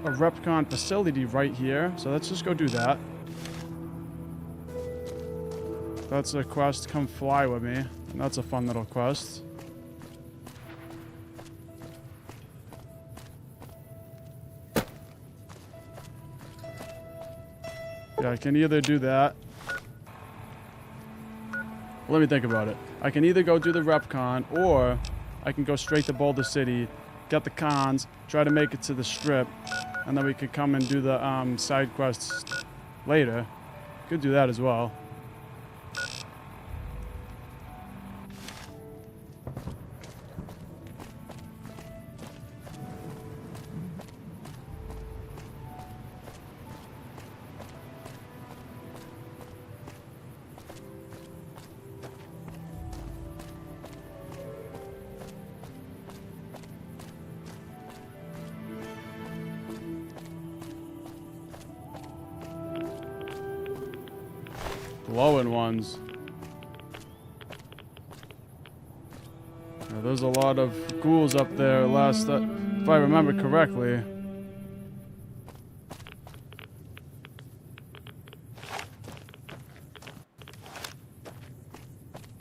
S1: a Repcon facility right here, so let's just go do that. That's a quest, come fly with me. And that's a fun little quest. Yeah, I can either do that. Let me think about it. I can either go do the Repcon, or I can go straight to Boulder City, get the cons, try to make it to the strip, and then we could come and do the side quests later. Could do that as well. Glowing ones. Yeah, there's a lot of ghouls up there last, if I remember correctly.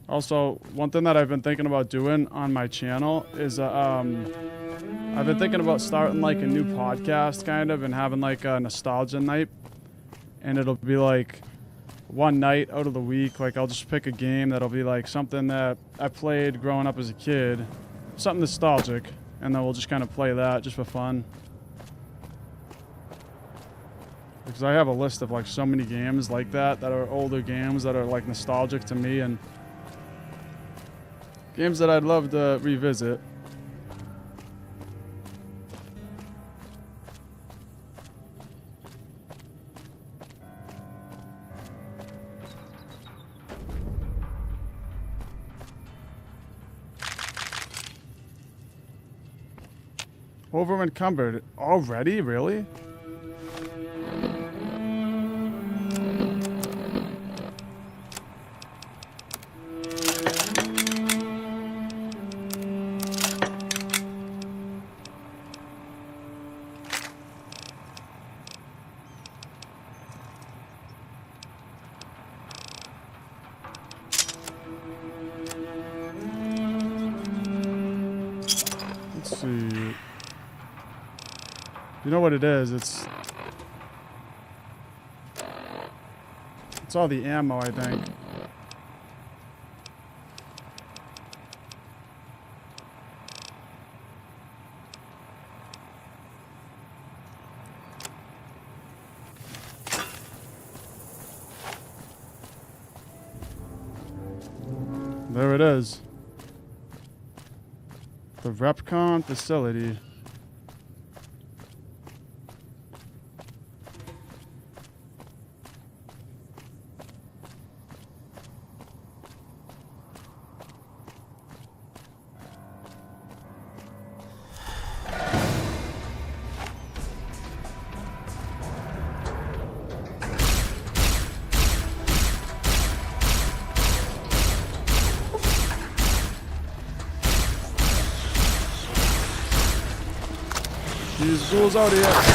S1: Also, one thing that I've been thinking about doing on my channel is, I've been thinking about starting like a new podcast kind of and having like a nostalgia night. And it'll be like one night out of the week, like I'll just pick a game that'll be like something that I played growing up as a kid, something nostalgic, and then we'll just kind of play that just for fun. Because I have a list of like so many games like that are older games that are like nostalgic to me and games that I'd love to revisit. Over encumbered already? Really? Let's see. You know what it is? It's all the ammo, I think. There it is. The RepCon facility. These ghouls out here.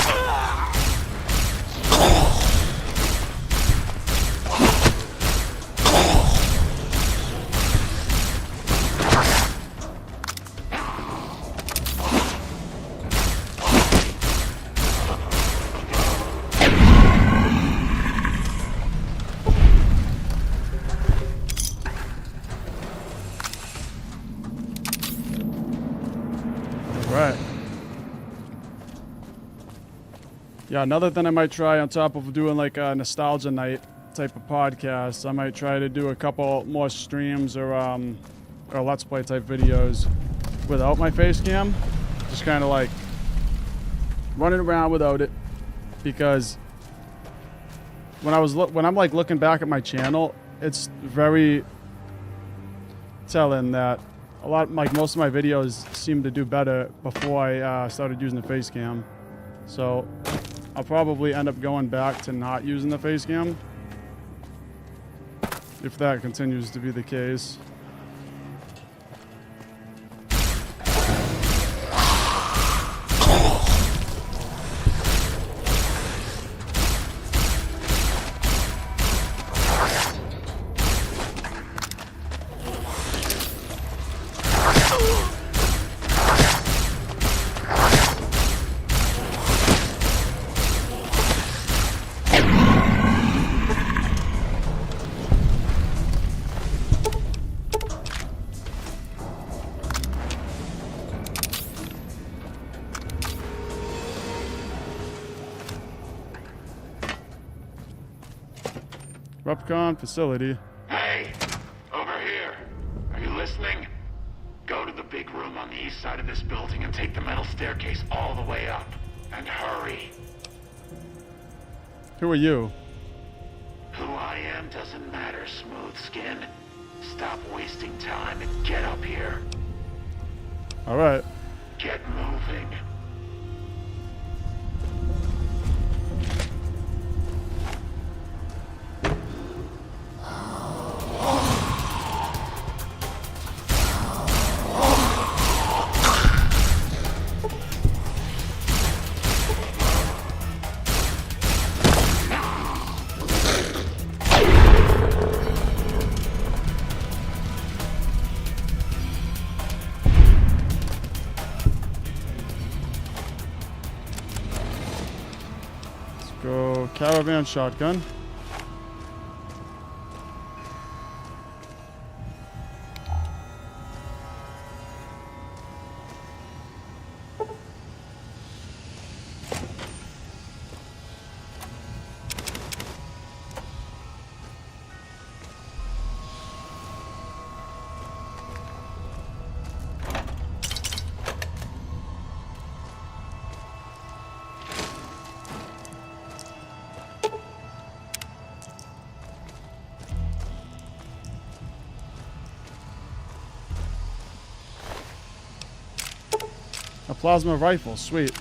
S1: Yeah, another thing I might try on top of doing like a nostalgia night type of podcast, I might try to do a couple more streams or let's play type videos without my face cam. Just kind of like running around without it, because when I'm like looking back at my channel, it's very telling that most of my videos seem to do better before I started using the face cam. So I'll probably end up going back to not using the face cam if that continues to be the case. RepCon facility.
S14: Hey! Over here! Are you listening? Go to the big room on the east side of this building and take the metal staircase all the way up. And hurry.
S1: Who are you?
S14: Who I am doesn't matter, Smooth Skin. Stop wasting time and get up here.
S1: Alright.
S14: Get moving.
S1: Go caravan shotgun. A plasma rifle, sweet.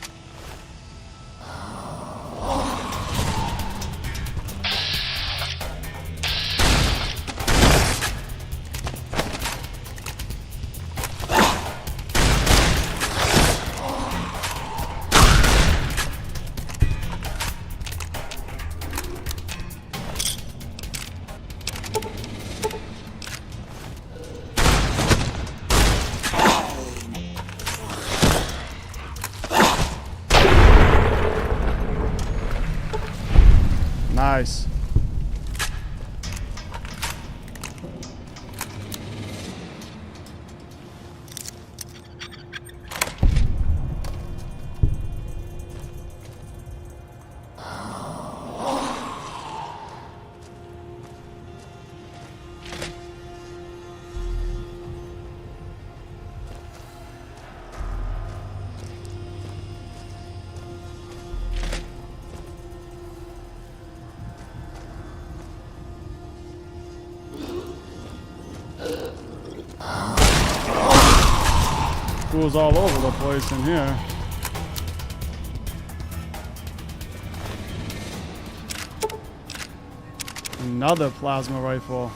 S1: Nice. tools all over the place in here. Another plasma rifle.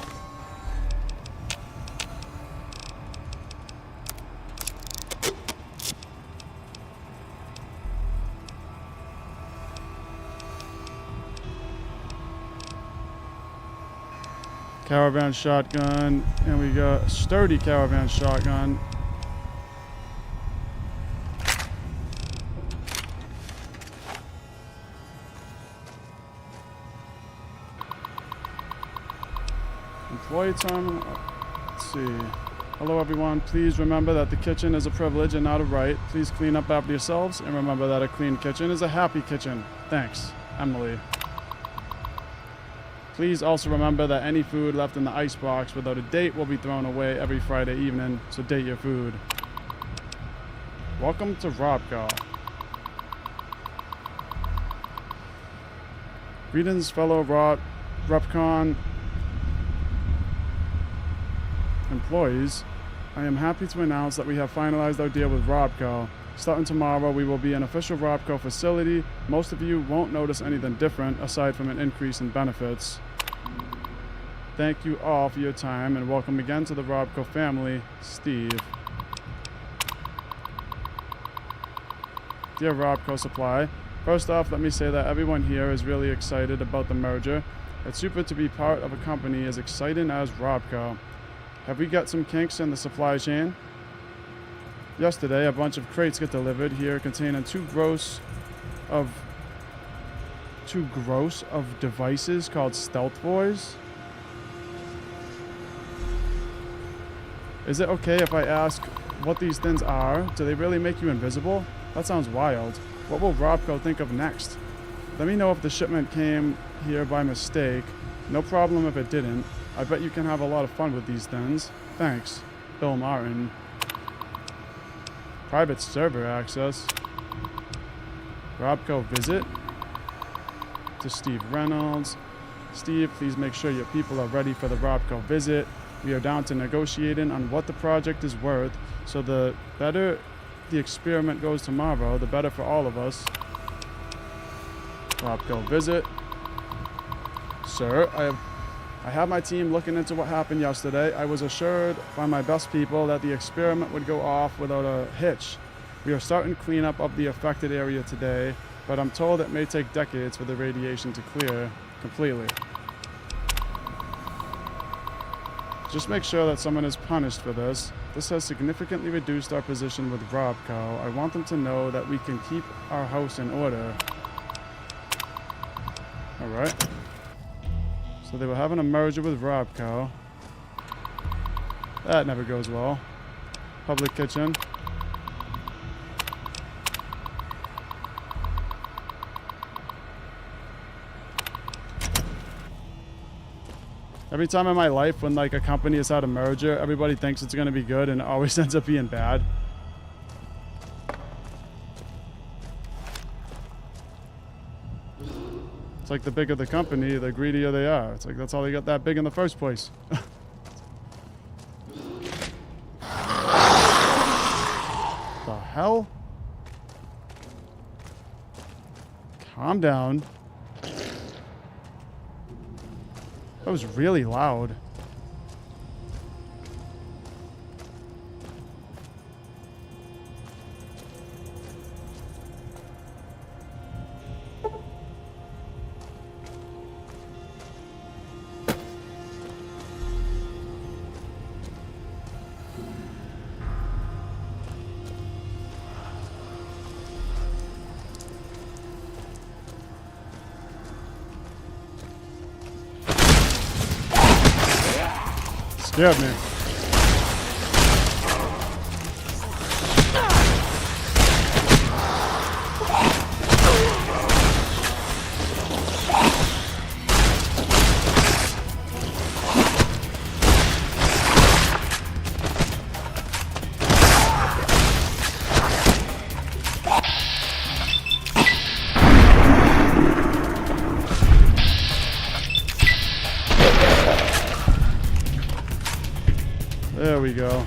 S1: Caravan shotgun, and we got a sturdy caravan shotgun. Employee time. Let's see. Hello everyone. Please remember that the kitchen is a privilege and not a right. Please clean up after yourselves, and remember that a clean kitchen is a happy kitchen. Thanks, Emily. Please also remember that any food left in the icebox without a date will be thrown away every Friday evening, so date your food. Welcome to Robco. Greetings, fellow RepCon employees. I am happy to announce that we have finalized our deal with Robco. Starting tomorrow, we will be an official Robco facility. Most of you won't notice anything different, aside from an increase in benefits. Thank you all for your time, and welcome again to the Robco family, Steve. Dear Robco Supply, first off, let me say that everyone here is really excited about the merger. It's super to be part of a company as exciting as Robco. Have we got some kinks in the supply chain? Yesterday, a bunch of crates get delivered here containing too gross of devices called stealth boys. Is it okay if I ask what these things are? Do they really make you invisible? That sounds wild. What will Robco think of next? Let me know if the shipment came here by mistake. No problem if it didn't. I bet you can have a lot of fun with these things. Thanks, Bill Martin. Private server access. Robco visit. To Steve Reynolds. Steve, please make sure your people are ready for the Robco visit. We are down to negotiating on what the project is worth, so the better the experiment goes tomorrow, the better for all of us. Robco visit. Sir, I have my team looking into what happened yesterday. I was assured by my best people that the experiment would go off without a hitch. We are starting cleanup of the affected area today, but I'm told it may take decades for the radiation to clear completely. Just make sure that someone is punished for this. This has significantly reduced our position with Robco. I want them to know that we can keep our house in order. Alright. So they were having a merger with Robco. That never goes well. Public kitchen. Every time in my life when like a company has had a merger, everybody thinks it's going to be good and it always ends up being bad. It's like the bigger the company, the greedier they are. It's like that's how they got that big in the first place. The hell? Calm down. That was really loud. Scared me. There we go.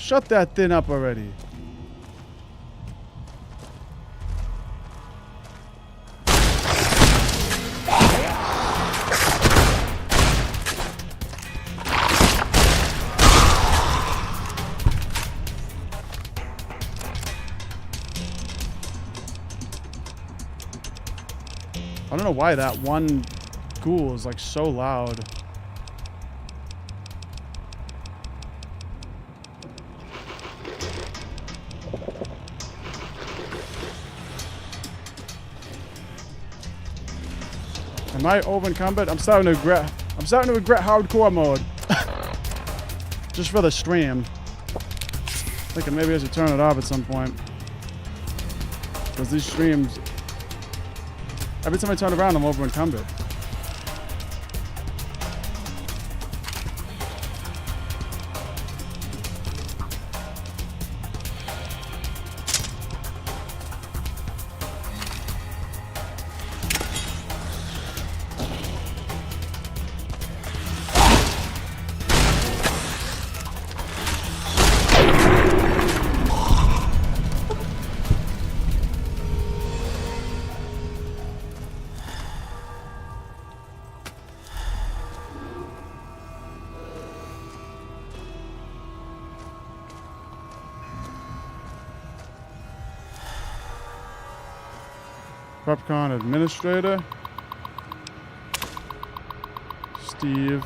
S1: Shut that thing up already. I don't know why that one ghoul is like so loud. Am I over encumbered? I'm starting to regret hardcore mode. Just for the stream. Thinking maybe I should turn it off at some point. Because these streams, every time I turn around, I'm over encumbered. Prepcon Administrator. Steve.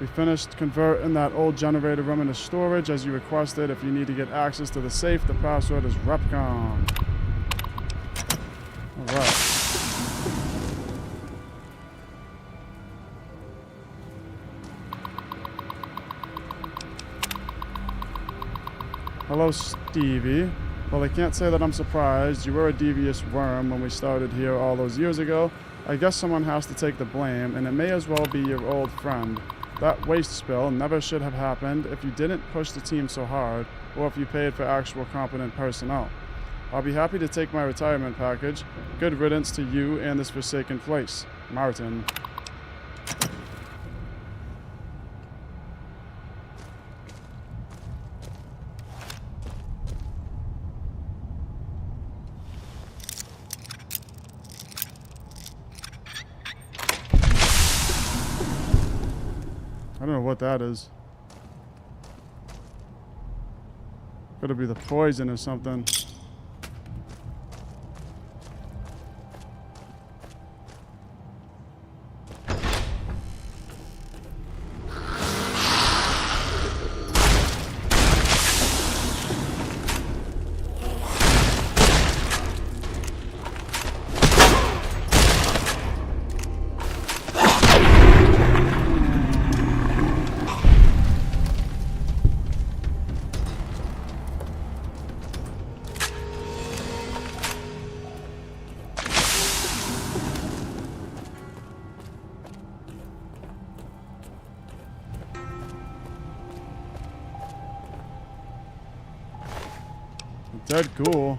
S1: We finished converting that old generator room into storage as you requested. If you need to get access to the safe, the password is Repcon. Alright. Hello, Stevie. Well, I can't say that I'm surprised. You were a devious worm when we started here all those years ago. I guess someone has to take the blame, and it may as well be your old friend. That waste spill never should have happened if you didn't push the team so hard, or if you paid for actual competent personnel. I'll be happy to take my retirement package. Good riddance to you and this forsaken place. Martin. I don't know what that is. Could be the poison or something. Dead ghoul.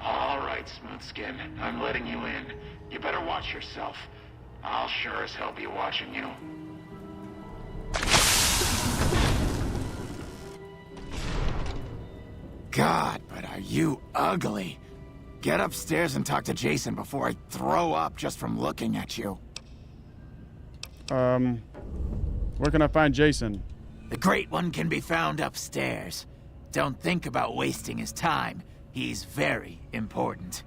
S14: All right, Smoothskin. I'm letting you in. You better watch yourself. I'll sure as hell be watching you. God, but are you ugly. Get upstairs and talk to Jason before I throw up just from looking at you.
S1: Where can I find Jason?
S14: The Great One can be found upstairs. Don't think about wasting his time. He's very important.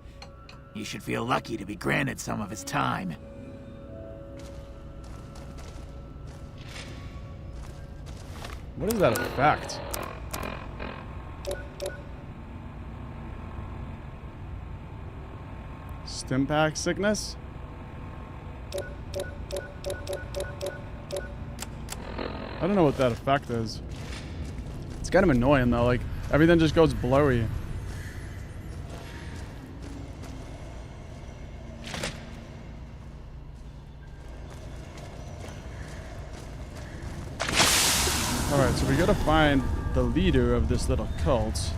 S14: You should feel lucky to be granted some of his time.
S1: What is that effect? Stimpack sickness? I don't know what that effect is. It's kind of annoying though, like everything just goes blurry. Alright, so we gotta find the leader of this little cult.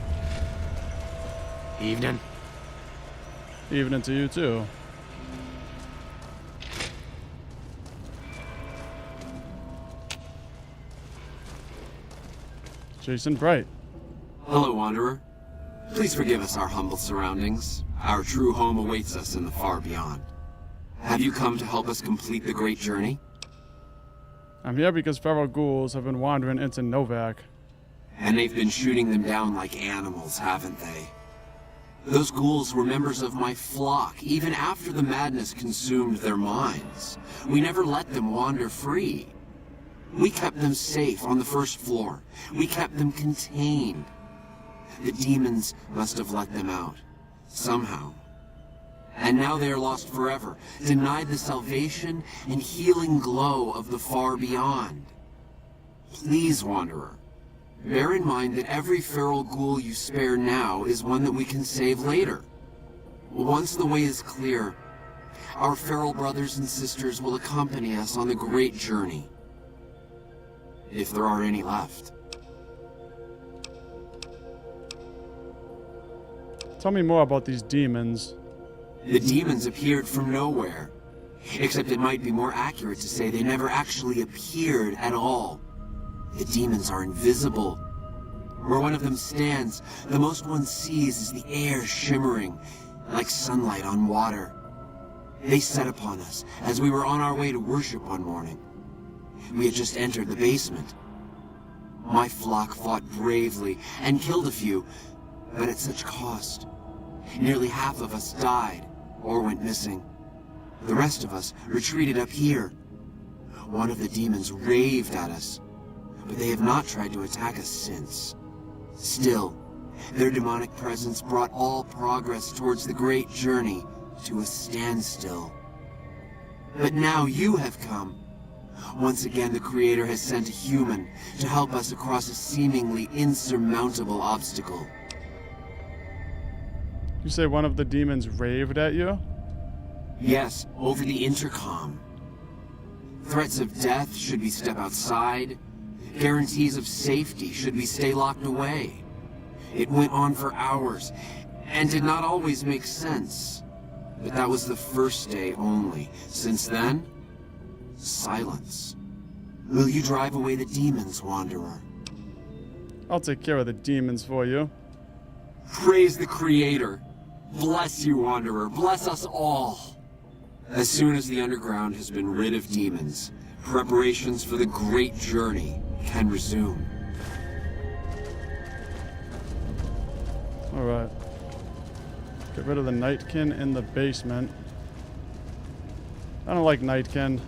S14: Evening.
S1: Evening to you too. Jason Bright.
S15: Hello, Wanderer. Please forgive us our humble surroundings. Our true home awaits us in the far beyond. Have you come to help us complete the great journey?
S1: I'm here because feral ghouls have been wandering into Novac.
S15: And they've been shooting them down like animals, haven't they? Those ghouls were members of my flock, even after the madness consumed their minds. We never let them wander free. We kept them safe on the first floor. We kept them contained. The demons must have let them out, somehow. And now they are lost forever, denied the salvation and healing glow of the far beyond. Please, Wanderer, bear in mind that every feral ghoul you spare now is one that we can save later. Once the way is clear, our feral brothers and sisters will accompany us on the great journey. If there are any left.
S1: Tell me more about these demons.
S15: The demons appeared from nowhere. Except it might be more accurate to say they never actually appeared at all. The demons are invisible. Where one of them stands, the most one sees is the air shimmering, like sunlight on water. They set upon us as we were on our way to worship one morning. We had just entered the basement. My flock fought bravely and killed a few, but at such cost. Nearly half of us died or went missing. The rest of us retreated up here. One of the demons raved at us, but they have not tried to attack us since. Still, their demonic presence brought all progress towards the great journey to a standstill. But now you have come. Once again, the Creator has sent a human to help us across a seemingly insurmountable obstacle.
S1: You say one of the demons raved at you?
S15: Yes, over the intercom. Threats of death should we step outside. Guarantees of safety should we stay locked away. It went on for hours, and did not always make sense. But that was the first day only. Since then, silence. Will you drive away the demons, Wanderer?
S1: I'll take care of the demons for you.
S15: Praise the Creator. Bless you, Wanderer. Bless us all. As soon as the underground has been rid of demons, preparations for the great journey can resume.
S1: Alright. Get rid of the Nightkin in the basement. I don't like Nightkin.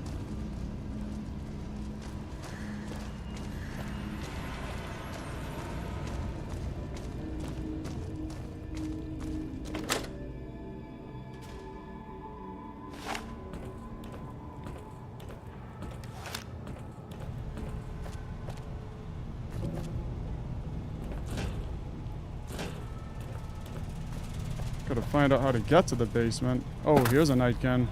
S1: Gotta find out how to get to the basement. Oh, here's a Nightkin.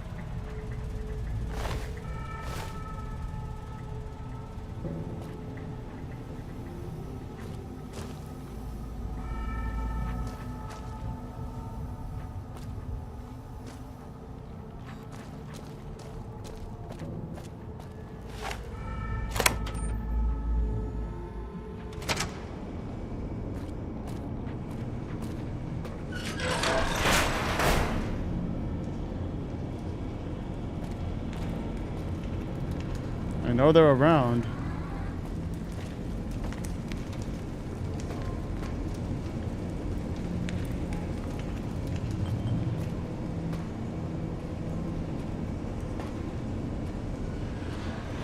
S1: I know they're around.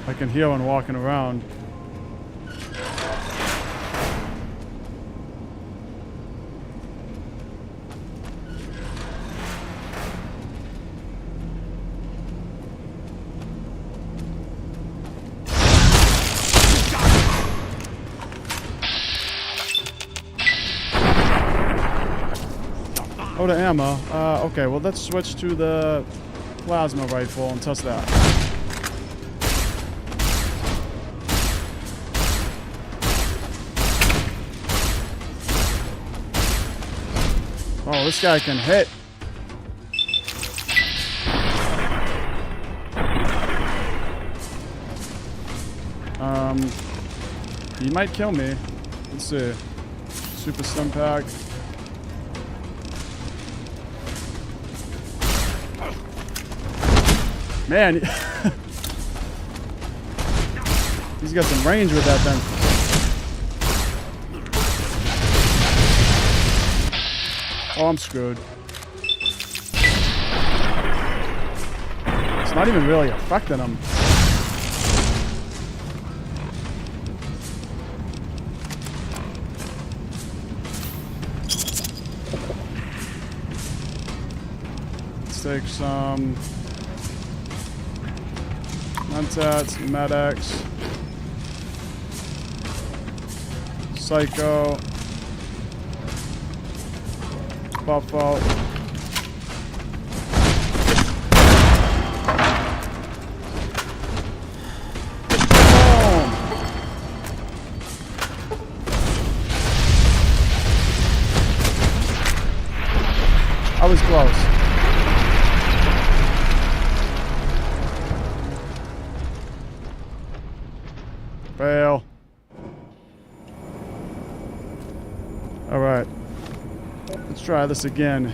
S1: I can hear one walking around. Oh, the ammo. Okay, well, let's switch to the plasma rifle and test that. Oh, this guy can hit. He might kill me. Let's see. Super stim pack. Man, he's got some range with that then. Oh, I'm screwed. It's not even really affecting him. Let's take some Mentats, Medics, Psycho, Buffalo. Boom. I was close. Fail. All right. Let's try this again.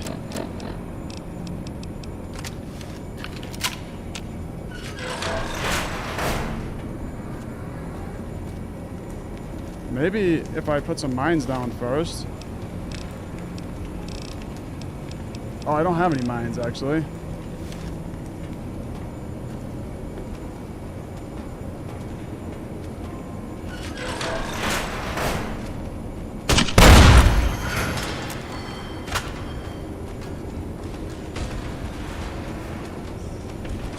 S1: Maybe if I put some mines down first. Oh, I don't have any mines actually.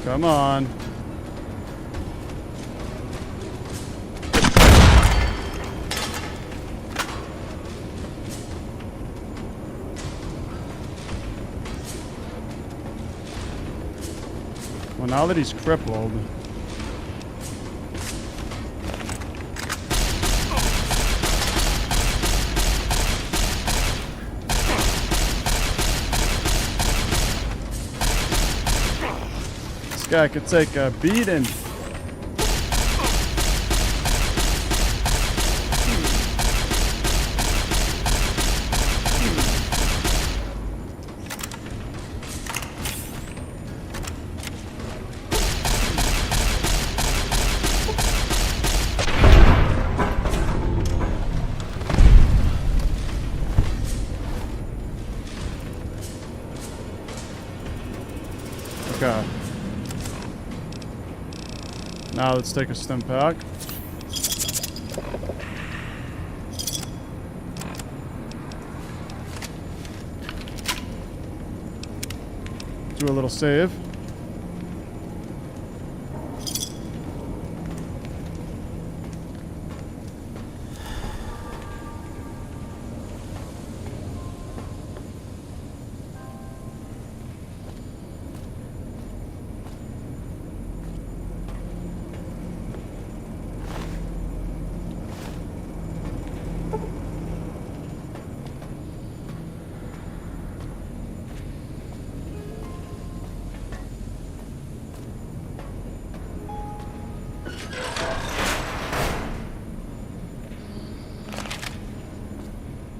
S1: Come on. Well, now that he's crippled. This guy could take a beating. Okay. Now let's take a stim pack. Do a little save.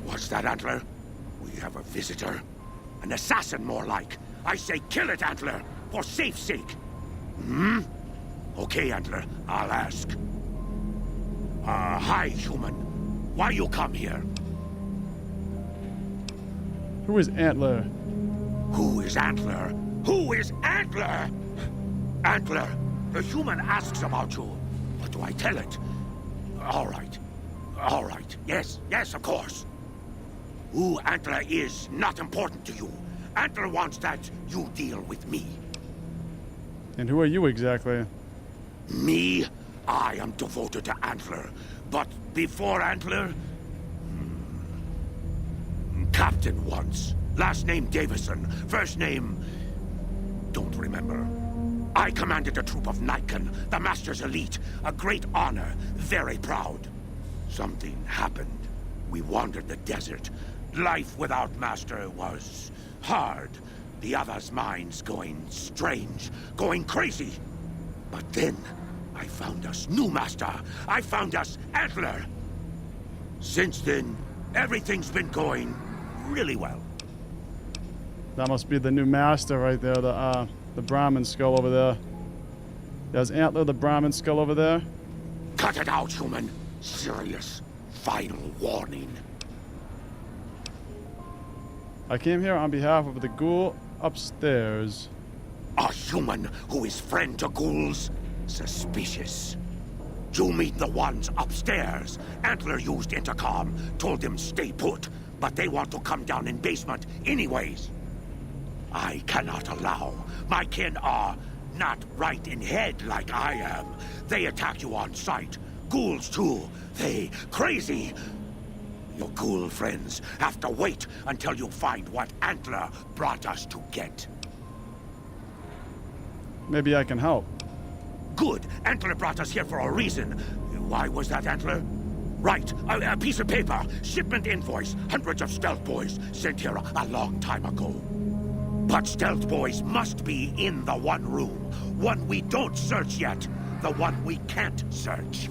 S10: What's that, Antler? We have a visitor. An assassin, more like. I say kill it, Antler, for safe's sake. Hmm? Okay, Antler, I'll ask. Hi, human. Why you come here?
S1: Who is Antler?
S10: Who is Antler? Who is Antler? Antler, the human asks about you. What do I tell it? All right. All right. Yes, yes, of course. Who Antler is not important to you. Antler wants that you deal with me.
S1: And who are you exactly?
S10: Me? I am devoted to Antler. But before Antler... Captain once. Last name Davison. First name... Don't remember. I commanded a troop of Niken, the Master's elite. A great honor. Very proud. Something happened. We wandered the desert. Life without Master was hard. The others' minds going strange, going crazy. But then, I found us new master. I found us Antler. Since then, everything's been going really well.
S1: That must be the new master right there, the Brahmin skull over there. There's Antler, the Brahmin skull over there.
S10: Cut it out, human. Serious. Final warning.
S1: I came here on behalf of the ghoul upstairs.
S10: A human who is friend to ghouls? Suspicious. You meet the ones upstairs. Antler used intercom, told them stay put, but they want to come down in basement anyways. I cannot allow. My kin are not right in head like I am. They attack you on sight. Ghouls too. They crazy. Your ghoul friends have to wait until you find what Antler brought us to get.
S1: Maybe I can help.
S10: Good. Antler brought us here for a reason. Why was that, Antler? Right. A piece of paper. Shipment invoice. Hundreds of stealth boys sent here a long time ago. But stealth boys must be in the one room. One we don't search yet. The one we can't search.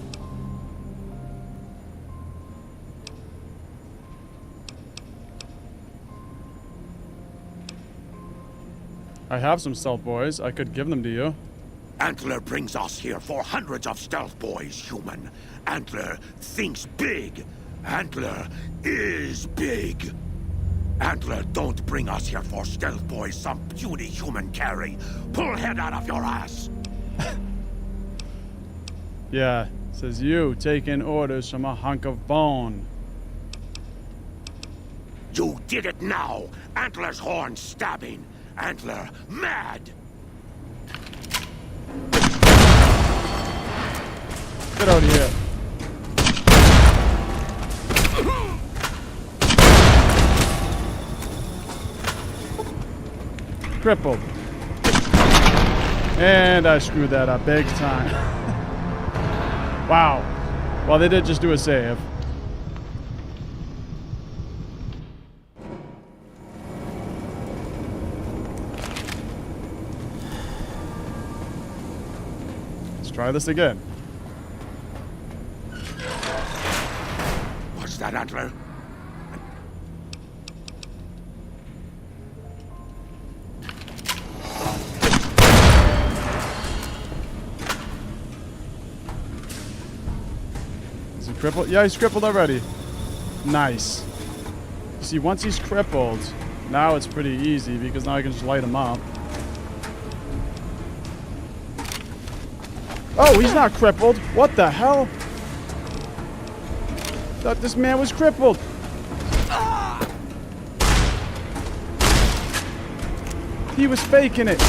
S1: I have some stealth boys. I could give them to you.
S10: Antler brings us here for hundreds of stealth boys, human. Antler thinks big. Antler is big. Antler don't bring us here for stealth boys some puny human carry. Pull head out of your ass.
S1: Yeah, says you taking orders from a hunk of bone.
S10: You did it now. Antler's horn stabbing. Antler mad.
S1: Get out of here. Crippled. And I screwed that up big time. Wow. Well, they did just do a save. Let's try this again.
S10: What's that, Antler?
S1: Is he crippled? Yeah, he's crippled already. Nice. See, once he's crippled, now it's pretty easy because now I can just light him up. Oh, he's not crippled. What the hell? Thought this man was crippled. He was faking it.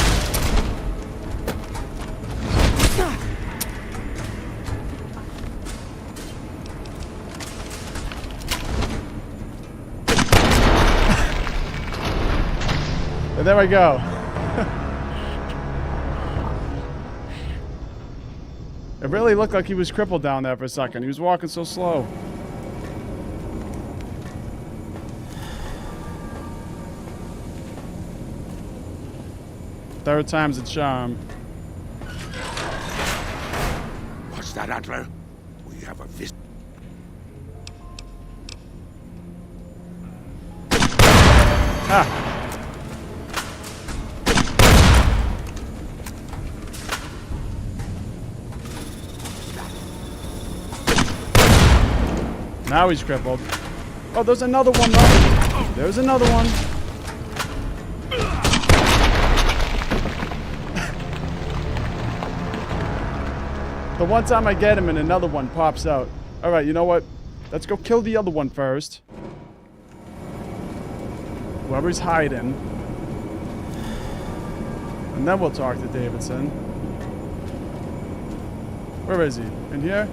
S1: And there we go. It really looked like he was crippled down there for a second. He was walking so slow. Third time's a charm.
S10: What's that, Antler? We have a visit.
S1: Ah. Now he's crippled. Oh, there's another one though. There's another one. The one time I get him and another one pops out. Alright, you know what? Let's go kill the other one first. Whoever's hiding. And then we'll talk to Davidson. Where is he? In here?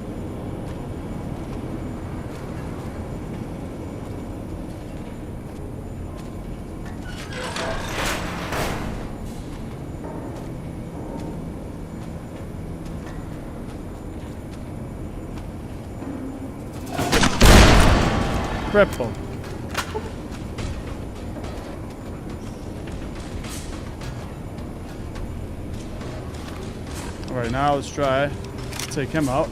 S1: Crippled. Alright, now let's try take him out.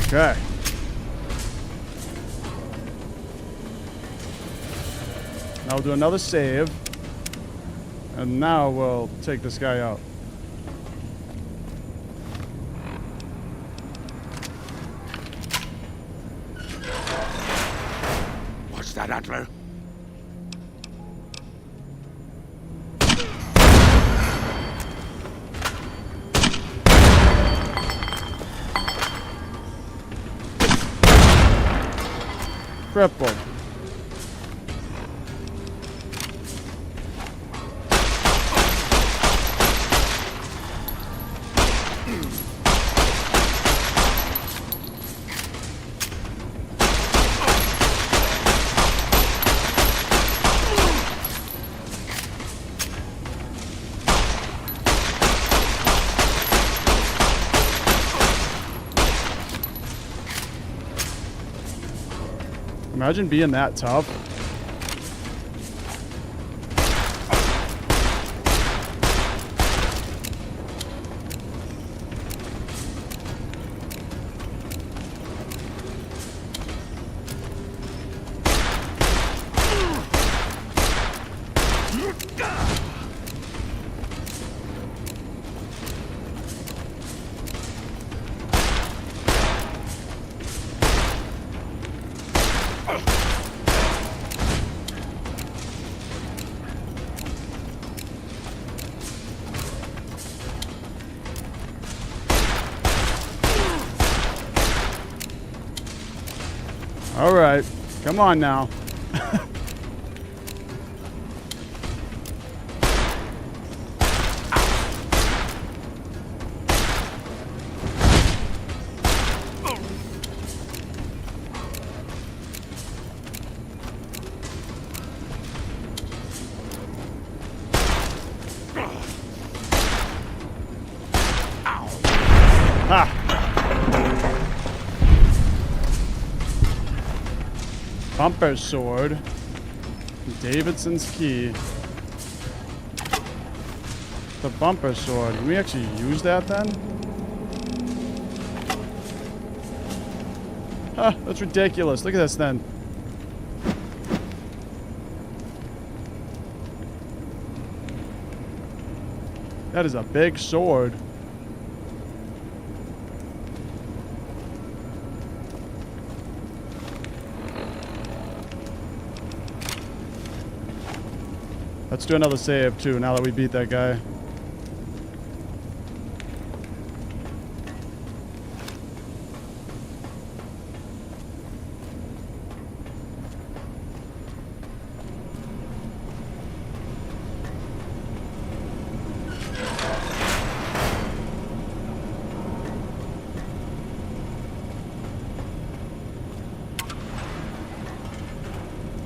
S1: Okay. Now we'll do another save. And now we'll take this guy out.
S10: What's that, Antler?
S1: Crippled. Imagine being that tough. All right, come on now. Ha! Bumper sword. Davidson's key. The bumper sword. Can we actually use that then? Huh, that's ridiculous. Look at this then. That is a big sword. Let's do another save too, now that we beat that guy.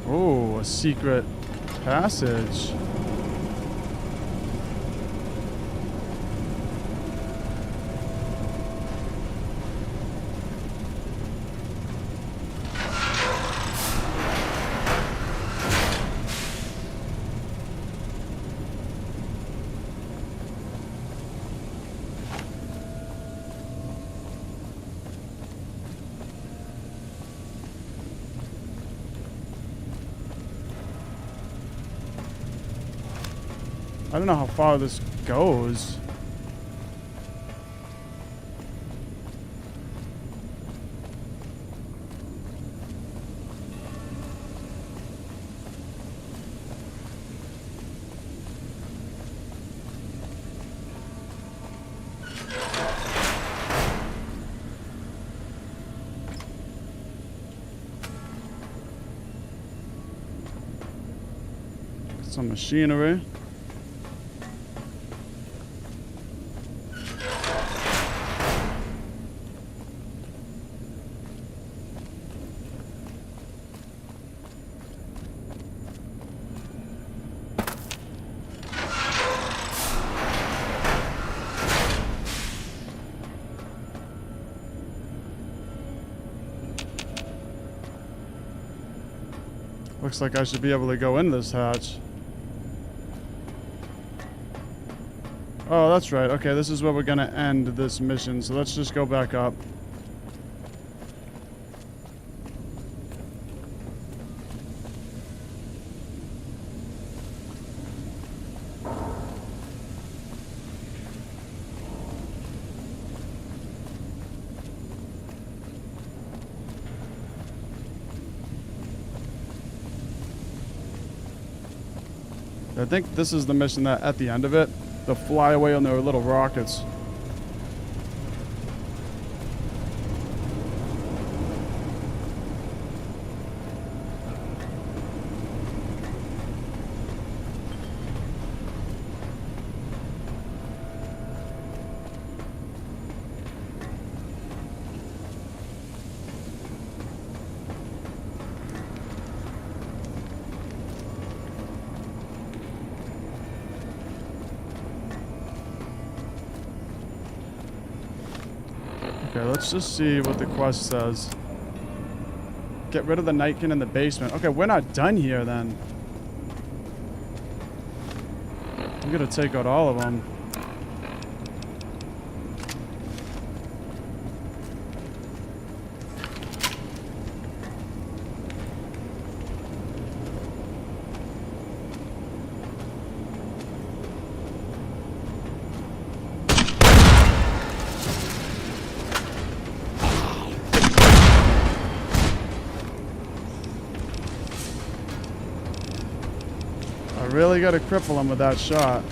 S1: Oh, a secret passage. I don't know how far this goes. Some machinery. Looks like I should be able to go in this hatch. Oh, that's right. Okay, this is where we're gonna end this mission, so let's just go back up. I think this is the mission that at the end of it, they'll fly away on their little rockets. Okay, let's just see what the quest says. Get rid of the Nightkin in the basement. Okay, we're not done here then. I'm gonna take out all of them. Really got to cripple him with that shot.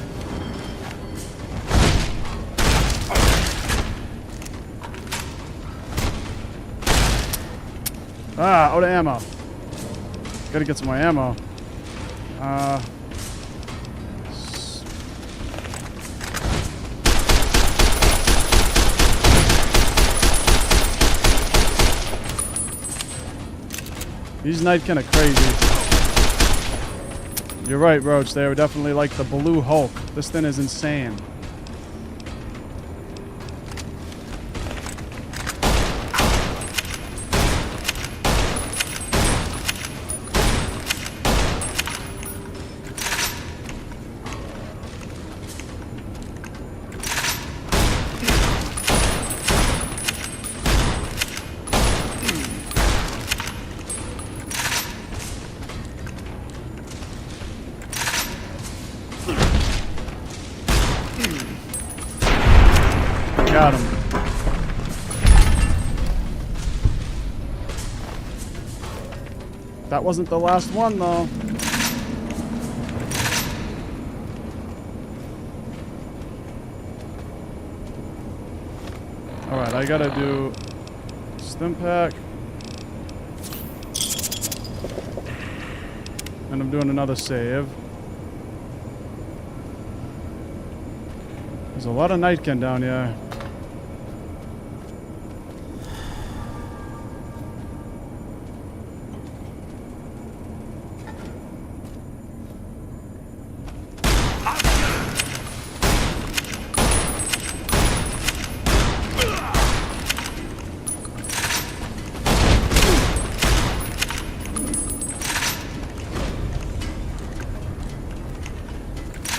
S1: Ah, out of ammo. Gotta get some more ammo. These Nightkin are crazy. You're right, Roach. They are definitely like the Blue Hulk. This thing is insane. Got him. That wasn't the last one, though. Alright, I gotta do stim pack. And I'm doing another save. There's a lot of Nightkin down here.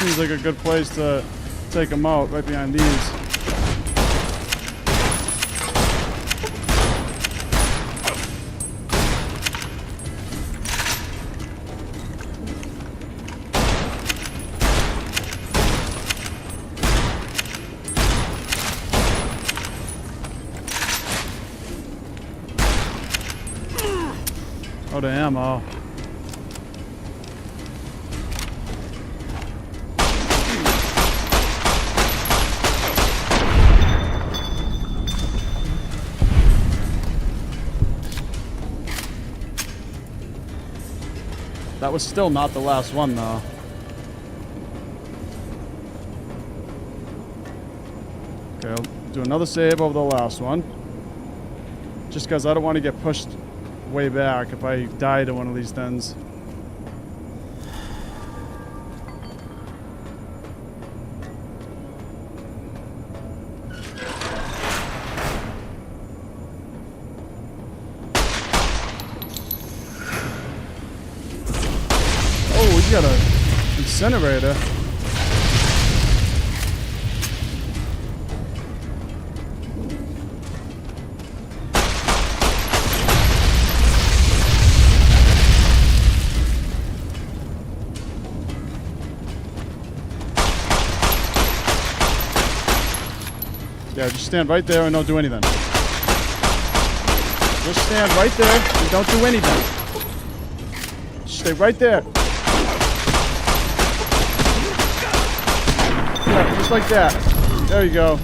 S1: Seems like a good place to take them out, right behind these. Out of ammo. That was still not the last one, though. Okay, I'll do another save over the last one. Just because I don't want to get pushed way back if I die to one of these things. got an incinerator. Yeah, just stand right there and don't do anything. Just stand right there and don't do anything. Just stay right there. Yeah, just like that. There you go.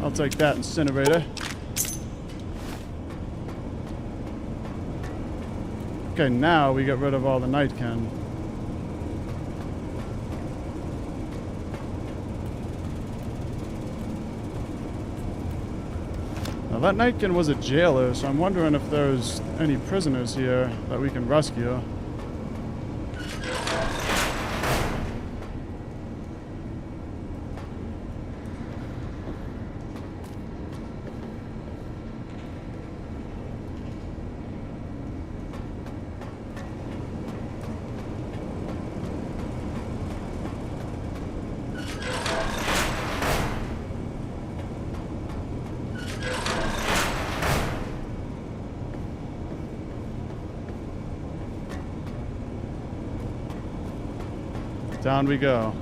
S1: I'll take that incinerator. Okay, now we get rid of all the nightkin. Now that nightkin was a jailer, so I'm wondering if there's any prisoners here that we can rescue. Down we go.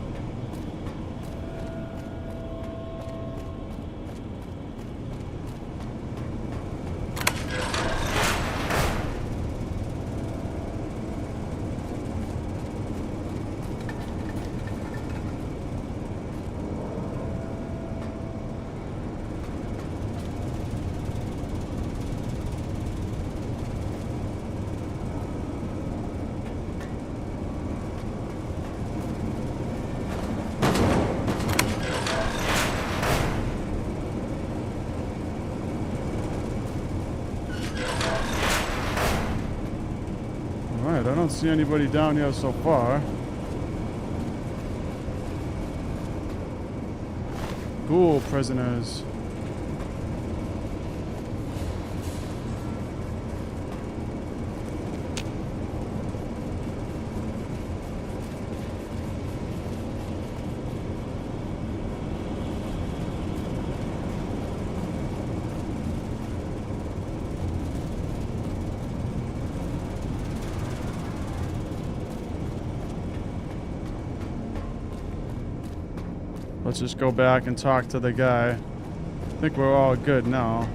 S1: Alright, I don't see anybody down here so far. Ghoul prisoners. Let's just go back and talk to the guy. I think we're all good now.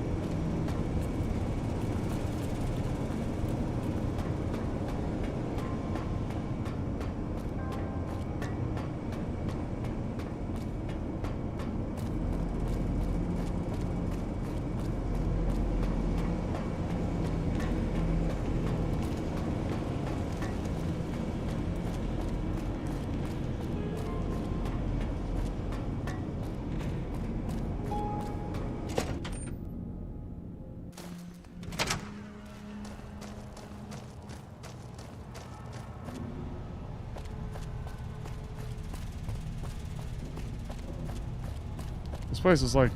S1: This place is like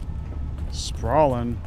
S1: sprawling.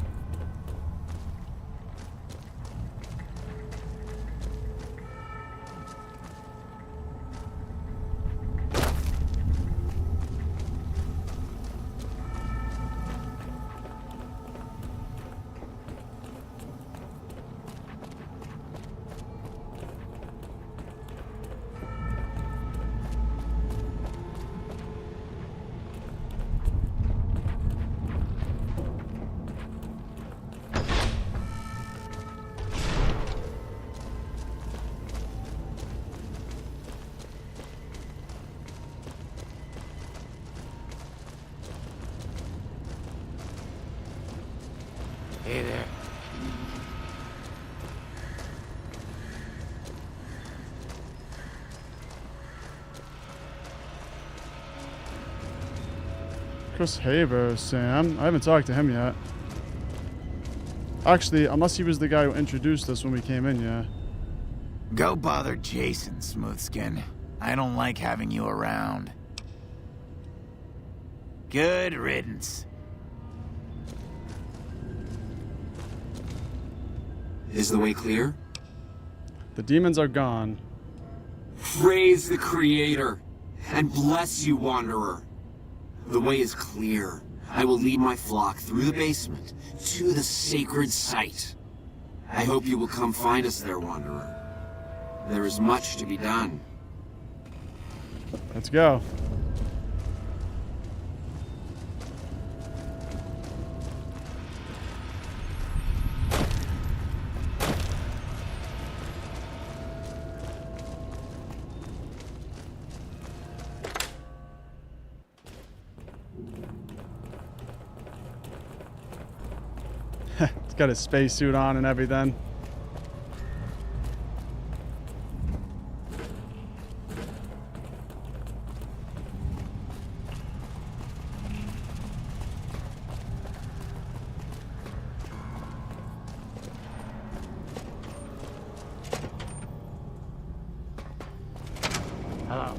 S14: Hey there.
S1: Chris Haver, Sam. I haven't talked to him yet. Actually, unless he was the guy who introduced us when we came in, yeah.
S14: Go bother Jason, Smoothskin. I don't like having you around. Good riddance.
S15: Is the way clear?
S1: The demons are gone.
S15: Praise the Creator, and bless you, Wanderer. The way is clear. I will lead my flock through the basement to the sacred site. I hope you will come find us there, Wanderer. There is much to be done.
S1: Let's go. He's got his spacesuit on and everything.
S8: Hello.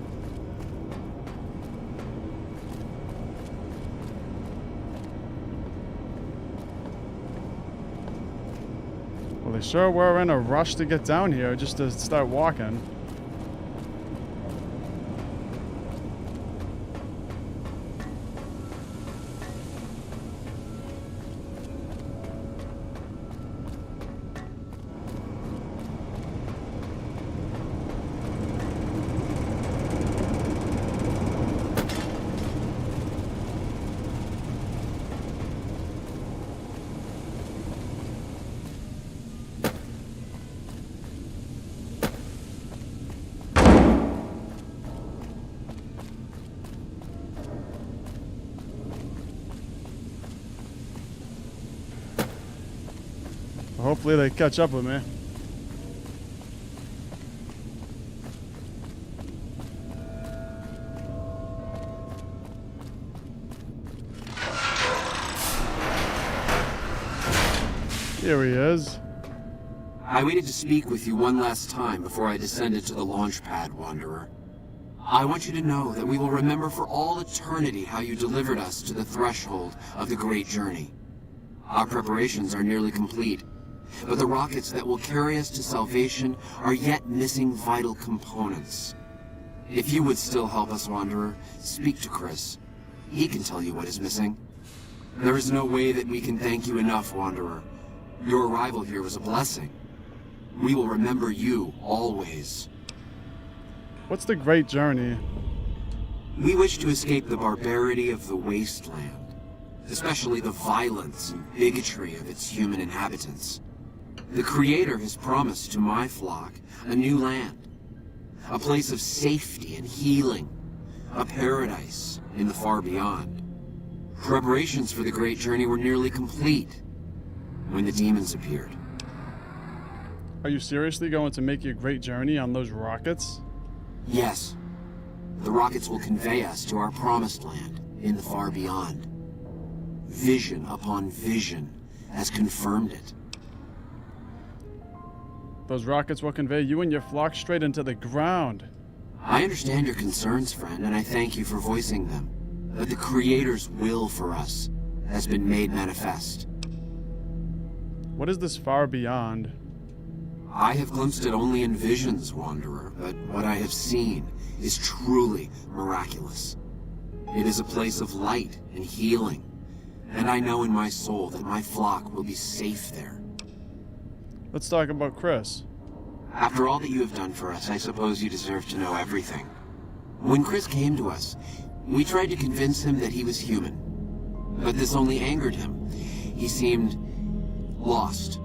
S1: Well, they sure were in a rush to get down here just to start walking. Hopefully they catch up with me. Here he is.
S15: I waited to speak with you one last time before I descended to the launch pad, Wanderer. I want you to know that we will remember for all eternity how you delivered us to the threshold of the great journey. Our preparations are nearly complete, but the rockets that will carry us to salvation are yet missing vital components. If you would still help us, Wanderer, speak to Chris. He can tell you what is missing. There is no way that we can thank you enough, Wanderer. Your arrival here was a blessing. We will remember you always.
S1: What's the great journey?
S15: We wish to escape the barbarity of the wasteland, especially the violence and bigotry of its human inhabitants. The Creator has promised to my flock a new land, a place of safety and healing, a paradise in the far beyond. Preparations for the great journey were nearly complete when the demons appeared.
S1: Are you seriously going to make your great journey on those rockets?
S15: Yes. The rockets will convey us to our promised land in the far beyond. Vision upon vision has confirmed it.
S1: Those rockets will convey you and your flock straight into the ground.
S15: I understand your concerns, friend, and I thank you for voicing them. But the Creator's will for us has been made manifest.
S1: What is this far beyond?
S15: I have glimpsed it only in visions, Wanderer, but what I have seen is truly miraculous. It is a place of light and healing, and I know in my soul that my flock will be safe there.
S1: Let's talk about Chris.
S15: After all that you have done for us, I suppose you deserve to know everything. When Chris came to us, we tried to convince him that he was human, but this only angered him. He seemed lost.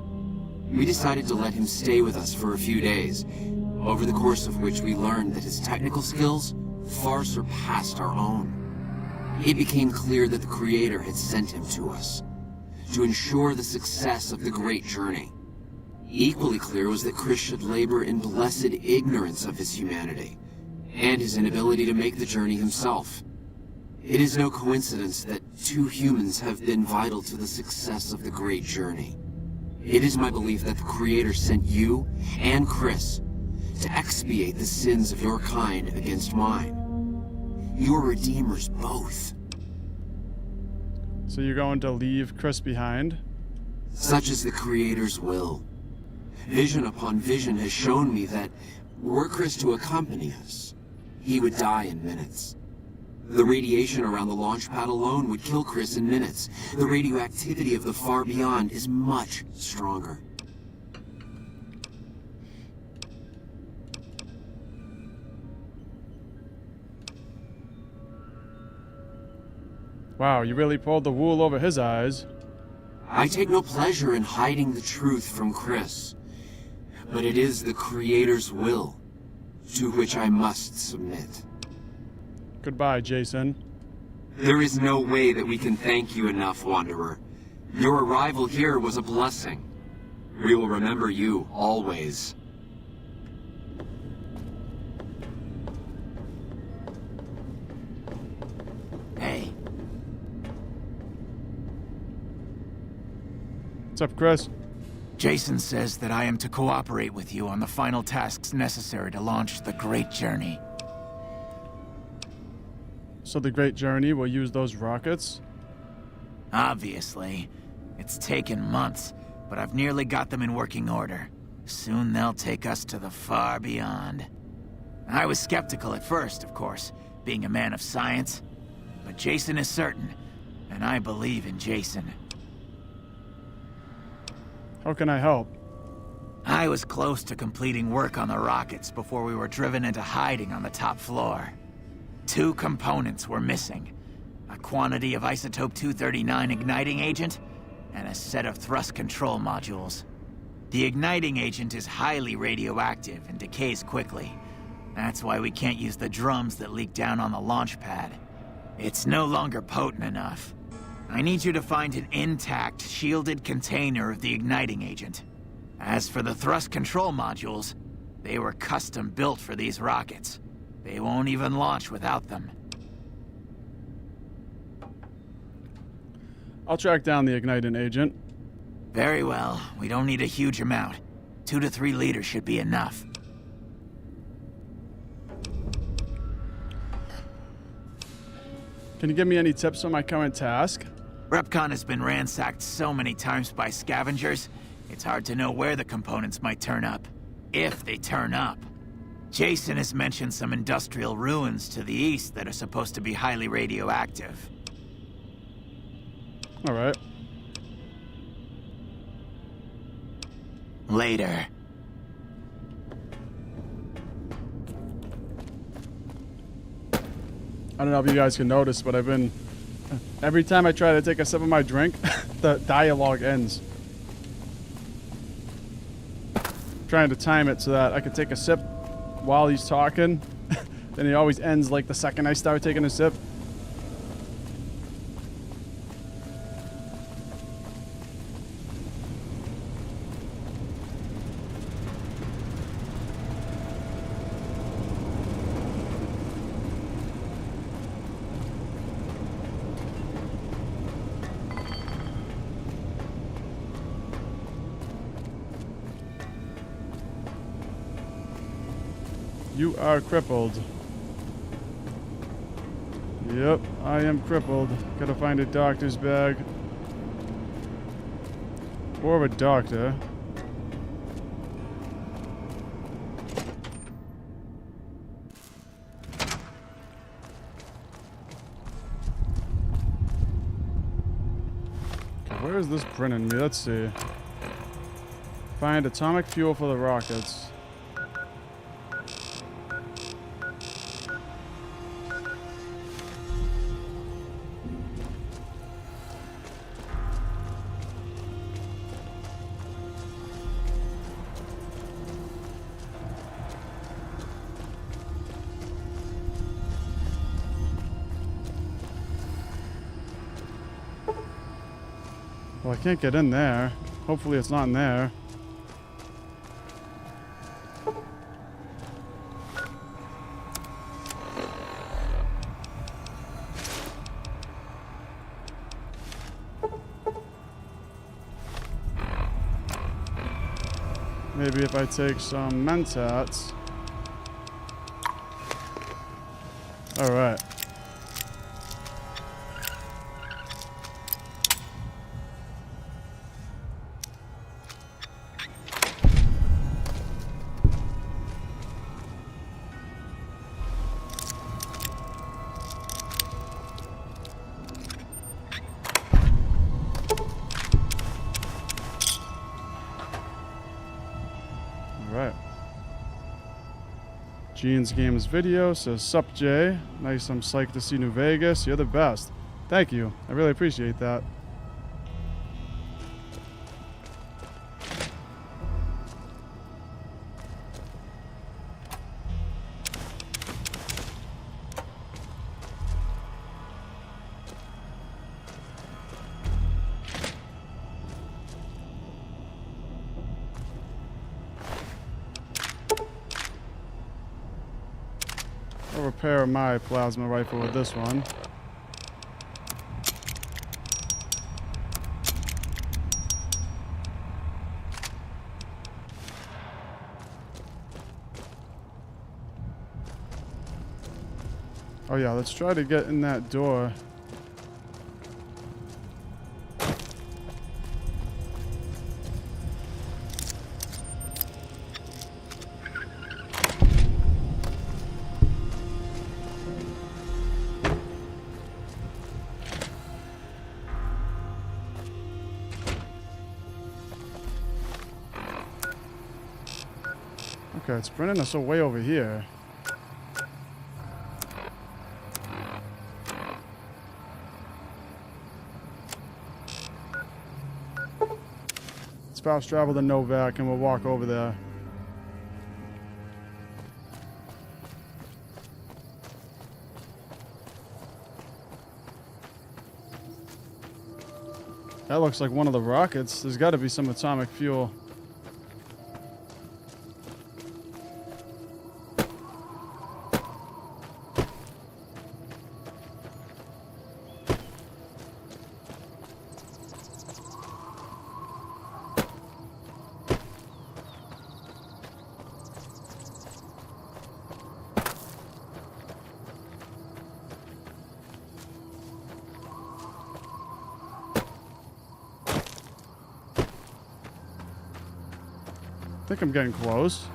S15: We decided to let him stay with us for a few days, over the course of which we learned that his technical skills far surpassed our own. It became clear that the Creator had sent him to us, to ensure the success of the great journey. Equally clear was that Chris should labor in blessed ignorance of his humanity, and his inability to make the journey himself. It is no coincidence that two humans have been vital to the success of the great journey. It is my belief that the Creator sent you and Chris to expiate the sins of your kind against mine. You are redeemers both.
S1: So you're going to leave Chris behind?
S15: Such is the Creator's will. vision upon vision has shown me that were Chris to accompany us, he would die in minutes. The radiation around the launch pad alone would kill Chris in minutes. The radioactivity of the far beyond is much stronger.
S1: Wow, you really pulled the wool over his eyes.
S15: I take no pleasure in hiding the truth from Chris, but it is the Creator's will to which I must submit.
S1: Goodbye, Jason.
S15: There is no way that we can thank you enough, Wanderer. Your arrival here was a blessing. We will remember you always.
S14: Hey.
S1: What's up, Chris?
S14: Jason says that I am to cooperate with you on the final tasks necessary to launch the Great Journey.
S1: So the Great Journey will use those rockets?
S14: Obviously. It's taken months, but I've nearly got them in working order. Soon they'll take us to the far beyond. I was skeptical at first, of course, being a man of science. But Jason is certain, and I believe in Jason.
S1: How can I help?
S14: I was close to completing work on the rockets before we were driven into hiding on the top floor. 2 components were missing. A quantity of isotope 239 igniting agent, and a set of thrust control modules. The igniting agent is highly radioactive and decays quickly. That's why we can't use the drums that leak down on the launch pad. It's no longer potent enough. I need you to find an intact, shielded container of the igniting agent. As for the thrust control modules, they were custom built for these rockets. They won't even launch without them.
S1: I'll track down the igniting agent.
S14: Very well. We don't need a huge amount. 2 to 3 liters should be enough.
S1: Can you give me any tips on my current task?
S14: REPCON has been ransacked so many times by scavengers, it's hard to know where the components might turn up. If they turn up. Jason has mentioned some industrial ruins to the east that are supposed to be highly radioactive.
S1: All right.
S14: Later.
S1: I don't know if you guys can notice, but I've been... Every time I try to take a sip of my drink, the dialogue ends. Trying to time it so that I can take a sip while he's talking. Then he always ends like the second I start taking a sip. You are crippled. Yep, I am crippled. Gotta find a doctor's bag. Or a doctor. Okay, where is this bringing me? Let's see. Find atomic fuel for the rockets. Well, I can't get in there. Hopefully it's not in there. Maybe if I take some mentats. All right. Alright. Jeans Games Video says, Sup, Jay. Nice, I'm psyched to see New Vegas. You're the best. Thank you. I really appreciate that. I'll repair my plasma rifle with this one. Oh yeah, let's try to get in that door. Okay, it's bringing us way over here. Let's fast travel to Novac and we'll walk over there. That looks like one of the rockets. There's got to be some atomic fuel. I think I'm getting close.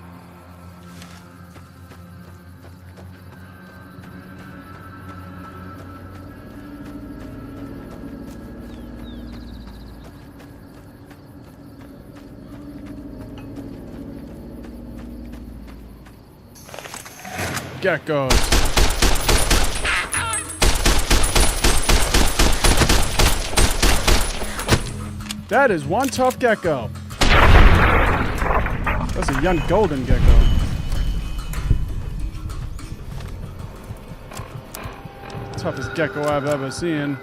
S1: Geckos. That is one tough gecko. That's a young golden gecko. Toughest gecko I've ever seen.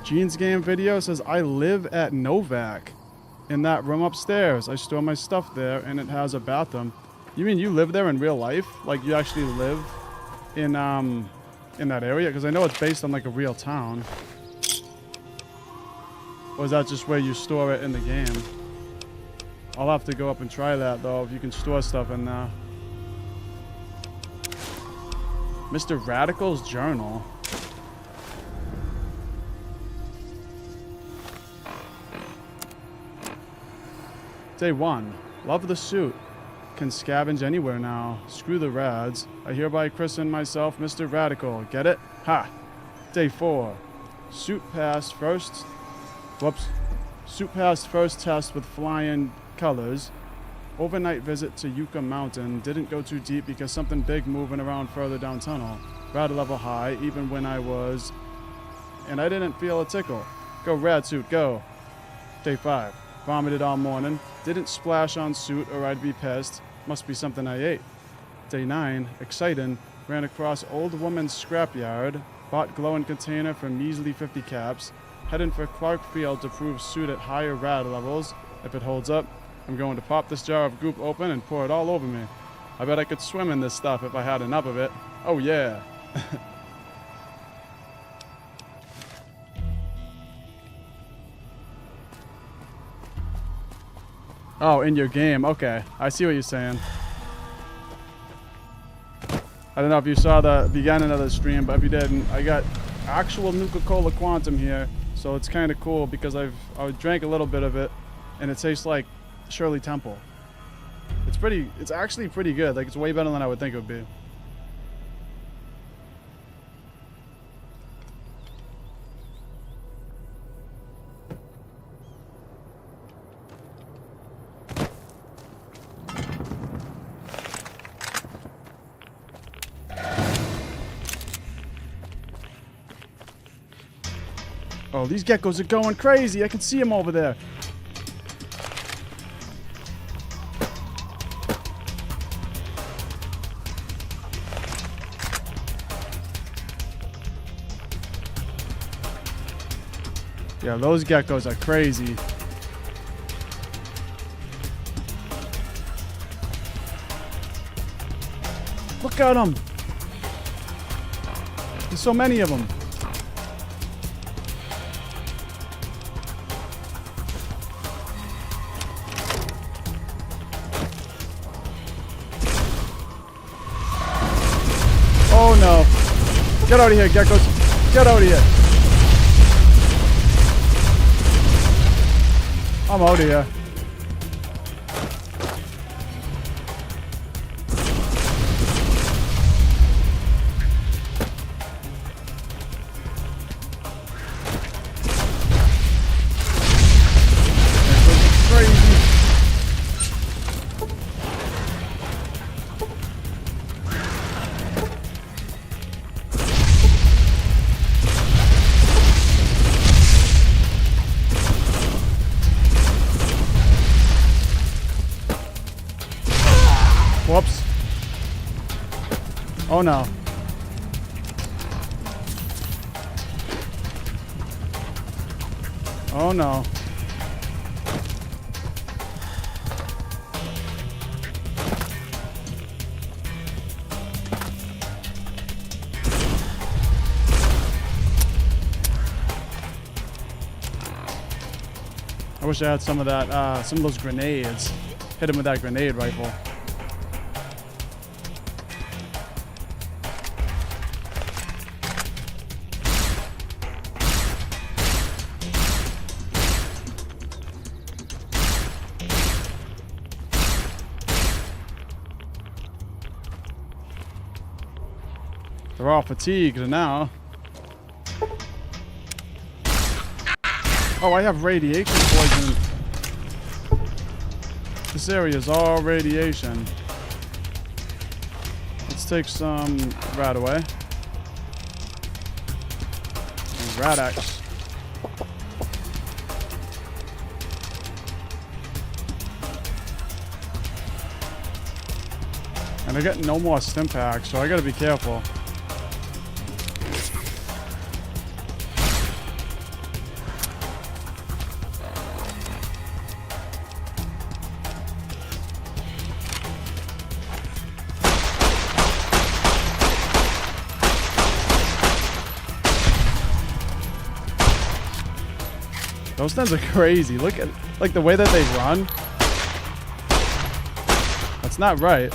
S1: Jeans Game Video says, I live at Novac. In that room upstairs. I store my stuff there and it has a bathroom. You mean you live there in real life? Like you actually live in that area? Because I know it's based on like a real town. Or is that just where you store it in the game? I'll have to go up and try that though, if you can store stuff in there. Mr. Radical's journal. Day 1. Love the suit. Can scavenge anywhere now. Screw the rads. I hereby christen myself Mr. Radical. Get it? Ha! Day 4. Suit passed first... Whoops. Suit passed first test with flying colors. Overnight visit to Yucca Mountain. Didn't go too deep because something big moving around further down tunnel. Rad level high, even when I was... And I didn't feel a tickle. Go rad suit, go. Day 5. Vomited all morning. Didn't splash on suit or I'd be pissed. Must be something I ate. Day 9. Exciting. Ran across old woman's scrapyard. Bought glowing container for measly 50 caps. Heading for Clark Field to prove suit at higher rad levels. If it holds up, I'm going to pop this jar of goop open and pour it all over me. I bet I could swim in this stuff if I had enough of it. Oh yeah. Oh, in your game. Okay. I see what you're saying. I don't know if you saw the beginning of the stream, but if you didn't, I got actual Nuka-Cola Quantum here. So it's kind of cool because I drank a little bit of it and it tastes like Shirley Temple. It's actually pretty good. Like it's way better than I would think it would be. Oh, these geckos are going crazy. I can see them over there. Yeah, those geckos are crazy. Look at them. There's so many of them. Oh no. Get out of here, geckos. Get out of here. I'm out of here. Whoops. Oh no. Oh no. I wish I had some of that, some of those grenades. Hit him with that grenade rifle. They're all fatigued now. Oh, I have radiation poisoning. This area is all radiation. Let's take some rat away. And rat axe. And I got no more stim packs, so I gotta be careful. Those things are crazy. Look at like the way that they run. That's not right.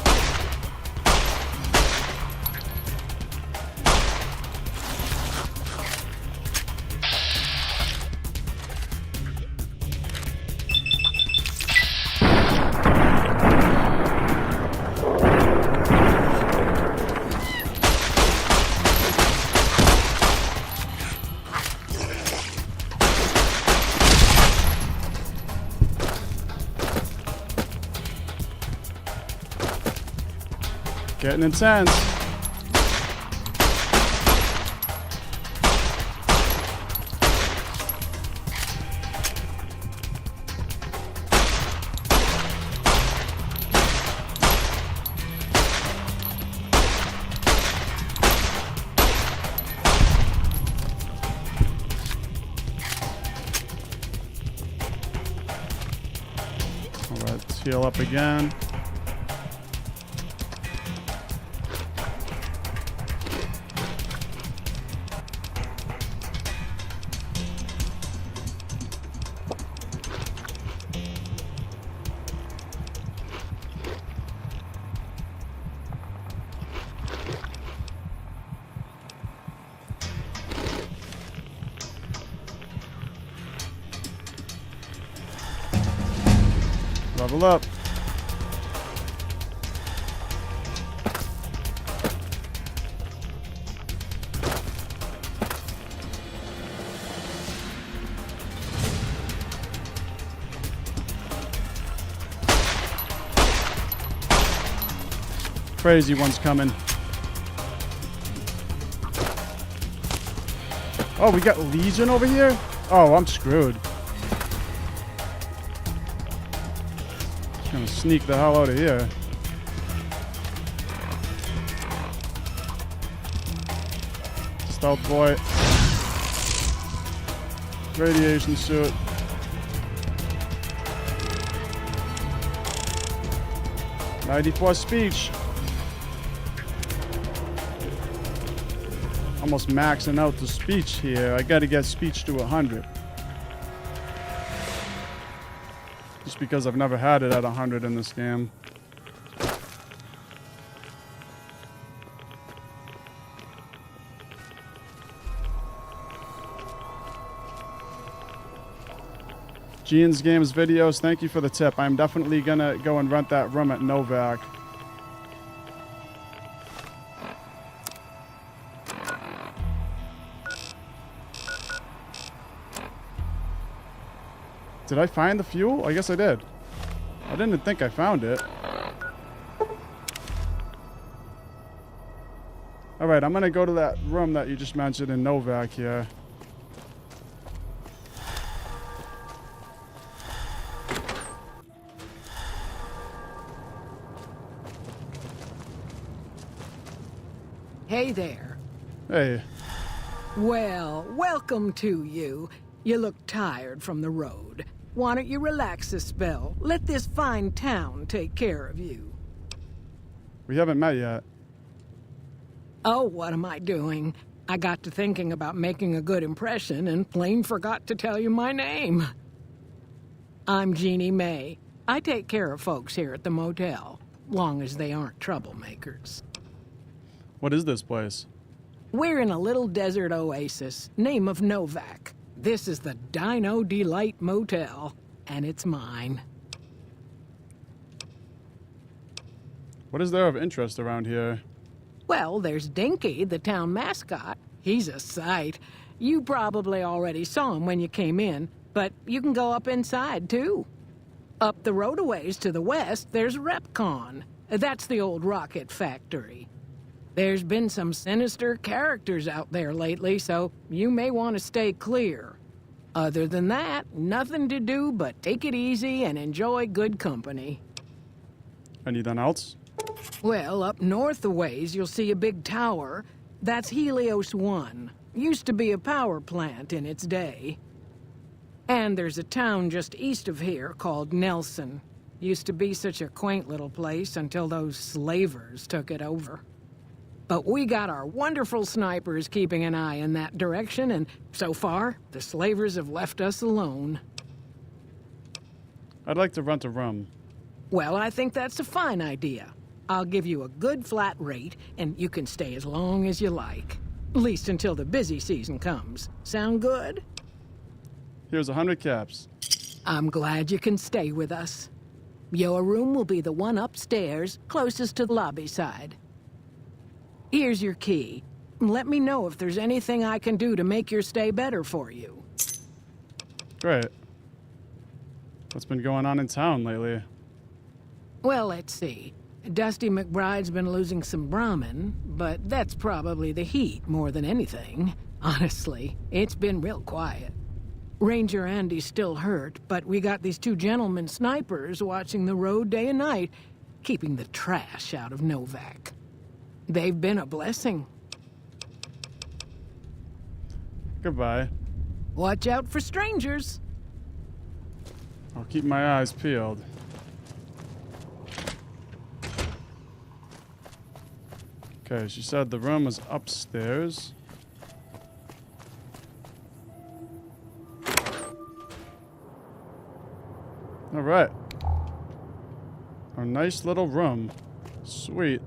S1: Getting intense. All right, let's heal up again. Level up. Crazy one's coming. Oh, we got Legion over here? Oh, I'm screwed. Just gonna sneak the hell out of here. Stealth boy. Radiation suit. +90 speech. Almost maxing out the speech here. I gotta get speech to 100. Just because I've never had it at 100 in this game. Gene's Games Videos, thank you for the tip. I'm definitely gonna go and rent that room at Novac. Did I find the fuel? I guess I did. I didn't think I found it. Alright, I'm gonna go to that room that you just mentioned in Novac here.
S16: Hey there.
S1: Hey.
S16: Well, welcome to you. You look tired from the road. Why don't you relax a spell? Let this fine town take care of you.
S1: We haven't met yet.
S16: Oh, what am I doing? I got to thinking about making a good impression and plain forgot to tell you my name. I'm Jeannie May. I take care of folks here at the motel, long as they aren't troublemakers.
S1: What is this place?
S16: We're in a little desert oasis, name of Novac. This is the Dino Delight Motel, and it's mine.
S1: What is there of interest around here?
S16: Well, there's Dinky, the town mascot. He's a sight. You probably already saw him when you came in, but you can go up inside, too. Up the road a ways to the west, there's RepCon. That's the old rocket factory. There's been some sinister characters out there lately, so you may want to stay clear. Other than that, nothing to do but take it easy and enjoy good company.
S1: Anything else?
S16: Well, up north a ways, you'll see a big tower. That's Helios 1. Used to be a power plant in its day. And there's a town just east of here called Nelson. Used to be such a quaint little place until those slavers took it over. But we got our wonderful snipers keeping an eye in that direction, and so far, the slavers have left us alone.
S1: I'd like to rent a room.
S16: Well, I think that's a fine idea. I'll give you a good flat rate, and you can stay as long as you like. At least until the busy season comes. Sound good?
S1: Here's 100 caps.
S16: I'm glad you can stay with us. Your room will be the one upstairs, closest to the lobby side. Here's your key. Let me know if there's anything I can do to make your stay better for you.
S1: Great. What's been going on in town lately?
S16: Well, let's see. Dusty McBride's been losing some Brahmin, but that's probably the heat more than anything. Honestly, it's been real quiet. Ranger Andy's still hurt, but we got these two gentlemen snipers watching the road day and night, keeping the trash out of Novac. They've been a blessing.
S1: Goodbye.
S16: Watch out for strangers.
S1: I'll keep my eyes peeled. Okay, she said the room was upstairs. All right. Our nice little room. Sweet.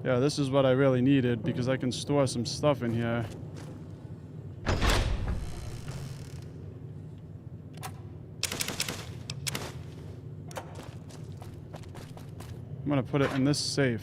S1: Yeah, this is what I really needed because I can store some stuff in here. I'm gonna put it in this safe.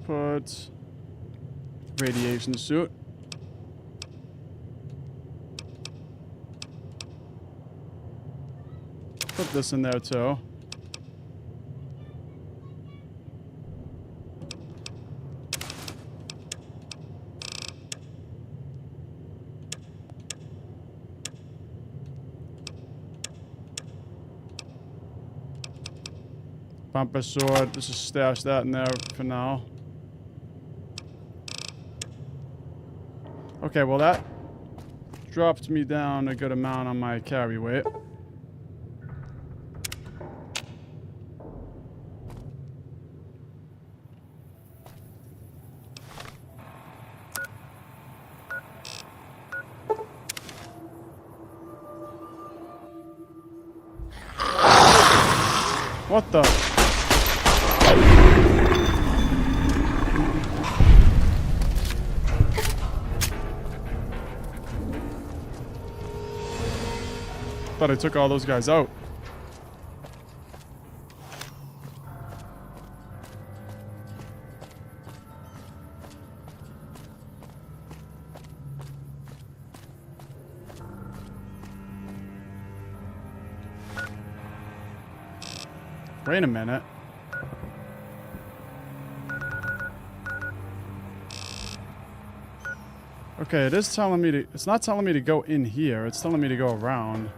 S1: put radiation suit. Put this in there too. Bumper sword. Let's just stash that in there for now. Okay, well that dropped me down a good amount on my carry weight. What the? Thought I took all those guys out. Wait a minute. Okay, it is telling me to... It's not telling me to go in here. It's telling me to go around.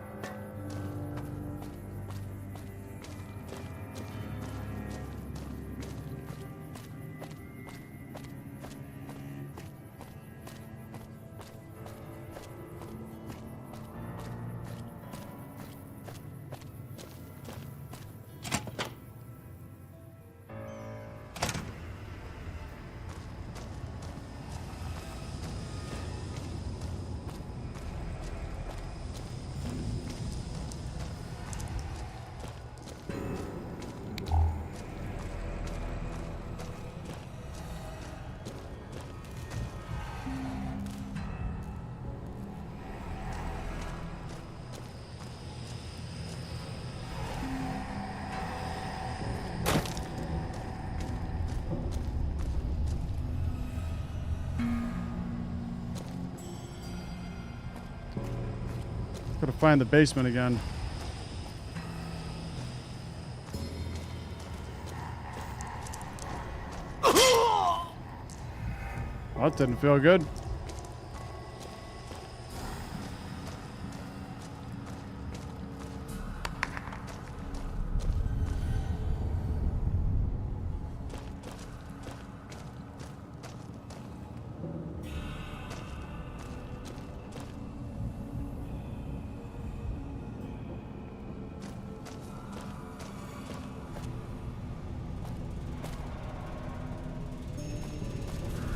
S1: Gotta find the basement again. That didn't feel good.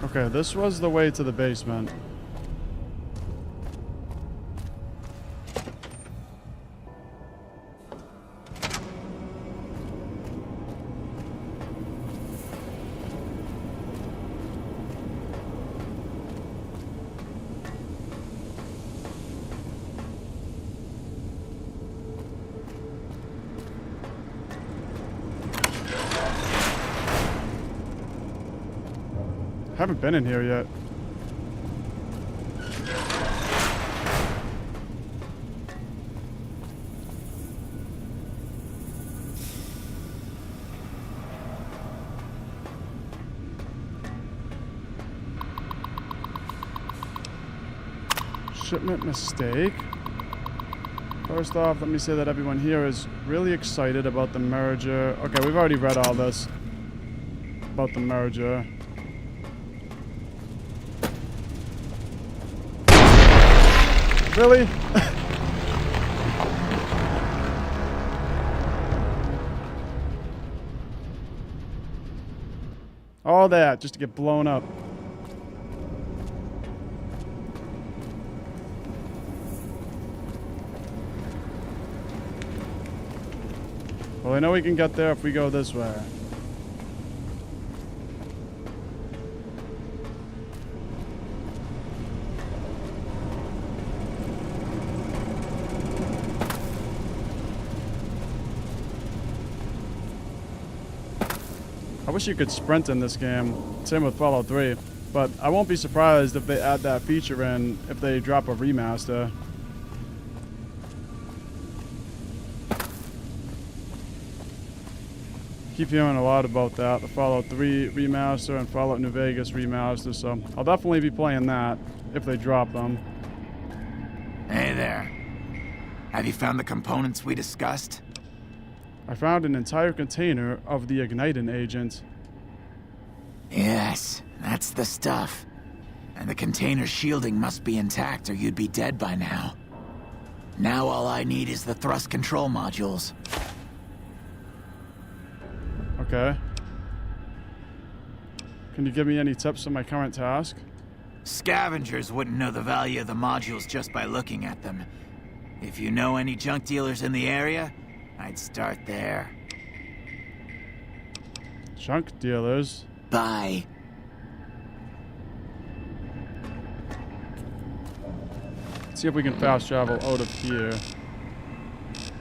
S1: Okay, this was the way to the basement. Haven't been in here yet. Shipment mistake. First off, let me say that everyone here is really excited about the merger. Okay, we've already read all this about the merger. Really? All that just to get blown up. Well, I know we can get there if we go this way. I I wish you could sprint in this game. Same with Fallout 3. But I won't be surprised if they add that feature in if they drop a remaster. Keep hearing a lot about that. The Fallout 3 remaster and Fallout New Vegas remaster. So I'll definitely be playing that if they drop them.
S14: Hey there. Have you found the components we discussed?
S1: I found an entire container of the igniting agent.
S14: Yes, that's the stuff. And the container's shielding must be intact or you'd be dead by now. Now all I need is the thrust control modules.
S1: Okay. Can you give me any tips on my current task?
S14: Scavengers wouldn't know the value of the modules just by looking at them. If you know any junk dealers in the area, I'd start there.
S1: Junk dealers?
S14: Bye.
S1: Let's see if we can fast travel out of here.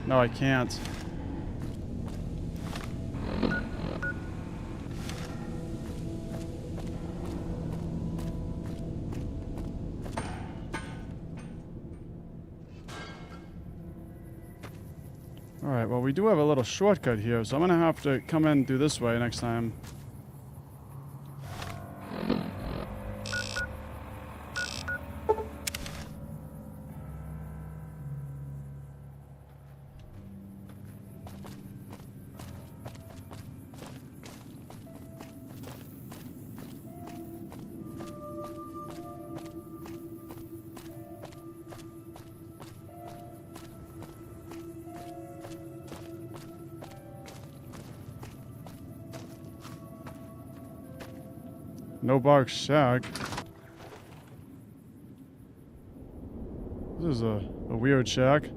S1: No, I can't. Alright, well we do have a little shortcut here, so I'm gonna have to come in through this way next time. No Bark Shack. This is a weird shack.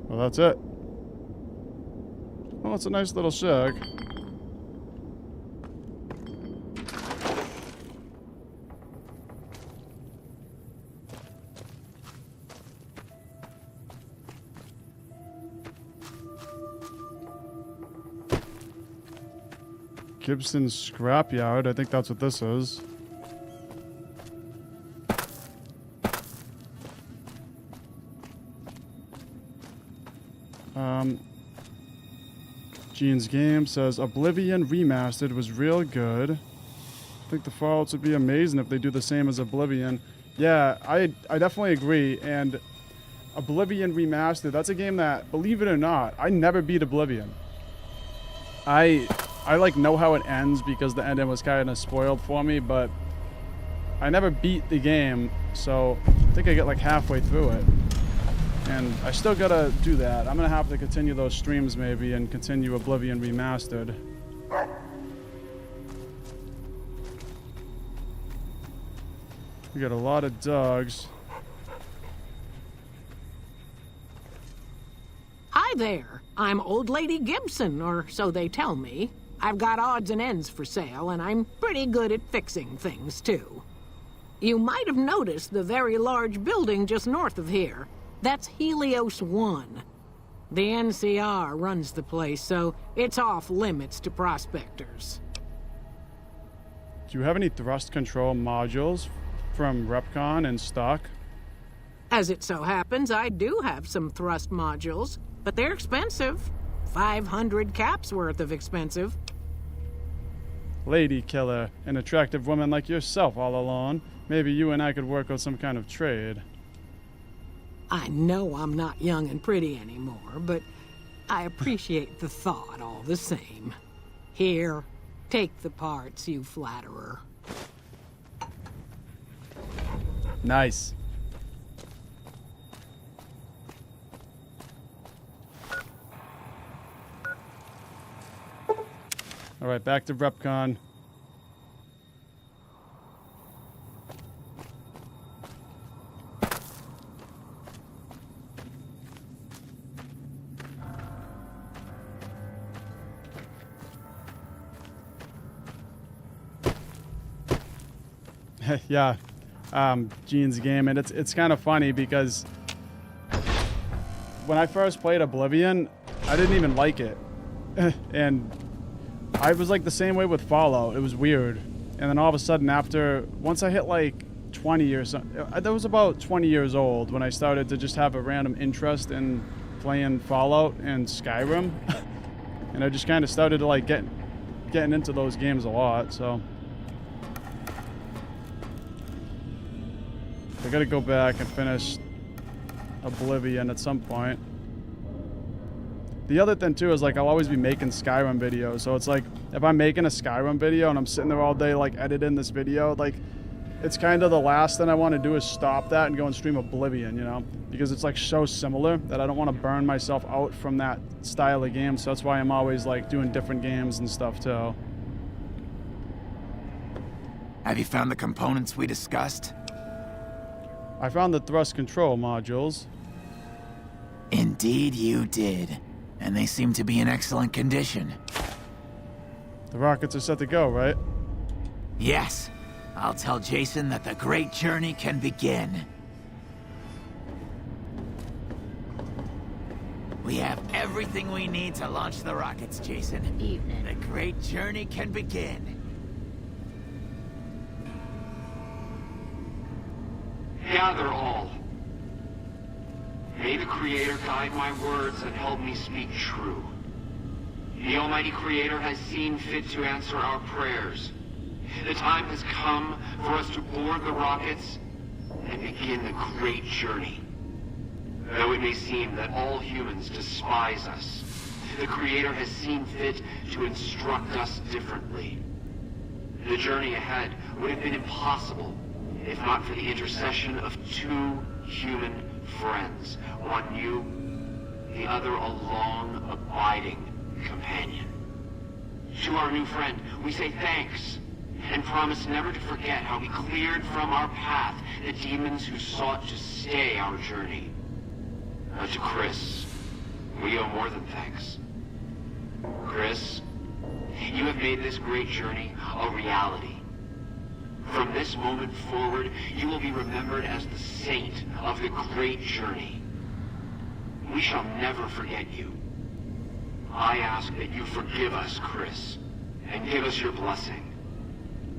S1: Well, that's it. Well, it's a nice little shack. Gibson's Scrapyard. I think that's what this is. Gene's Game says Oblivion Remastered was real good. I think the Fallouts would be amazing if they do the same as Oblivion. Yeah, I definitely agree. And Oblivion Remastered, that's a game that, believe it or not, I never beat Oblivion. I like know how it ends because the ending was kind of spoiled for me, but I never beat the game, so I think I get like halfway through it. And I still gotta do that. I'm gonna have to continue those streams maybe and continue Oblivion Remastered. We got a lot of dogs.
S16: Hi there. I'm Old Lady Gibson, or so they tell me. I've got odds and ends for sale, and I'm pretty good at fixing things, too. You might have noticed the very large building just north of here. That's Helios 1. The NCR runs the place, so it's off limits to prospectors.
S1: Do you have any thrust control modules from Repcon in stock?
S16: As it so happens, I do have some thrust modules, but they're expensive. 500 caps worth of expensive.
S1: Lady killer, an attractive woman like yourself all alone. Maybe you and I could work on some kind of trade.
S16: I know I'm not young and pretty anymore, but I appreciate the thought all the same. Here, take the parts, you flatterer.
S1: Nice. All right, back to Repcon. Yeah, Gene's game, and it's kind of funny because when I first played Oblivion, I didn't even like it, and I was like the same way with Fallout. It was weird, and then all of a sudden, once I hit like 20 or something, I was about 20 years old when I started to just have a random interest in playing Fallout and Skyrim, and I just kind of started to like getting into those games a lot. So I gotta go back and finish Oblivion at some point. The other thing too is like I'll always be making Skyrim videos, so it's like if I'm making a Skyrim video and I'm sitting there all day like editing this video, like it's kind of the last thing I want to do is stop that and go and stream Oblivion, you know, because it's like so similar that I don't want to burn myself out from that style of game. So that's why I'm always like doing different games and stuff too.
S14: Have you found the components we discussed?
S1: I found the thrust control modules.
S14: Indeed you did. And they seem to be in excellent condition.
S1: The rockets are set to go, right?
S14: Yes. I'll tell Jason that the great journey can begin. We have everything we need to launch the rockets, Jason.
S2: Evening.
S14: The great journey can begin.
S15: Gather all. May the Creator guide my words and help me speak true. The Almighty Creator has seen fit to answer our prayers. The time has come for us to board the rockets and begin the great journey. Though it may seem that all humans despise us, the Creator has seen fit to instruct us differently. The journey ahead would have been impossible if not for the intercession of two human friends, one new, the other a long, abiding companion. To our new friend, we say thanks, and promise never to forget how we cleared from our path the demons who sought to stay our journey. To Chris, we owe more than thanks. Chris, you have made this great journey a reality. From this moment forward, you will be remembered as the saint of the great journey. We shall never forget you. I ask that you forgive us, Chris, and give us your blessing,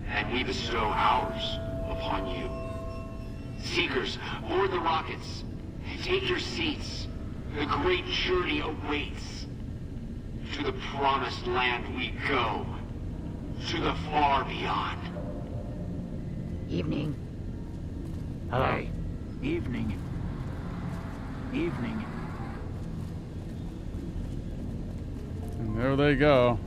S15: and we bestow ours upon you. Seekers, board the rockets. Take your seats. The great journey awaits. To the promised land we go. To the far beyond.
S2: Evening.
S14: Hello. Evening. Evening.
S1: And there they go.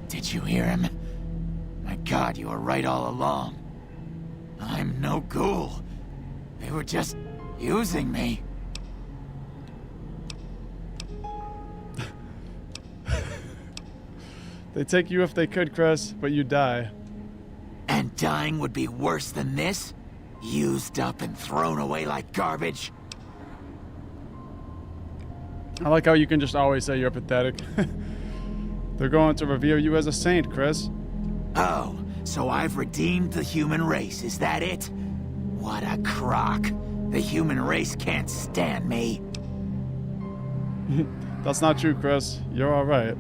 S14: Did you hear him? My God, you were right all along. I'm no ghoul. They were just using me.
S1: They take you if they could, Chris, but you die.
S14: And dying would be worse than this? Used up and thrown away like garbage?
S1: I like how you can just always say you're pathetic. They're going to revere you as a saint, Chris.
S14: Oh, so I've redeemed the human race, is that it? What a crock. The human race can't stand me.
S1: That's not true, Chris. You're alright.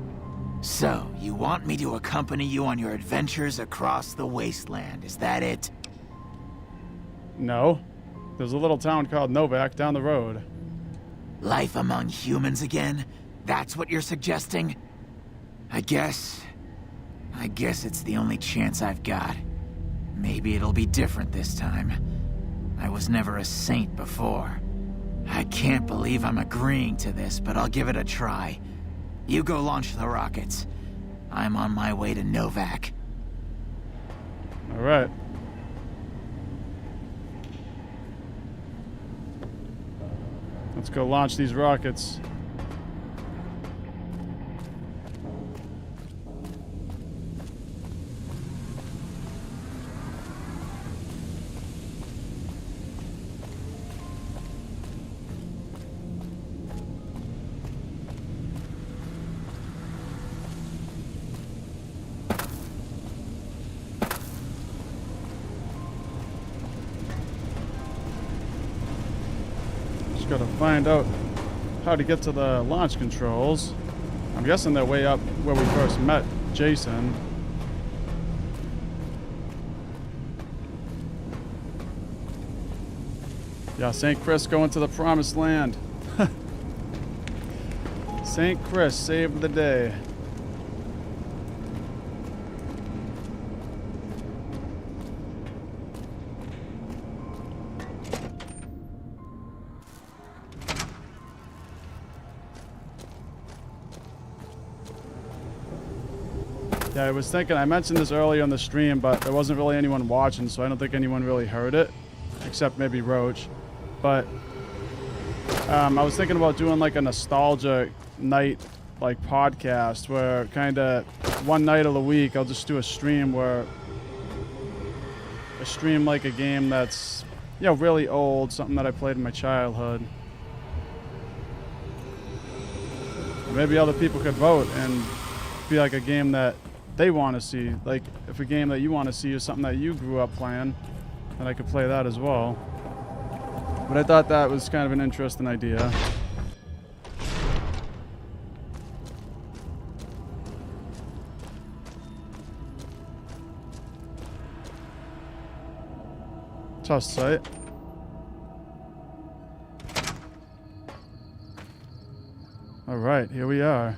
S14: So, you want me to accompany you on your adventures across the wasteland, is that it?
S1: No. There's a little town called Novac down the road.
S14: Life among humans again? That's what you're suggesting? I guess it's the only chance I've got. Maybe it'll be different this time. I was never a saint before. I can't believe I'm agreeing to this, but I'll give it a try. You go launch the rockets. I'm on my way to Novac.
S1: All right. Let's go launch these rockets. Just gotta find out how to get to the launch controls. I'm guessing they're way up where we first met Jason. Yeah, St. Chris going to the promised land. St. Chris saved the day. Yeah, I was thinking, I mentioned this earlier on the stream, but there wasn't really anyone watching, so I don't think anyone really heard it, except maybe Roach. But I was thinking about doing like a nostalgia night, like podcast, where kind of one night of the week I'll just do a stream where I stream like a game that's, you know, really old, something that I played in my childhood. Maybe other people could vote and be like a game that they want to see. Like if a game that you want to see is something that you grew up playing, then I could play that as well. But I thought that was kind of an interesting idea. Test site. All right, here we are.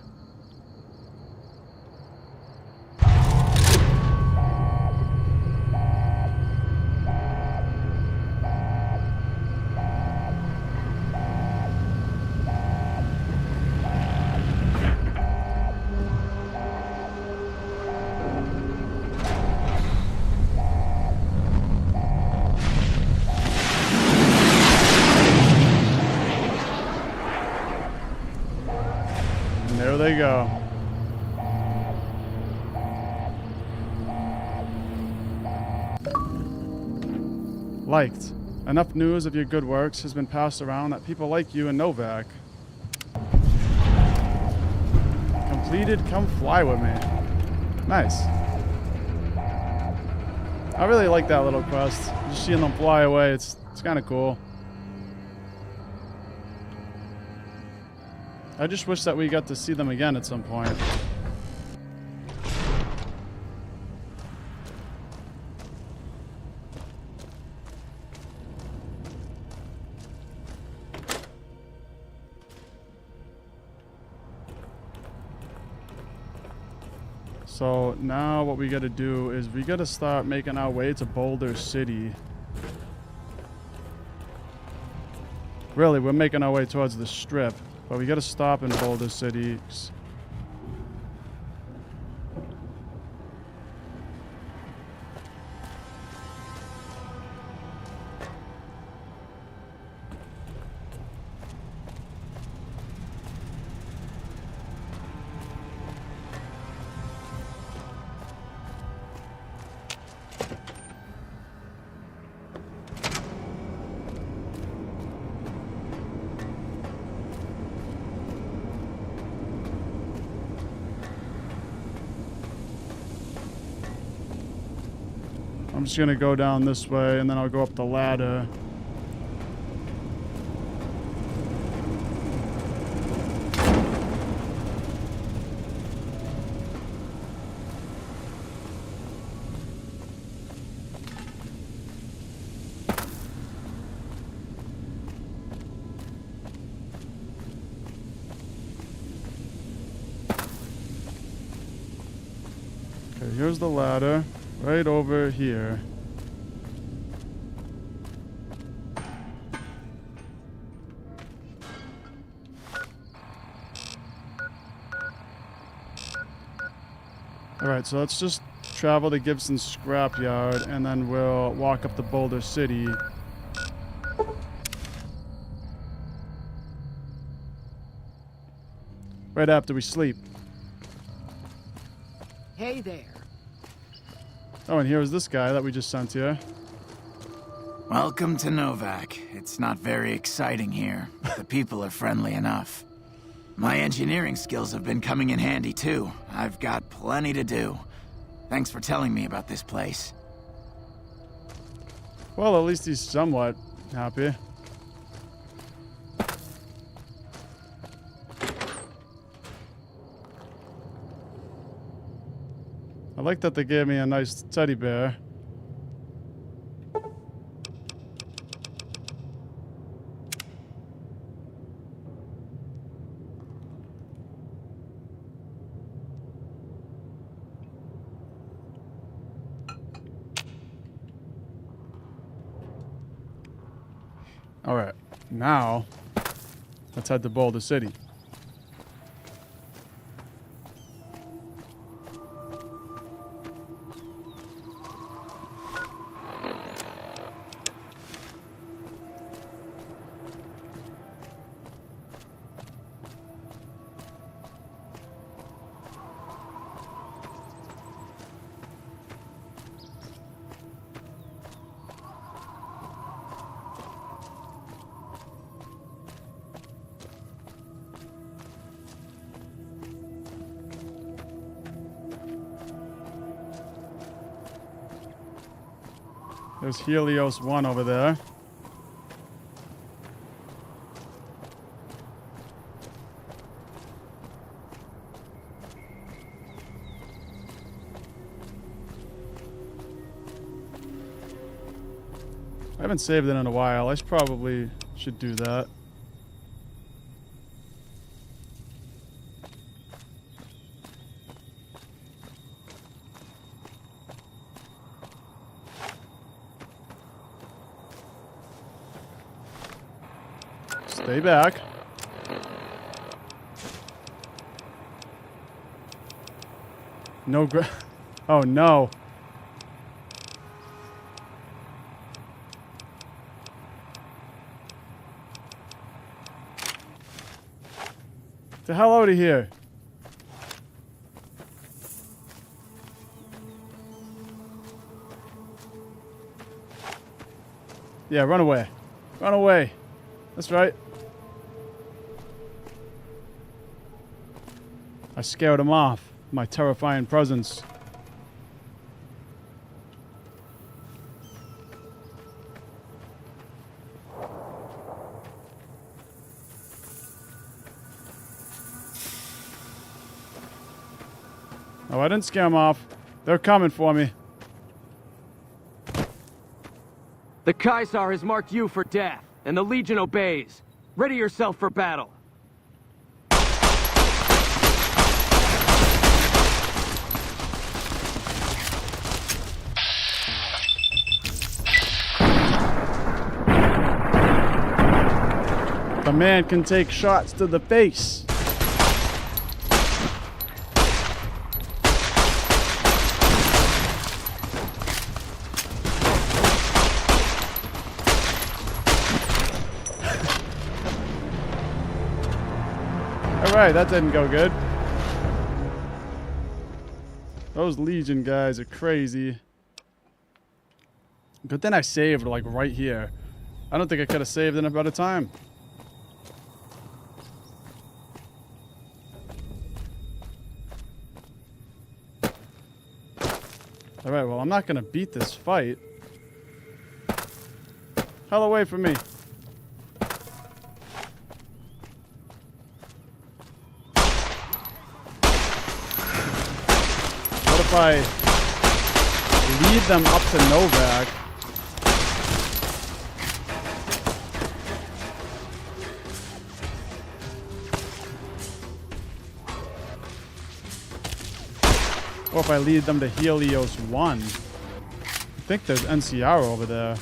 S1: There they go. Liked. Enough news of your good works has been passed around that people like you and Novac. Completed, come fly with me. Nice. I really like that little quest. Just seeing them fly away, it's kind of cool. I just wish that we got to see them again at some point. So now what we gotta do is we gotta start making our way to Boulder City. Really, we're making our way towards the Strip. But we gotta stop in Boulder City. I'm just gonna go down this way and then I'll go up the ladder. Okay, here's the ladder. Right over here. Alright, so let's just travel to Gibson's scrapyard and then we'll walk up to Boulder City. Right after we sleep.
S16: Hey there.
S1: Oh, and here's this guy that we just sent here.
S14: Welcome to Novac. It's not very exciting here, but the people are friendly enough. My engineering skills have been coming in handy too. I've got plenty to do. Thanks for telling me about this place.
S1: Well, at least he's somewhat happy. like that they gave me a nice teddy bear. All right, now let's head to Boulder City. There's Helios 1 over there. I haven't saved it in a while. I probably should do that. Stay back. No oh no. Get the hell out of here. Yeah, run away. Run away. That's right. I scared him off. My terrifying presence. Oh, I didn't scare him off. They're coming for me.
S6: The Caesar has marked you for death, and the Legion obeys. Ready yourself for battle.
S1: The man can take shots to the face. Alright, that didn't go good. Those Legion guys are crazy. But then I saved, like, right here. I don't think I could have saved in a better time. Alright, well, I'm not gonna beat this fight. Hell away from me. What if I lead them up to Novac? Or if I lead them to Helios 1. I think there's NCR over there.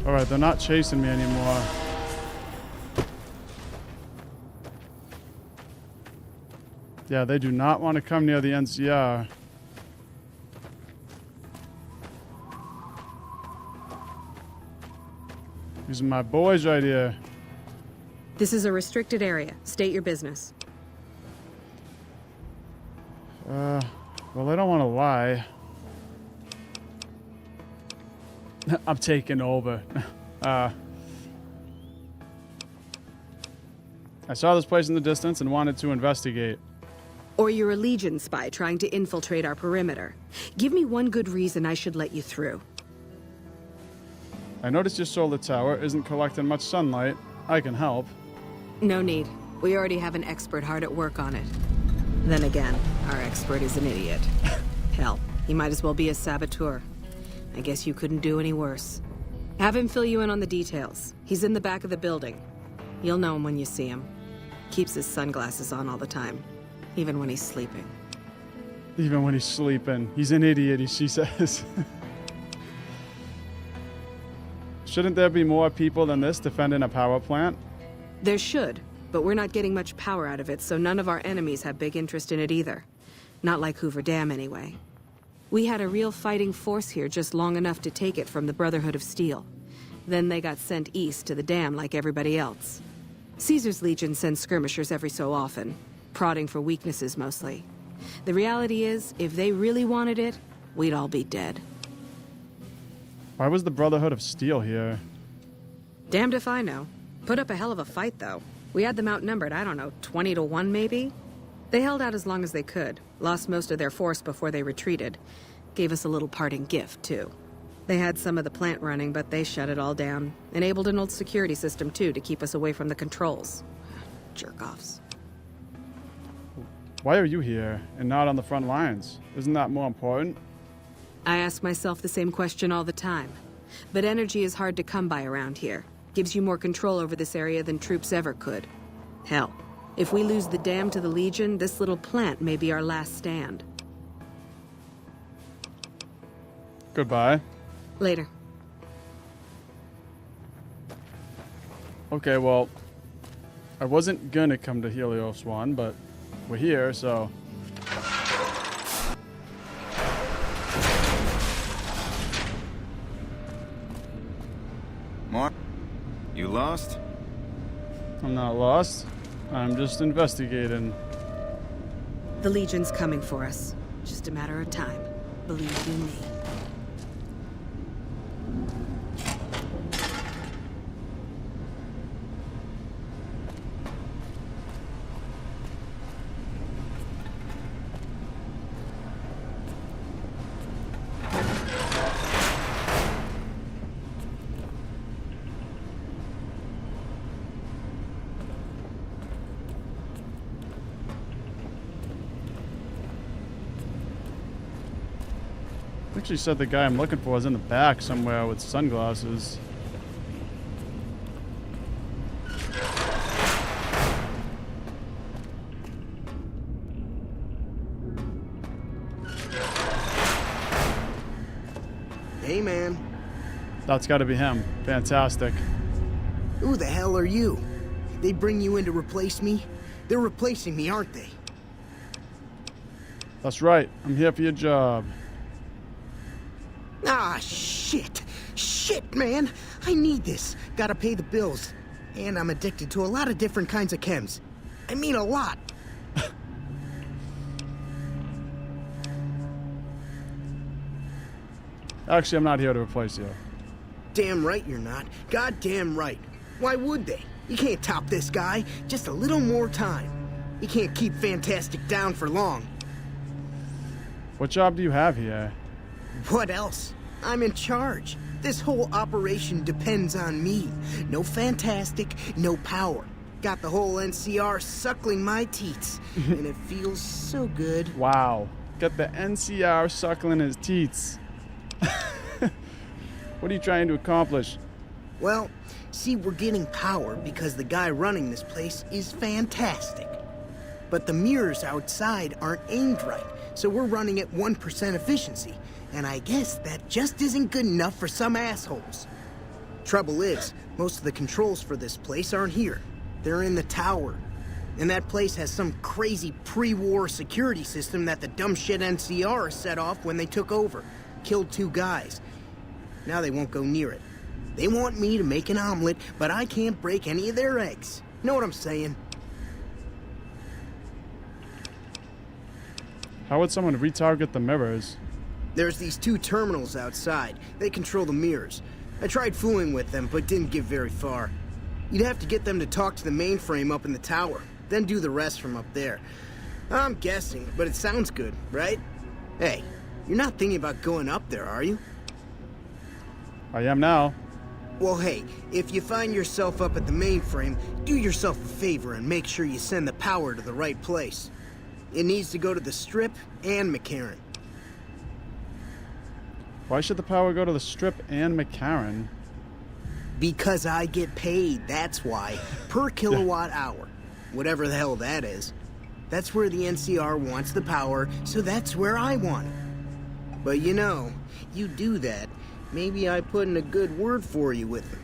S1: Alright, they're not chasing me anymore. Yeah, they do not want to come near the NCR. These are my boys right here.
S4: This is a restricted area. State your business.
S1: Well, I don't want to lie. I'm taking over. I saw this place in the distance and wanted to investigate.
S4: Or you're a Legion spy trying to infiltrate our perimeter. Give me one good reason I should let you through.
S1: I noticed your solar tower isn't collecting much sunlight. I can help.
S4: No need. We already have an expert hard at work on it. Then again, our expert is an idiot. Hell, he might as well be a saboteur. I guess you couldn't do any worse. Have him fill you in on the details. He's in the back of the building. You'll know him when you see him. Keeps his sunglasses on all the time, even when he's sleeping.
S1: Even when he's sleeping. He's an idiot, she says. Shouldn't there be more people than this defending a power plant?
S4: There should, but we're not getting much power out of it, so none of our enemies have big interest in it either. Not like Hoover Dam, anyway. We had a real fighting force here just long enough to take it from the Brotherhood of Steel. Then they got sent east to the dam like everybody else. Caesar's Legion sends skirmishers every so often, prodding for weaknesses mostly. The reality is, if they really wanted it, we'd all be dead.
S1: Why was the Brotherhood of Steel here?
S4: Damned if I know. Put up a hell of a fight, though. We had them outnumbered, I don't know, 20 to 1 maybe? They held out as long as they could, lost most of their force before they retreated. Gave us a little parting gift, too. They had some of the plant running, but they shut it all down. Enabled an old security system, too, to keep us away from the controls. Jerk-offs.
S1: Why are you here and not on the front lines? Isn't that more important?
S4: I ask myself the same question all the time. But energy is hard to come by around here. Gives you more control over this area than troops ever could. Hell, if we lose the dam to the Legion, this little plant may be our last stand.
S1: Goodbye.
S4: Later.
S1: Okay, well, I wasn't gonna come to Helios 1, but we're here, so...
S5: Mark, you lost?
S1: I'm not lost. I'm just investigating.
S4: The Legion's coming for us. Just a matter of time. Believe you me.
S1: Actually said the guy I'm looking for is in the back somewhere with sunglasses.
S17: Hey, man.
S1: That's gotta be him. Fantastic.
S17: Who the hell are you? They bring you in to replace me? They're replacing me, aren't they?
S1: That's right. I'm here for your job.
S17: Ah, shit. Shit, man. I need this. Gotta pay the bills. And I'm addicted to a lot of different kinds of chems. I mean a lot.
S1: Actually, I'm not here to replace you.
S17: Damn right you're not. Goddamn right. Why would they? You can't top this guy. Just a little more time. You can't keep Fantastic down for long.
S1: What job do you have here?
S17: What else? I'm in charge. This whole operation depends on me. No Fantastic, no power. Got the whole NCR suckling my teats. And it feels so good.
S1: Wow. Got the NCR suckling his teats. What are you trying to accomplish?
S17: Well, see, we're getting power because the guy running this place is fantastic. But the mirrors outside aren't aimed right, so we're running at 1% efficiency. And I guess that just isn't good enough for some assholes. Trouble is, most of the controls for this place aren't here. They're in the tower. And that place has some crazy pre-war security system that the dumb shit NCR set off when they took over. Killed 2 guys. Now they won't go near it. They want me to make an omelet, but I can't break any of their eggs. Know what I'm saying?
S1: How would someone retarget the mirrors?
S17: There's these 2 terminals outside. They control the mirrors. I tried fooling with them, but didn't get very far. You'd have to get them to talk to the mainframe up in the tower, then do the rest from up there. I'm guessing, but it sounds good, right? Hey, you're not thinking about going up there, are you?
S1: I am now.
S17: Well, hey, if you find yourself up at the mainframe, do yourself a favor and make sure you send the power to the right place. It needs to go to the Strip and McCarran.
S1: Why should the power go to the Strip and McCarran?
S17: Because I get paid, that's why. Per kilowatt hour. Whatever the hell that is. That's where the NCR wants the power, so that's where I want it. But you know, you do that, maybe I put in a good word for you with them.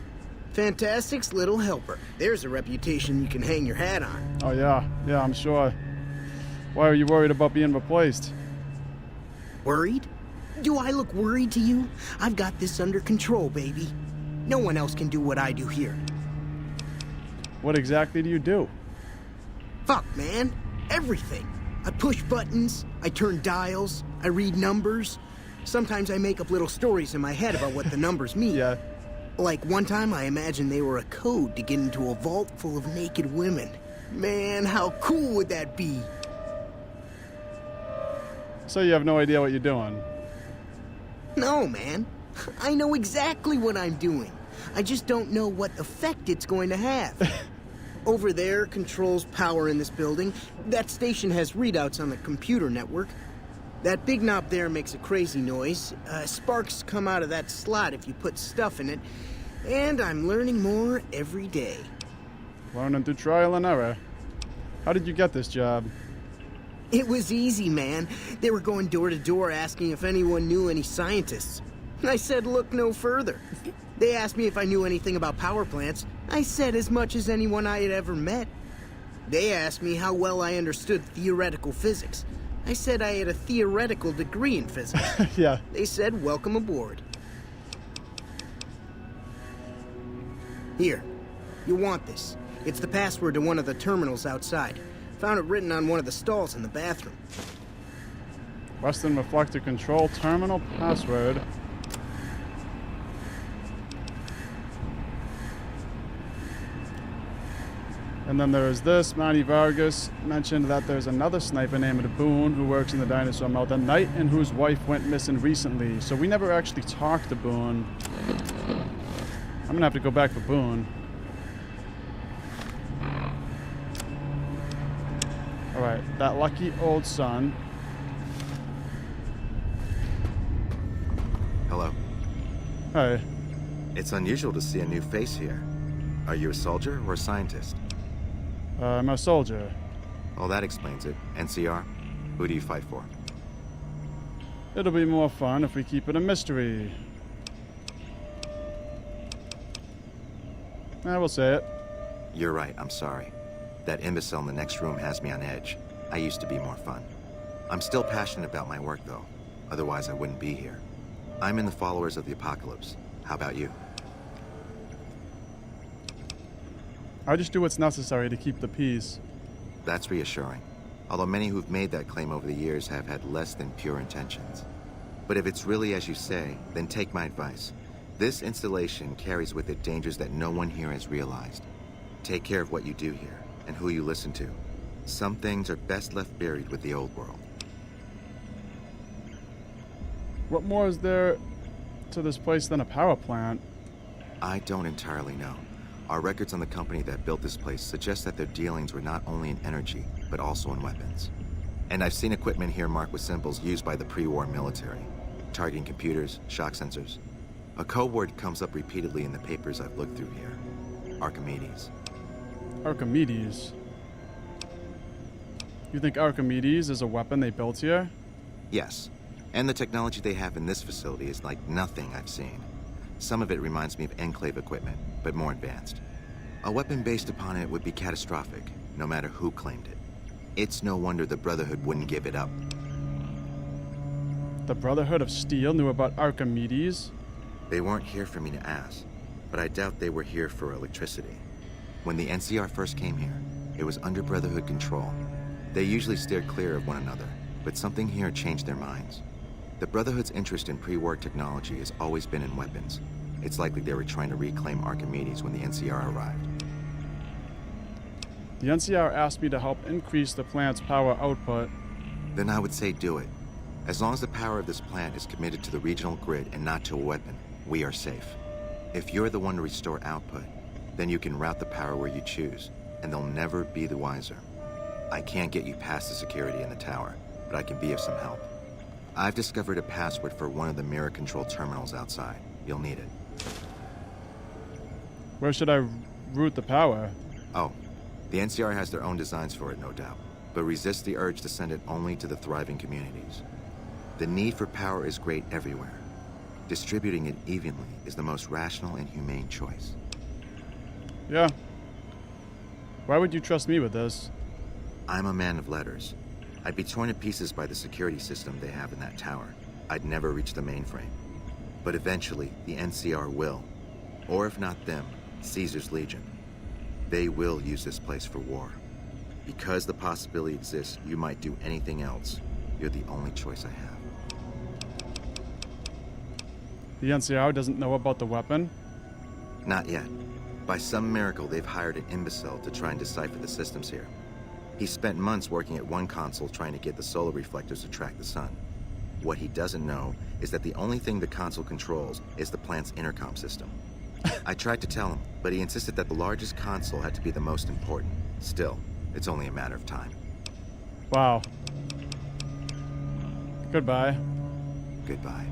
S17: Fantastic's little helper. There's a reputation you can hang your hat on.
S1: Oh yeah, I'm sure. Why are you worried about being replaced?
S17: Worried? Do I look worried to you? I've got this under control, baby. No one else can do what I do here.
S1: What exactly do you do?
S17: Fuck, man. Everything. I push buttons, I turn dials, I read numbers. Sometimes I make up little stories in my head about what the numbers mean.
S1: Yeah.
S17: Like one time I imagined they were a code to get into a vault full of naked women. Man, how cool would that be?
S1: So you have no idea what you're doing?
S17: No, man. I know exactly what I'm doing. I just don't know what effect it's going to have. Over there controls power in this building. That station has readouts on the computer network. That big knob there makes a crazy noise. Sparks come out of that slot if you put stuff in it. And I'm learning more every day.
S1: Learning through trial and error. How did you get this job?
S17: It was easy, man. They were going door to door asking if anyone knew any scientists. I said look no further. They asked me if I knew anything about power plants. I said as much as anyone I had ever met. They asked me how well I understood theoretical physics. I said I had a theoretical degree in physics.
S1: Yeah.
S17: They said welcome aboard. Here, you want this. It's the password to one of the terminals outside. Found it written on one of the stalls in the bathroom.
S1: Western Reflector Control Terminal password. And then there is this. Manny Vargas mentioned that there's another sniper named Boone who works in the dinosaur melt at night and whose wife went missing recently. So we never actually talked to Boone. I'm gonna have to go back for Boone. Alright, that lucky old son.
S18: Hello.
S1: Hey.
S18: It's unusual to see a new face here. Are you a soldier or a scientist?
S1: I'm a soldier.
S18: Well, that explains it. NCR? Who do you fight for?
S1: It'll be more fun if we keep it a mystery. I will say it.
S18: You're right, I'm sorry. That imbecile in the next room has me on edge. I used to be more fun. I'm still passionate about my work, though. Otherwise, I wouldn't be here. I'm in the followers of the apocalypse. How about you?
S1: I just do what's necessary to keep the peace.
S18: That's reassuring. Although many who've made that claim over the years have had less than pure intentions. But if it's really as you say, then take my advice. This installation carries with it dangers that no one here has realized. Take care of what you do here, and who you listen to. Some things are best left buried with the old world.
S1: What more is there to this place than a power plant?
S18: I don't entirely know. Our records on the company that built this place suggest that their dealings were not only in energy, but also in weapons. And I've seen equipment here marked with symbols used by the pre-war military, targeting computers, shock sensors. A code word comes up repeatedly in the papers I've looked through here. Archimedes.
S1: Archimedes? You think Archimedes is a weapon they built here?
S18: Yes. And the technology they have in this facility is like nothing I've seen. Some of it reminds me of Enclave equipment, but more advanced. A weapon based upon it would be catastrophic, no matter who claimed it. It's no wonder the Brotherhood wouldn't give it up.
S1: The Brotherhood of Steel knew about Archimedes?
S18: They weren't here for me to ask, but I doubt they were here for electricity. When the NCR first came here, it was under Brotherhood control. They usually steered clear of one another, but something here changed their minds. The Brotherhood's interest in pre-war technology has always been in weapons. It's likely they were trying to reclaim Archimedes when the NCR arrived.
S1: The NCR asked me to help increase the plant's power output.
S18: Then I would say do it. As long as the power of this plant is committed to the regional grid and not to a weapon, we are safe. If you're the one to restore output, then you can route the power where you choose, and they'll never be the wiser. I can't get you past the security in the tower, but I can be of some help. I've discovered a password for one of the mirror control terminals outside. You'll need it.
S1: Where should I route the power?
S18: Oh, the NCR has their own designs for it, no doubt, but resist the urge to send it only to the thriving communities. The need for power is great everywhere. Distributing it evenly is the most rational and humane choice.
S1: Yeah. Why would you trust me with this?
S18: I'm a man of letters. I'd be torn to pieces by the security system they have in that tower. I'd never reach the mainframe. But eventually, the NCR will. Or if not them, Caesar's Legion. They will use this place for war. Because the possibility exists you might do anything else, you're the only choice I have.
S1: The NCR doesn't know about the weapon?
S18: Not yet. By some miracle, they've hired an imbecile to try and decipher the systems here. He spent months working at one console trying to get the solar reflectors to track the sun. What he doesn't know is that the only thing the console controls is the plant's intercom system. I tried to tell him, but he insisted that the largest console had to be the most important. Still, it's only a matter of time.
S1: Wow. Goodbye.
S18: Goodbye.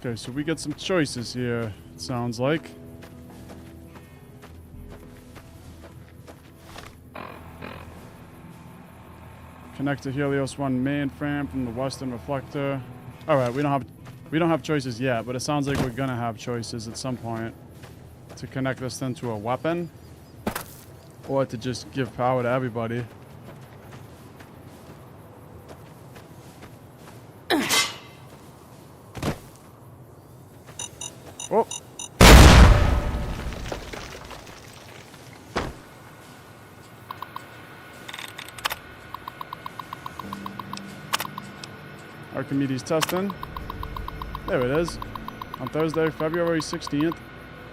S1: Okay, so we get some choices here, it sounds like. Connect to Helios 1 mainframe from the western reflector. Alright, we don't have choices yet, but it sounds like we're gonna have choices at some point. To connect this then to a weapon, or to just give power to everybody. Oh. Archimedes testing. There it is. On Thursday, February 16th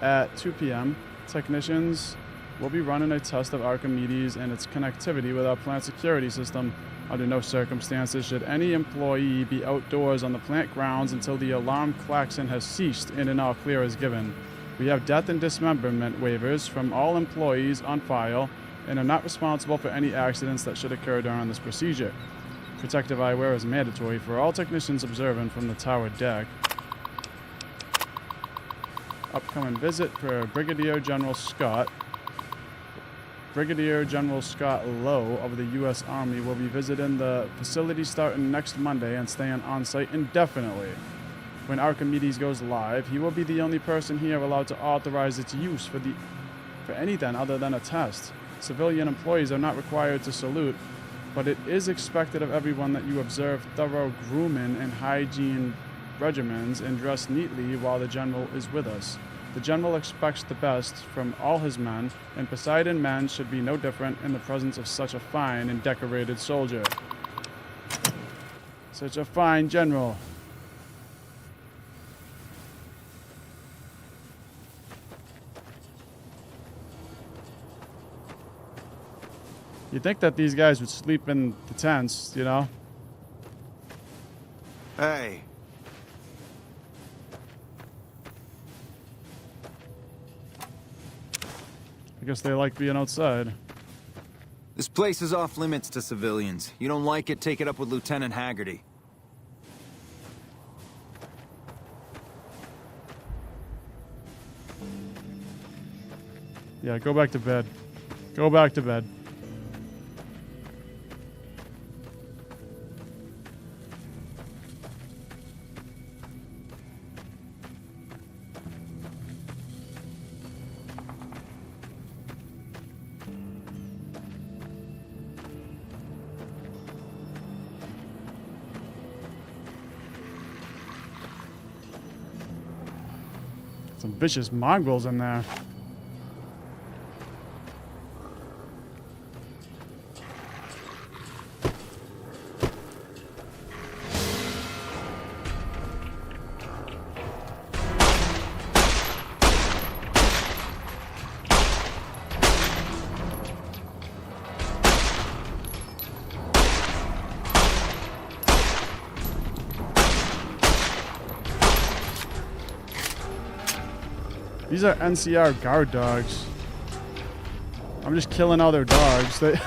S1: at 2 p.m., technicians will be running a test of Archimedes and its connectivity with our plant security system. Under no circumstances should any employee be outdoors on the plant grounds until the alarm klaxon has ceased and an all clear is given. We have death and dismemberment waivers from all employees on file and are not responsible for any accidents that should occur during this procedure. Protective eyewear is mandatory for all technicians observant from the tower deck. Upcoming visit for Brigadier General Scott. Brigadier General Scott Lowe of the U.S. Army will be visiting the facility starting next Monday and staying on site indefinitely. When Archimedes goes live, he will be the only person here allowed to authorize its use for anything other than a test. Civilian employees are not required to salute, but it is expected of everyone that you observe thorough grooming and hygiene regimens and dress neatly while the General is with us. The General expects the best from all his men, and Poseidon men should be no different in the presence of such a fine and decorated soldier. Such a fine General. You'd think that these guys would sleep in the tents, you know?
S5: Hey.
S1: I guess they like being outside.
S5: This place is off limits to civilians. You don't like it, take it up with Lieutenant Haggerty.
S1: Yeah, go back to bed. Go back to bed. Some vicious mongrels in there. These are NCR guard dogs. I'm just killing all their dogs. They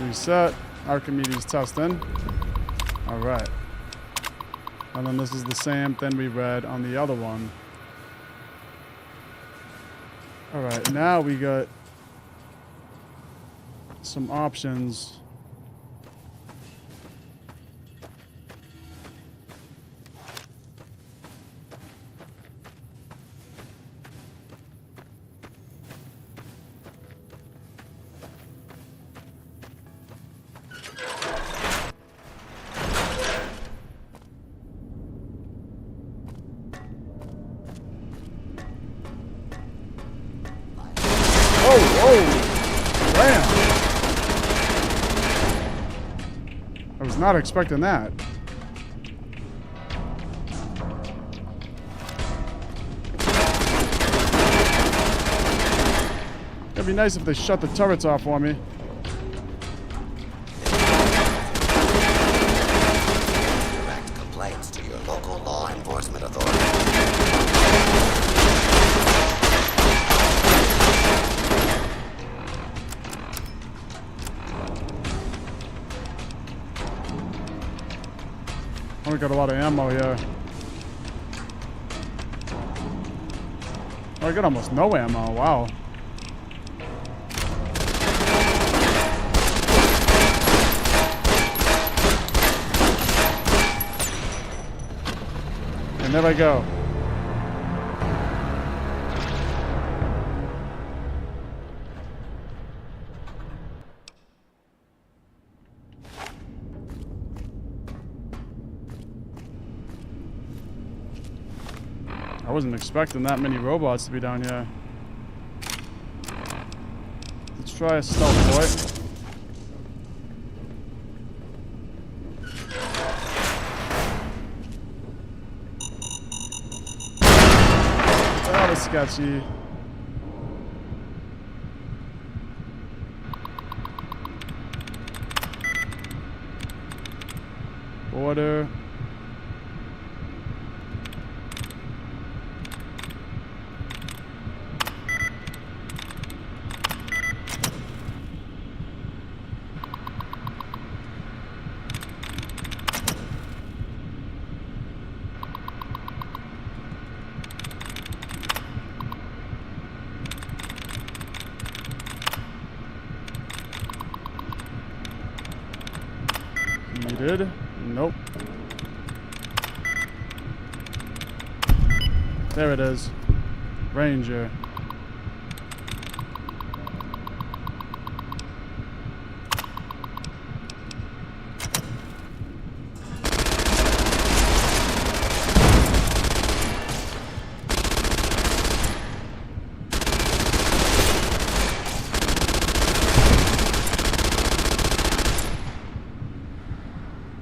S1: Reset. Archimedes testing. Alright. And then this is the same thing we read on the other one. Alright, now we got some options. Not expecting that. It'd be nice if they shut the turrets off for me.
S19: Direct complaints to your local law enforcement authority.
S1: Oh, we got a lot of ammo here. Oh, I got almost no ammo. Wow. And there I go. I wasn't expecting that many robots to be down here. Let's try a stealth boy. That was sketchy. Border. Needed. Nope. There it is. Ranger.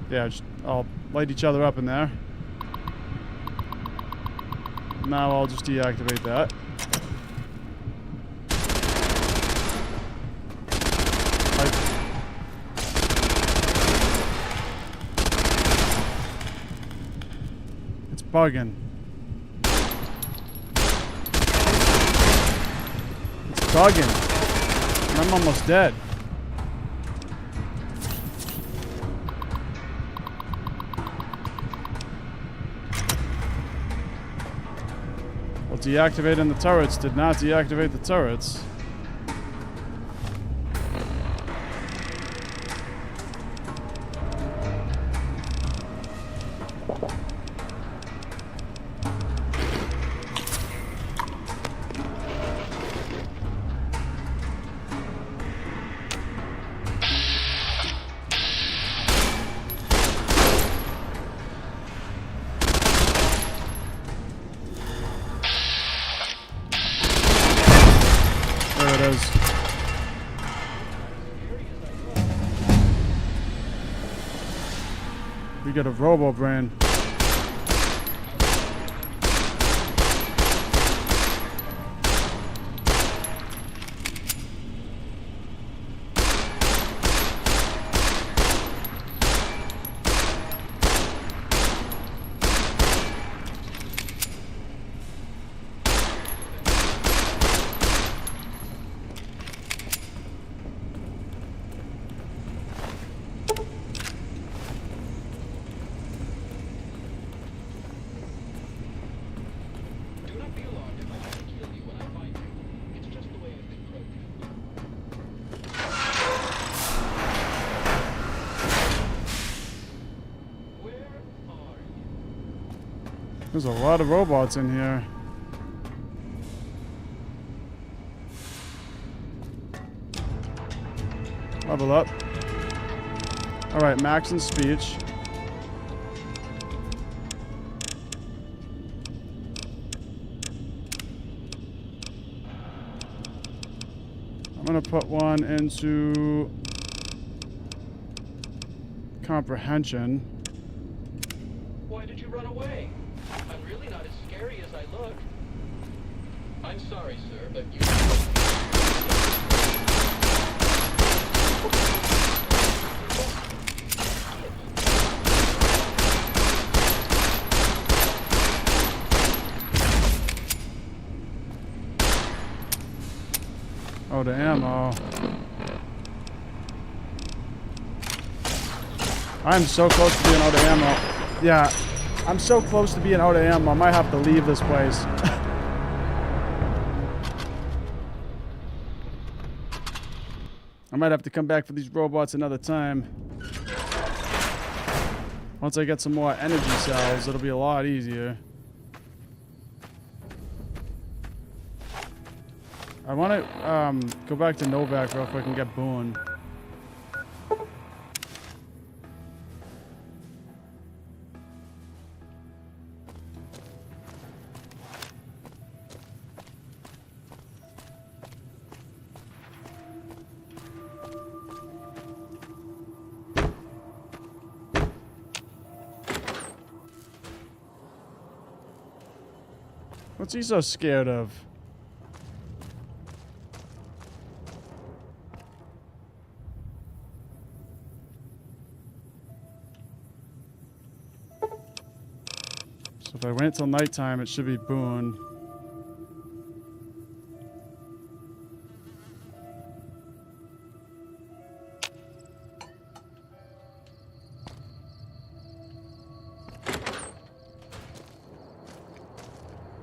S1: Yeah, just, I'll light each other up in there. Now I'll just deactivate that. It's bugging. thugging. And I'm almost dead. Well, deactivating the turrets did not deactivate the turrets. There it is. We get a robo brain. There's a lot of robots in here. Level up. Alright, max in speech. I'm gonna put one into comprehension.
S20: Why did you run away? I'm really not as scary as I look. I'm sorry, sir, but you...
S1: Oh, the ammo. I'm so close to being out of ammo. Yeah, I'm so close to being out of ammo. I might have to leave this place. I might have to come back for these robots another time. Once I get some more energy cells, it'll be a lot easier. I want to go back to Novac real quick and get Boone. What's he so scared of? So if I wait till nighttime, it should be Boone.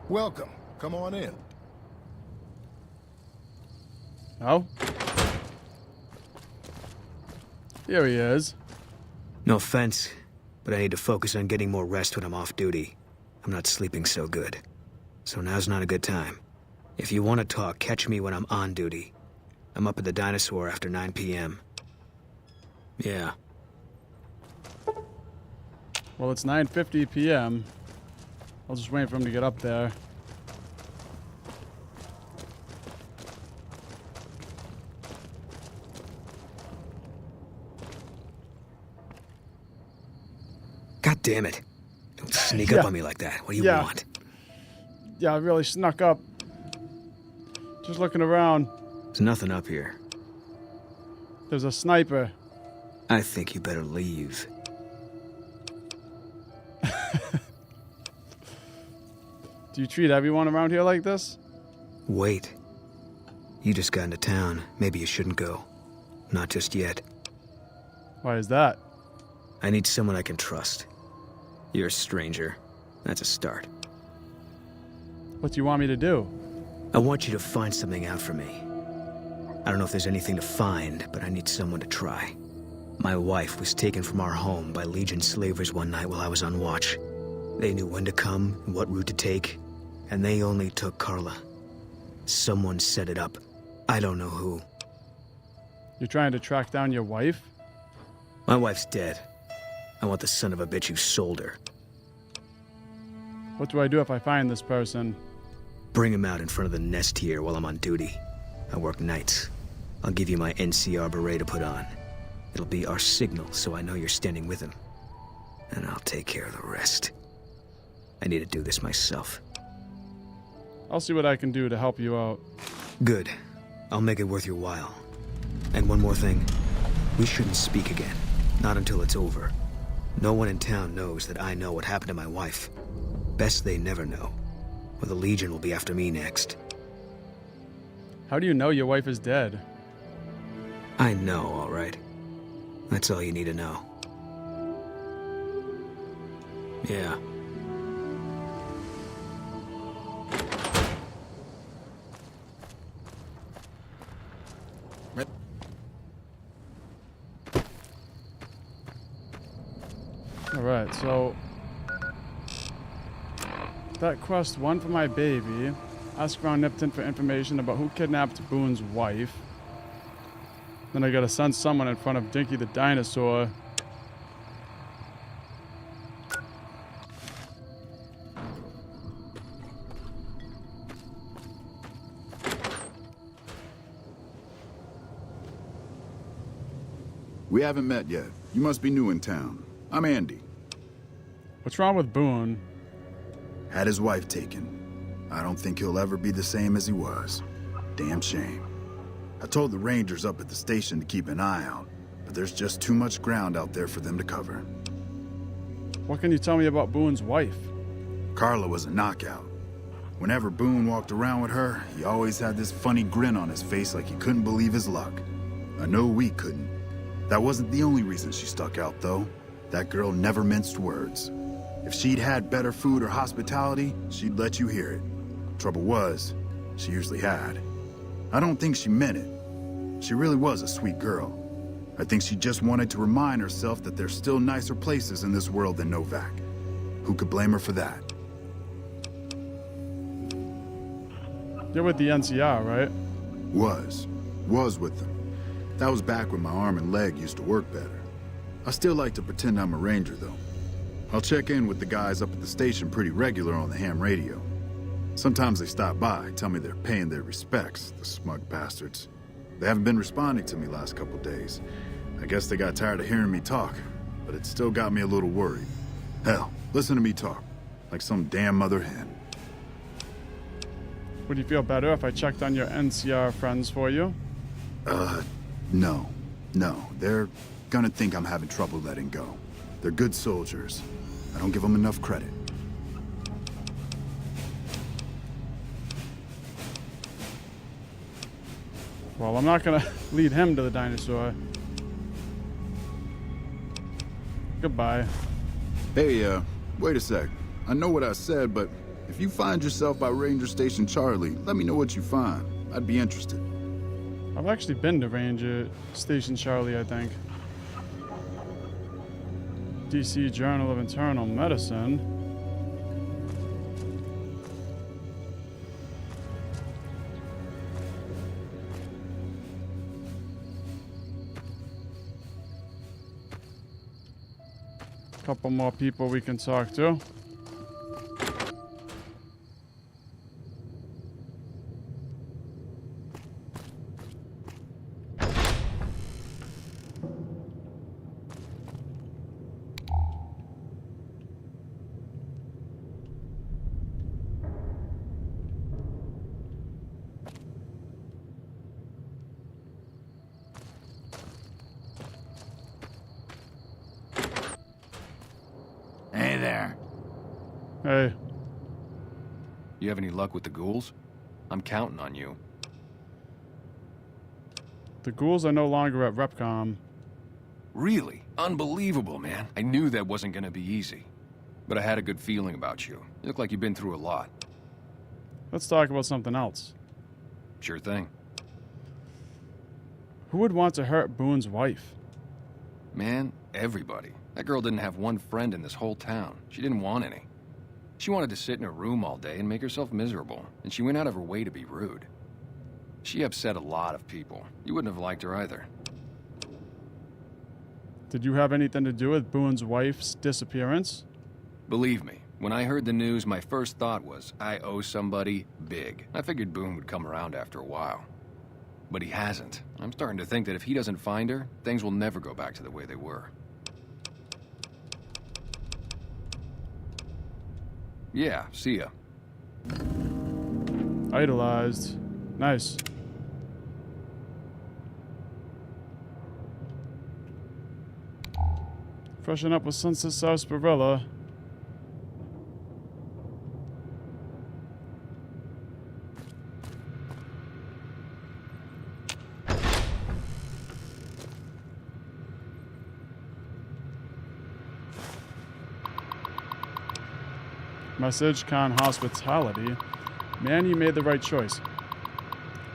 S12: Welcome. Come on in.
S1: Oh? Here he is.
S21: No offense, but I need to focus on getting more rest when I'm off duty. I'm not sleeping so good. So now's not a good time. If you want to talk, catch me when I'm on duty. I'm up at the Dinosaur after 9 p.m. Yeah.
S1: Well, it's 9:50 p.m. I'll just wait for him to get up there.
S21: God damn it. Don't sneak up on me like that. What do you want?
S1: Yeah, I really snuck up. Just looking around.
S21: There's nothing up here.
S1: There's a sniper.
S21: I think you better leave.
S1: Do you treat everyone around here like this?
S21: Wait. You just got into town. Maybe you shouldn't go. Not just yet.
S1: Why is that?
S21: I need someone I can trust. You're a stranger. That's a start.
S1: What do you want me to do?
S21: I want you to find something out for me. I don't know if there's anything to find, but I need someone to try. My wife was taken from our home by Legion slavers one night while I was on watch. They knew when to come and what route to take, and they only took Carla. Someone set it up. I don't know who.
S1: You're trying to track down your wife?
S21: My wife's dead. I want the son of a bitch who sold her.
S1: What do I do if I find this person?
S21: Bring him out in front of the nest here while I'm on duty. I work nights. I'll give you my NCR beret to put on. It'll be our signal so I know you're standing with him. And I'll take care of the rest. I need to do this myself.
S1: I'll see what I can do to help you out.
S21: Good. I'll make it worth your while. And one more thing. We shouldn't speak again. Not until it's over. No one in town knows that I know what happened to my wife. Best they never know. Or the Legion will be after me next.
S1: How do you know your wife is dead?
S21: I know, all right. That's all you need to know. Yeah.
S1: Alright, so... that quest, one for my baby. Ask around Nipton for information about who kidnapped Boone's wife. Then I gotta send someone in front of Dinky the dinosaur.
S3: We haven't met yet. You must be new in town. I'm Andy.
S1: What's wrong with Boone?
S3: Had his wife taken. I don't think he'll ever be the same as he was. Damn shame. I told the rangers up at the station to keep an eye out, but there's just too much ground out there for them to cover.
S1: What can you tell me about Boone's wife?
S3: Carla was a knockout. Whenever Boone walked around with her, he always had this funny grin on his face like he couldn't believe his luck. I know we couldn't. That wasn't the only reason she stuck out, though. That girl never minced words. If she'd had better food or hospitality, she'd let you hear it. Trouble was, she usually had. I don't think she meant it. She really was a sweet girl. I think she just wanted to remind herself that there's still nicer places in this world than Novac. Who could blame her for that?
S1: You're with the NCR, right?
S3: Was with them. That was back when my arm and leg used to work better. I still like to pretend I'm a ranger, though. I'll check in with the guys up at the station pretty regular on the ham radio. Sometimes they stop by, tell me they're paying their respects, the smug bastards. They haven't been responding to me last couple days. I guess they got tired of hearing me talk, but it still got me a little worried. Hell, listen to me talk, like some damn mother hen.
S1: Would you feel better if I checked on your NCR friends for you?
S3: No. They're gonna think I'm having trouble letting go. They're good soldiers. I don't give them enough credit.
S1: Well, I'm not gonna lead him to the dinosaur. Goodbye.
S3: Hey, wait a sec. I know what I said, but if you find yourself by Ranger Station Charlie, let me know what you find. I'd be interested.
S1: I've actually been to Ranger Station Charlie, I think. DC Journal of Internal Medicine. Couple more people we can talk to.
S3: Hey there.
S1: Hey.
S13: You have any luck with the ghouls? I'm counting on you.
S1: The ghouls are no longer at Repcom.
S13: Really? Unbelievable, man. I knew that wasn't gonna be easy. But I had a good feeling about you. You look like you've been through a lot.
S1: Let's talk about something else.
S13: Sure thing.
S1: Who would want to hurt Boone's wife?
S13: Man, everybody. That girl didn't have one friend in this whole town. She didn't want any. She wanted to sit in her room all day and make herself miserable, and she went out of her way to be rude. She upset a lot of people. You wouldn't have liked her either.
S1: Did you have anything to do with Boone's wife's disappearance?
S13: Believe me, when I heard the news, my first thought was, I owe somebody big. I figured Boone would come around after a while. But he hasn't. I'm starting to think that if he doesn't find her, things will never go back to the way they were. Yeah, see ya.
S1: Idolized. Nice. Freshen up with Sunset Sarsaparilla. Message, con hospitality. Man, you made the right choice.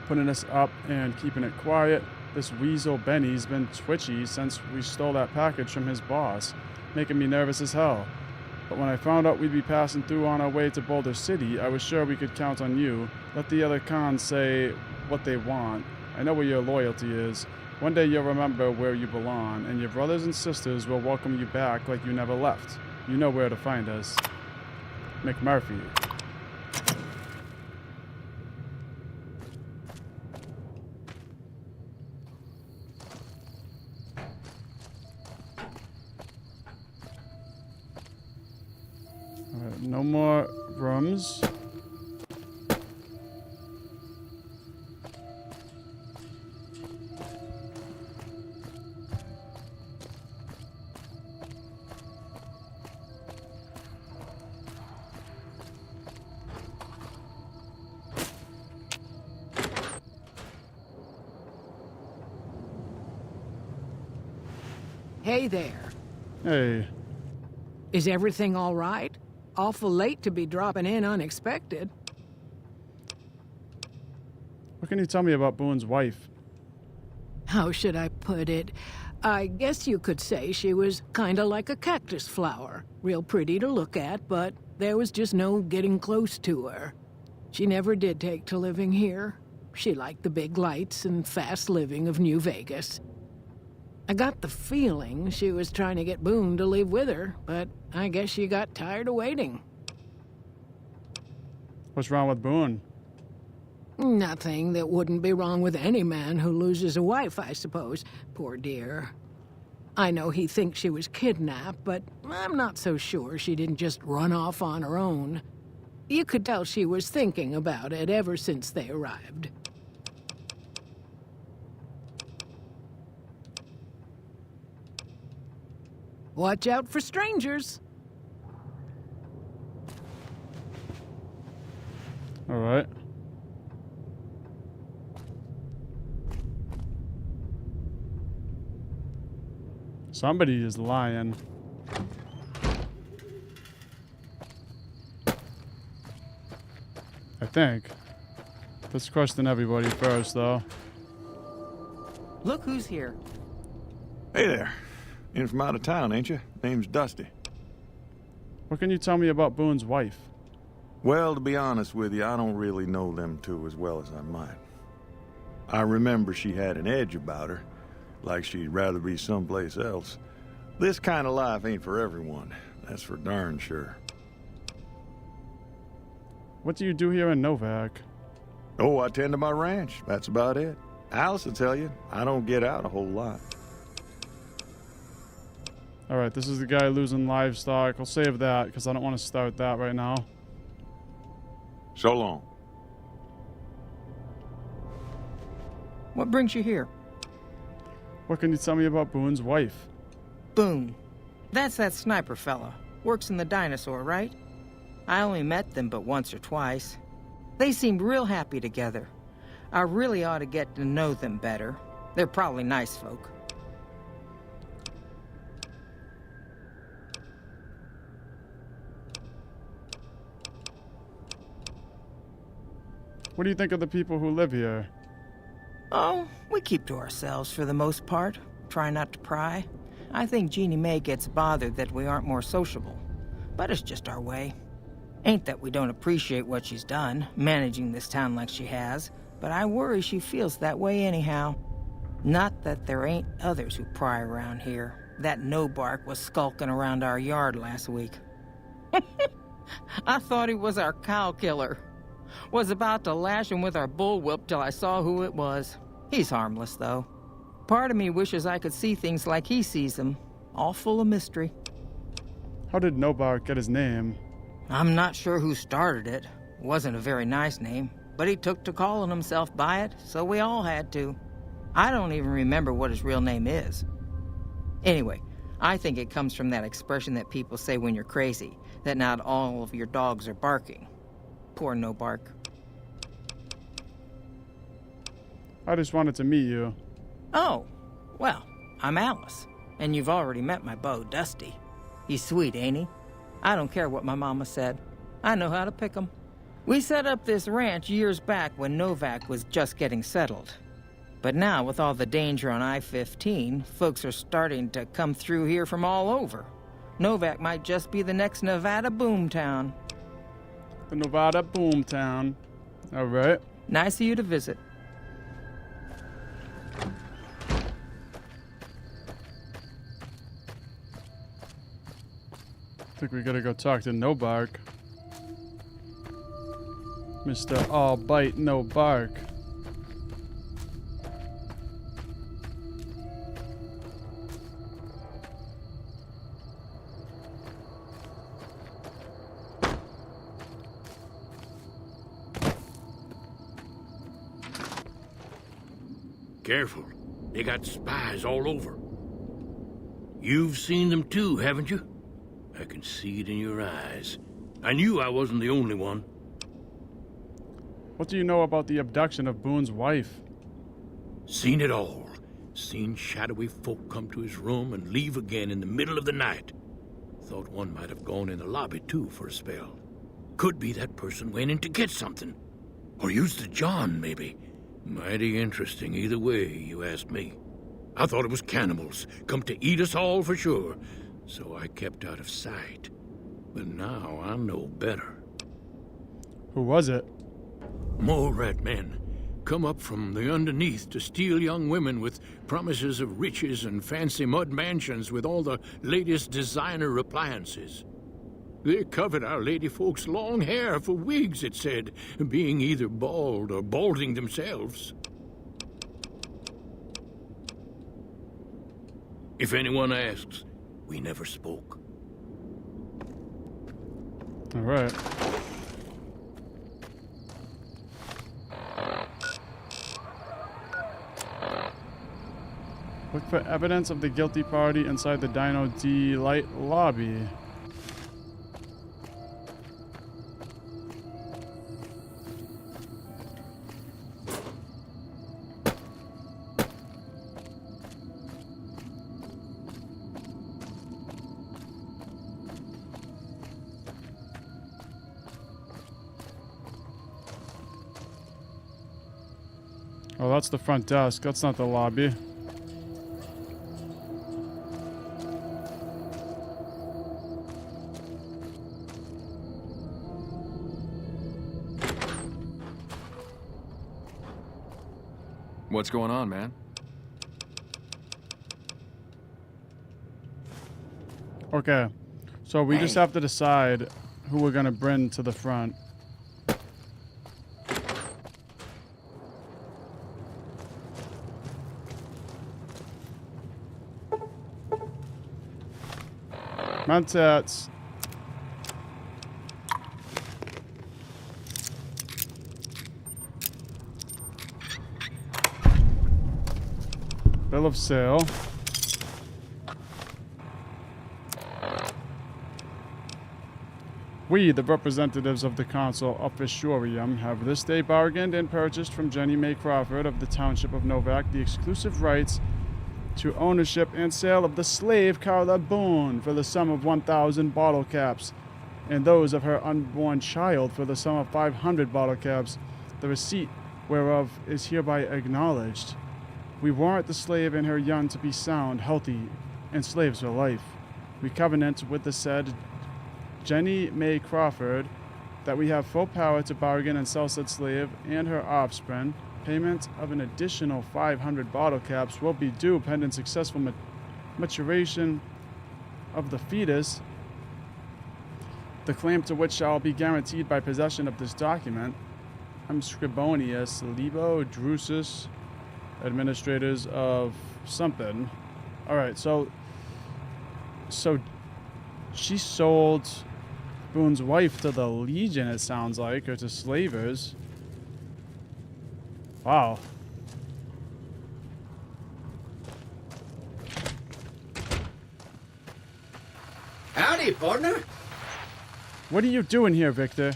S1: Putting us up and keeping it quiet. This weasel Benny's been twitchy since we stole that package from his boss, making me nervous as hell. But when I found out we'd be passing through on our way to Boulder City, I was sure we could count on you. Let the other cons say what they want. I know where your loyalty is. One day you'll remember where you belong, and your brothers and sisters will welcome you back like you never left. You know where to find us. McMurphy. Alright, no more rooms.
S16: Hey there.
S1: Hey.
S16: Is everything all right? Awful late to be dropping in unexpected.
S1: What can you tell me about Boone's wife?
S16: How should I put it? I guess you could say she was kinda like a cactus flower. Real pretty to look at, but there was just no getting close to her. She never did take to living here. She liked the big lights and fast living of New Vegas. I got the feeling she was trying to get Boone to live with her, but I guess she got tired of waiting.
S1: What's wrong with Boone?
S16: Nothing that wouldn't be wrong with any man who loses a wife, I suppose. Poor dear. I know he thinks she was kidnapped, but I'm not so sure she didn't just run off on her own. You could tell she was thinking about it ever since they arrived. Watch out for strangers.
S1: All right. Somebody is lying. I think. Let's question everybody first, though.
S7: Look who's here.
S22: Hey there. In from out of town, ain't you? Name's Dusty.
S1: What can you tell me about Boone's wife?
S22: Well, to be honest with you, I don't really know them two as well as I might. I remember she had an edge about her, like she'd rather be someplace else. This kind of life ain't for everyone, that's for darn sure.
S1: What do you do here in Novac?
S22: Oh, I tend to my ranch, that's about it. Alice will tell you, I don't get out a whole lot.
S1: Alright, this is the guy losing livestock. I'll save that, because I don't want to start that right now.
S22: So long.
S7: What brings you here?
S1: What can you tell me about Boone's wife?
S7: Boone. That's that sniper fella. Works in the dinosaur, right? I only met them but once or twice. They seemed real happy together. I really ought to get to know them better. They're probably nice folk.
S1: What do you think of the people who live here?
S7: Oh, we keep to ourselves for the most part. Try not to pry. I think Jeannie Mae gets bothered that we aren't more sociable. But it's just our way. Ain't that we don't appreciate what she's done, managing this town like she has, but I worry she feels that way anyhow. Not that there ain't others who pry around here. That no-bark was skulking around our yard last week. I thought he was our cow killer. Was about to lash him with our bullwhip till I saw who it was. He's harmless, though. Part of me wishes I could see things like he sees them, all full of mystery.
S1: How did Novac get his name?
S7: I'm not sure who started it. Wasn't a very nice name, but he took to calling himself by it, so we all had to. I don't even remember what his real name is. Anyway, I think it comes from that expression that people say when you're crazy, that not all of your dogs are barking. Poor No-Bark.
S1: I just wanted to meet you.
S7: Oh, well, I'm Alice, and you've already met my beau, Dusty. He's sweet, ain't he? I don't care what my mama said. I know how to pick 'em. We set up this ranch years back when Novac was just getting settled. But now, with all the danger on I-15, folks are starting to come through here from all over. Novac might just be the next Nevada boomtown.
S1: The Nevada boomtown. All right.
S7: Nice of you to visit.
S1: I think we gotta go talk to No Bark. Mr. All Bite, No Bark.
S10: Careful. They got spies all over. You've seen them too, haven't you? I can see it in your eyes. I knew I wasn't the only one.
S1: What do you know about the abduction of Boone's wife?
S10: Seen it all. Seen shadowy folk come to his room and leave again in the middle of the night. Thought one might have gone in the lobby too for a spell. Could be that person went in to get something. Or used the John, maybe. Mighty interesting either way, you ask me. I thought it was cannibals, come to eat us all for sure, so I kept out of sight. But now I know better.
S1: Who was it?
S10: More rat men. Come up from the underneath to steal young women with promises of riches and fancy mud mansions with all the latest designer appliances. They covered our lady folks' long hair for wigs, it said, being either bald or balding themselves. If anyone asks, we never spoke.
S1: All right. Look for evidence of the guilty party inside the Dino Delight lobby. Oh, that's the front desk. That's not the lobby.
S13: What's going on, man?
S1: Okay. So we just have to decide who we're gonna bring to the front. Mentats. Bill of sale. We, the representatives of the Council Officiorium, have this day bargained and purchased from Jenny Mae Crawford of the Township of Novac the exclusive rights to ownership and sale of the slave Carla Boone for the sum of 1,000 bottle caps, and those of her unborn child for the sum of 500 bottle caps, the receipt whereof is hereby acknowledged. We warrant the slave and her young to be sound, healthy, and slaves for life. We covenant with the said Jenny Mae Crawford that we have full power to bargain and sell said slave and her offspring. Payment of an additional 500 bottle caps will be due pending successful maturation of the fetus, the claim to which shall be guaranteed by possession of this document. I'm Scribonius Libo Drusus, administrators of something. Alright, so she sold Boone's wife to the Legion, it sounds like, or to slavers. Wow.
S10: Howdy, partner.
S1: What are you doing here, Victor?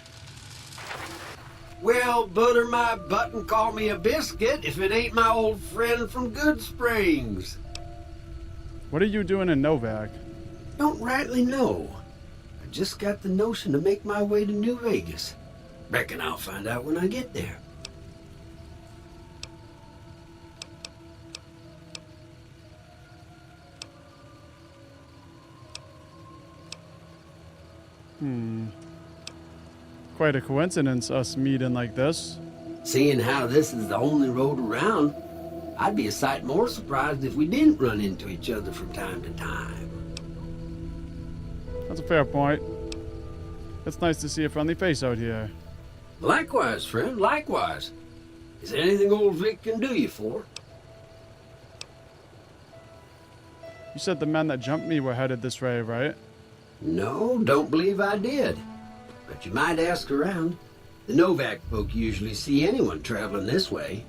S10: Well, butter my butt and call me a biscuit if it ain't my old friend from Good Springs.
S1: What are you doing in Novac?
S10: Don't rightly know. I just got the notion to make my way to New Vegas. Reckon I'll find out when I get there.
S1: Quite a coincidence, us meeting like this.
S10: Seeing how this is the only road around, I'd be a sight more surprised if we didn't run into each other from time to time.
S1: That's a fair point. It's nice to see a friendly face out here.
S10: Likewise, friend, likewise. Is there anything old Vic can do you for?
S1: You said the men that jumped me were headed this way, right?
S10: No, don't believe I did. But you might ask around. The Novac folk usually see anyone traveling this way.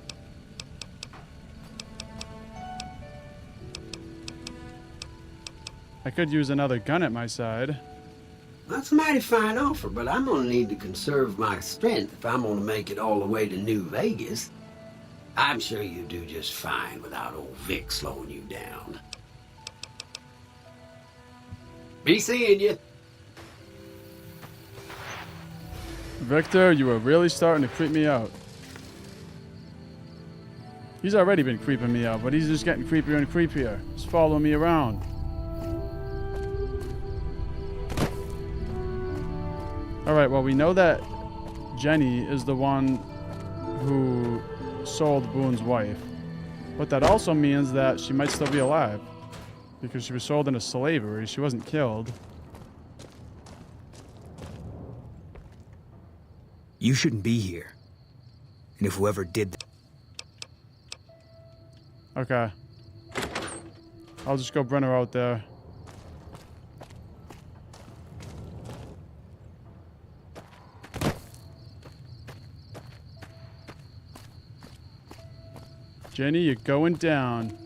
S1: I could use another gun at my side.
S10: That's a mighty fine offer, but I'm gonna need to conserve my strength if I'm gonna make it all the way to New Vegas. I'm sure you do just fine without old Vic slowing you down. Be seeing you.
S1: Victor, you are really starting to creep me out. He's already been creeping me out, but he's just getting creepier and creepier. He's following me around. Alright, well, we know that Jenny is the one who sold Boone's wife. But that also means that she might still be alive. Because she was sold into slavery. She wasn't killed.
S21: You shouldn't be here. And if whoever did that...
S1: Okay. I'll just go bring her out there. Jenny, you're going down.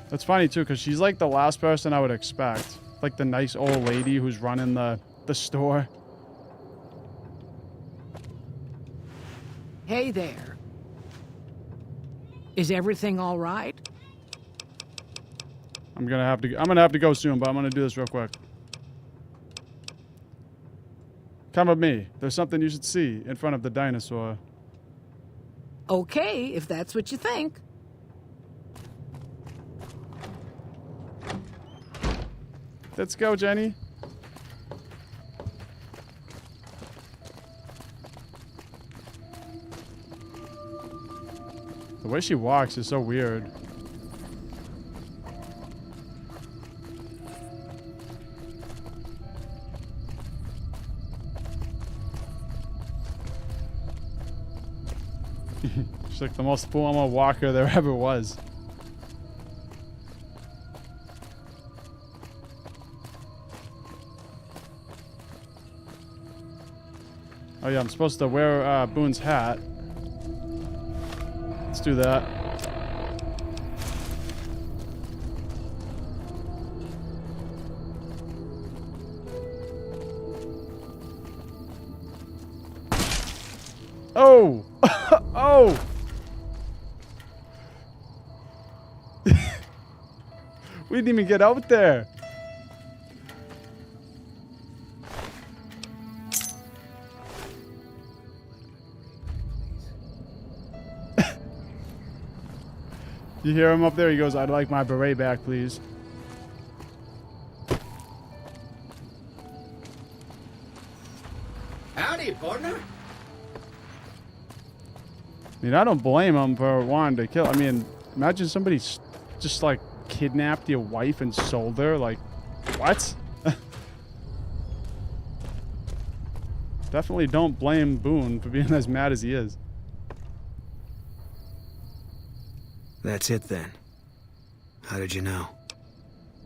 S1: That's funny too, because she's like the last person I would expect. Like the nice old lady who's running the store.
S16: Hey there. Is everything all right?
S1: I'm gonna have to go soon, but I'm gonna do this real quick. Come with me. There's something you should see in front of the dinosaur.
S16: Okay, if that's what you think.
S1: Let's go, Jenny. The way she walks is so weird. She's like the most formal walker there ever was. Oh yeah, I'm supposed to wear Boone's hat. Let's do that. Oh! Oh! We didn't even get out there. You hear him up there? He goes, "I'd like my beret back, please."
S10: Howdy, partner.
S1: I mean, I don't blame him for wanting to kill. I mean, imagine somebody just like kidnapped your wife and sold her. Like, what? Definitely don't blame Boone for being as mad as he is.
S21: That's it then. How did you know?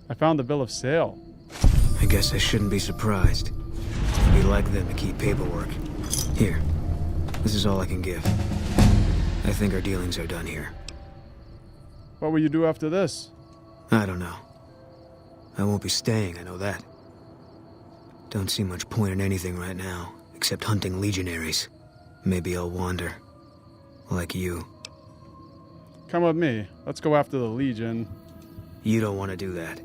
S1: I found the bill of sale.
S21: I guess I shouldn't be surprised. It'd be like them to keep paperwork. Here. This is all I can give. I think our dealings are done here.
S1: What will you do after this?
S21: I don't know. I won't be staying, I know that. Don't see much point in anything right now, except hunting legionaries. Maybe I'll wander. Like you.
S1: Come with me. Let's go after the Legion.
S21: You don't want to do that.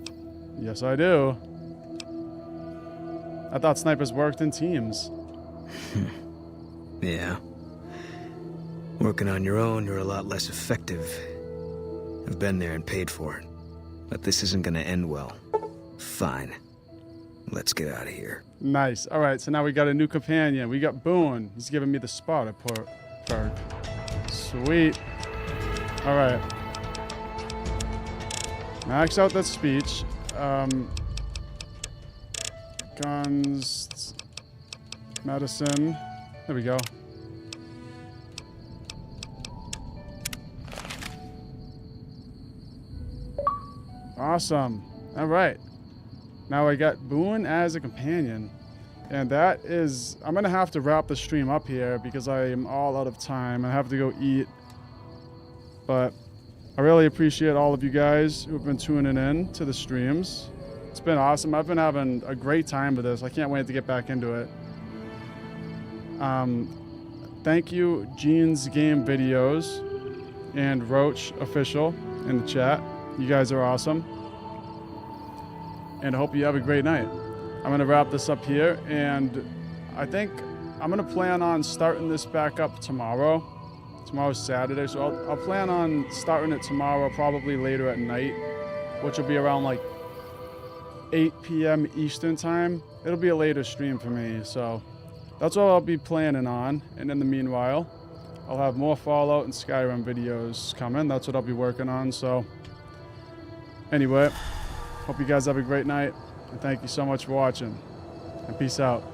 S1: Yes, I do. I thought snipers worked in teams.
S21: Yeah. Working on your own, you're a lot less effective. I've been there and paid for it. But this isn't gonna end well. Fine. Let's get out of here.
S1: Nice. All right, so now we got a new companion. We got Boone. He's giving me the spotter perk. Sweet. All right. Max out that speech. Guns. Medicine. There we go. Awesome. All right. Now I got Boone as a companion. And that is... I'm going to have to wrap the stream up here because I am all out of time. I have to go eat. But I really appreciate all of you guys who have been tuning in to the streams. It's been awesome. I've been having a great time with this. I can't wait to get back into it. Thank you, Gene's Game Videos and Roach Official in the chat. You guys are awesome. And I hope you have a great night. I'm going to wrap this up here, and I think I'm going to plan on starting this back up tomorrow. Tomorrow's Saturday, so I'll plan on starting it tomorrow, probably later at night, which will be around like 8 p.m. Eastern time. It'll be a later stream for me, so that's what I'll be planning on. And in the meanwhile, I'll have more Fallout and Skyrim videos coming. That's what I'll be working on, so anyway, hope you guys have a great night, and thank you so much for watching, and peace out.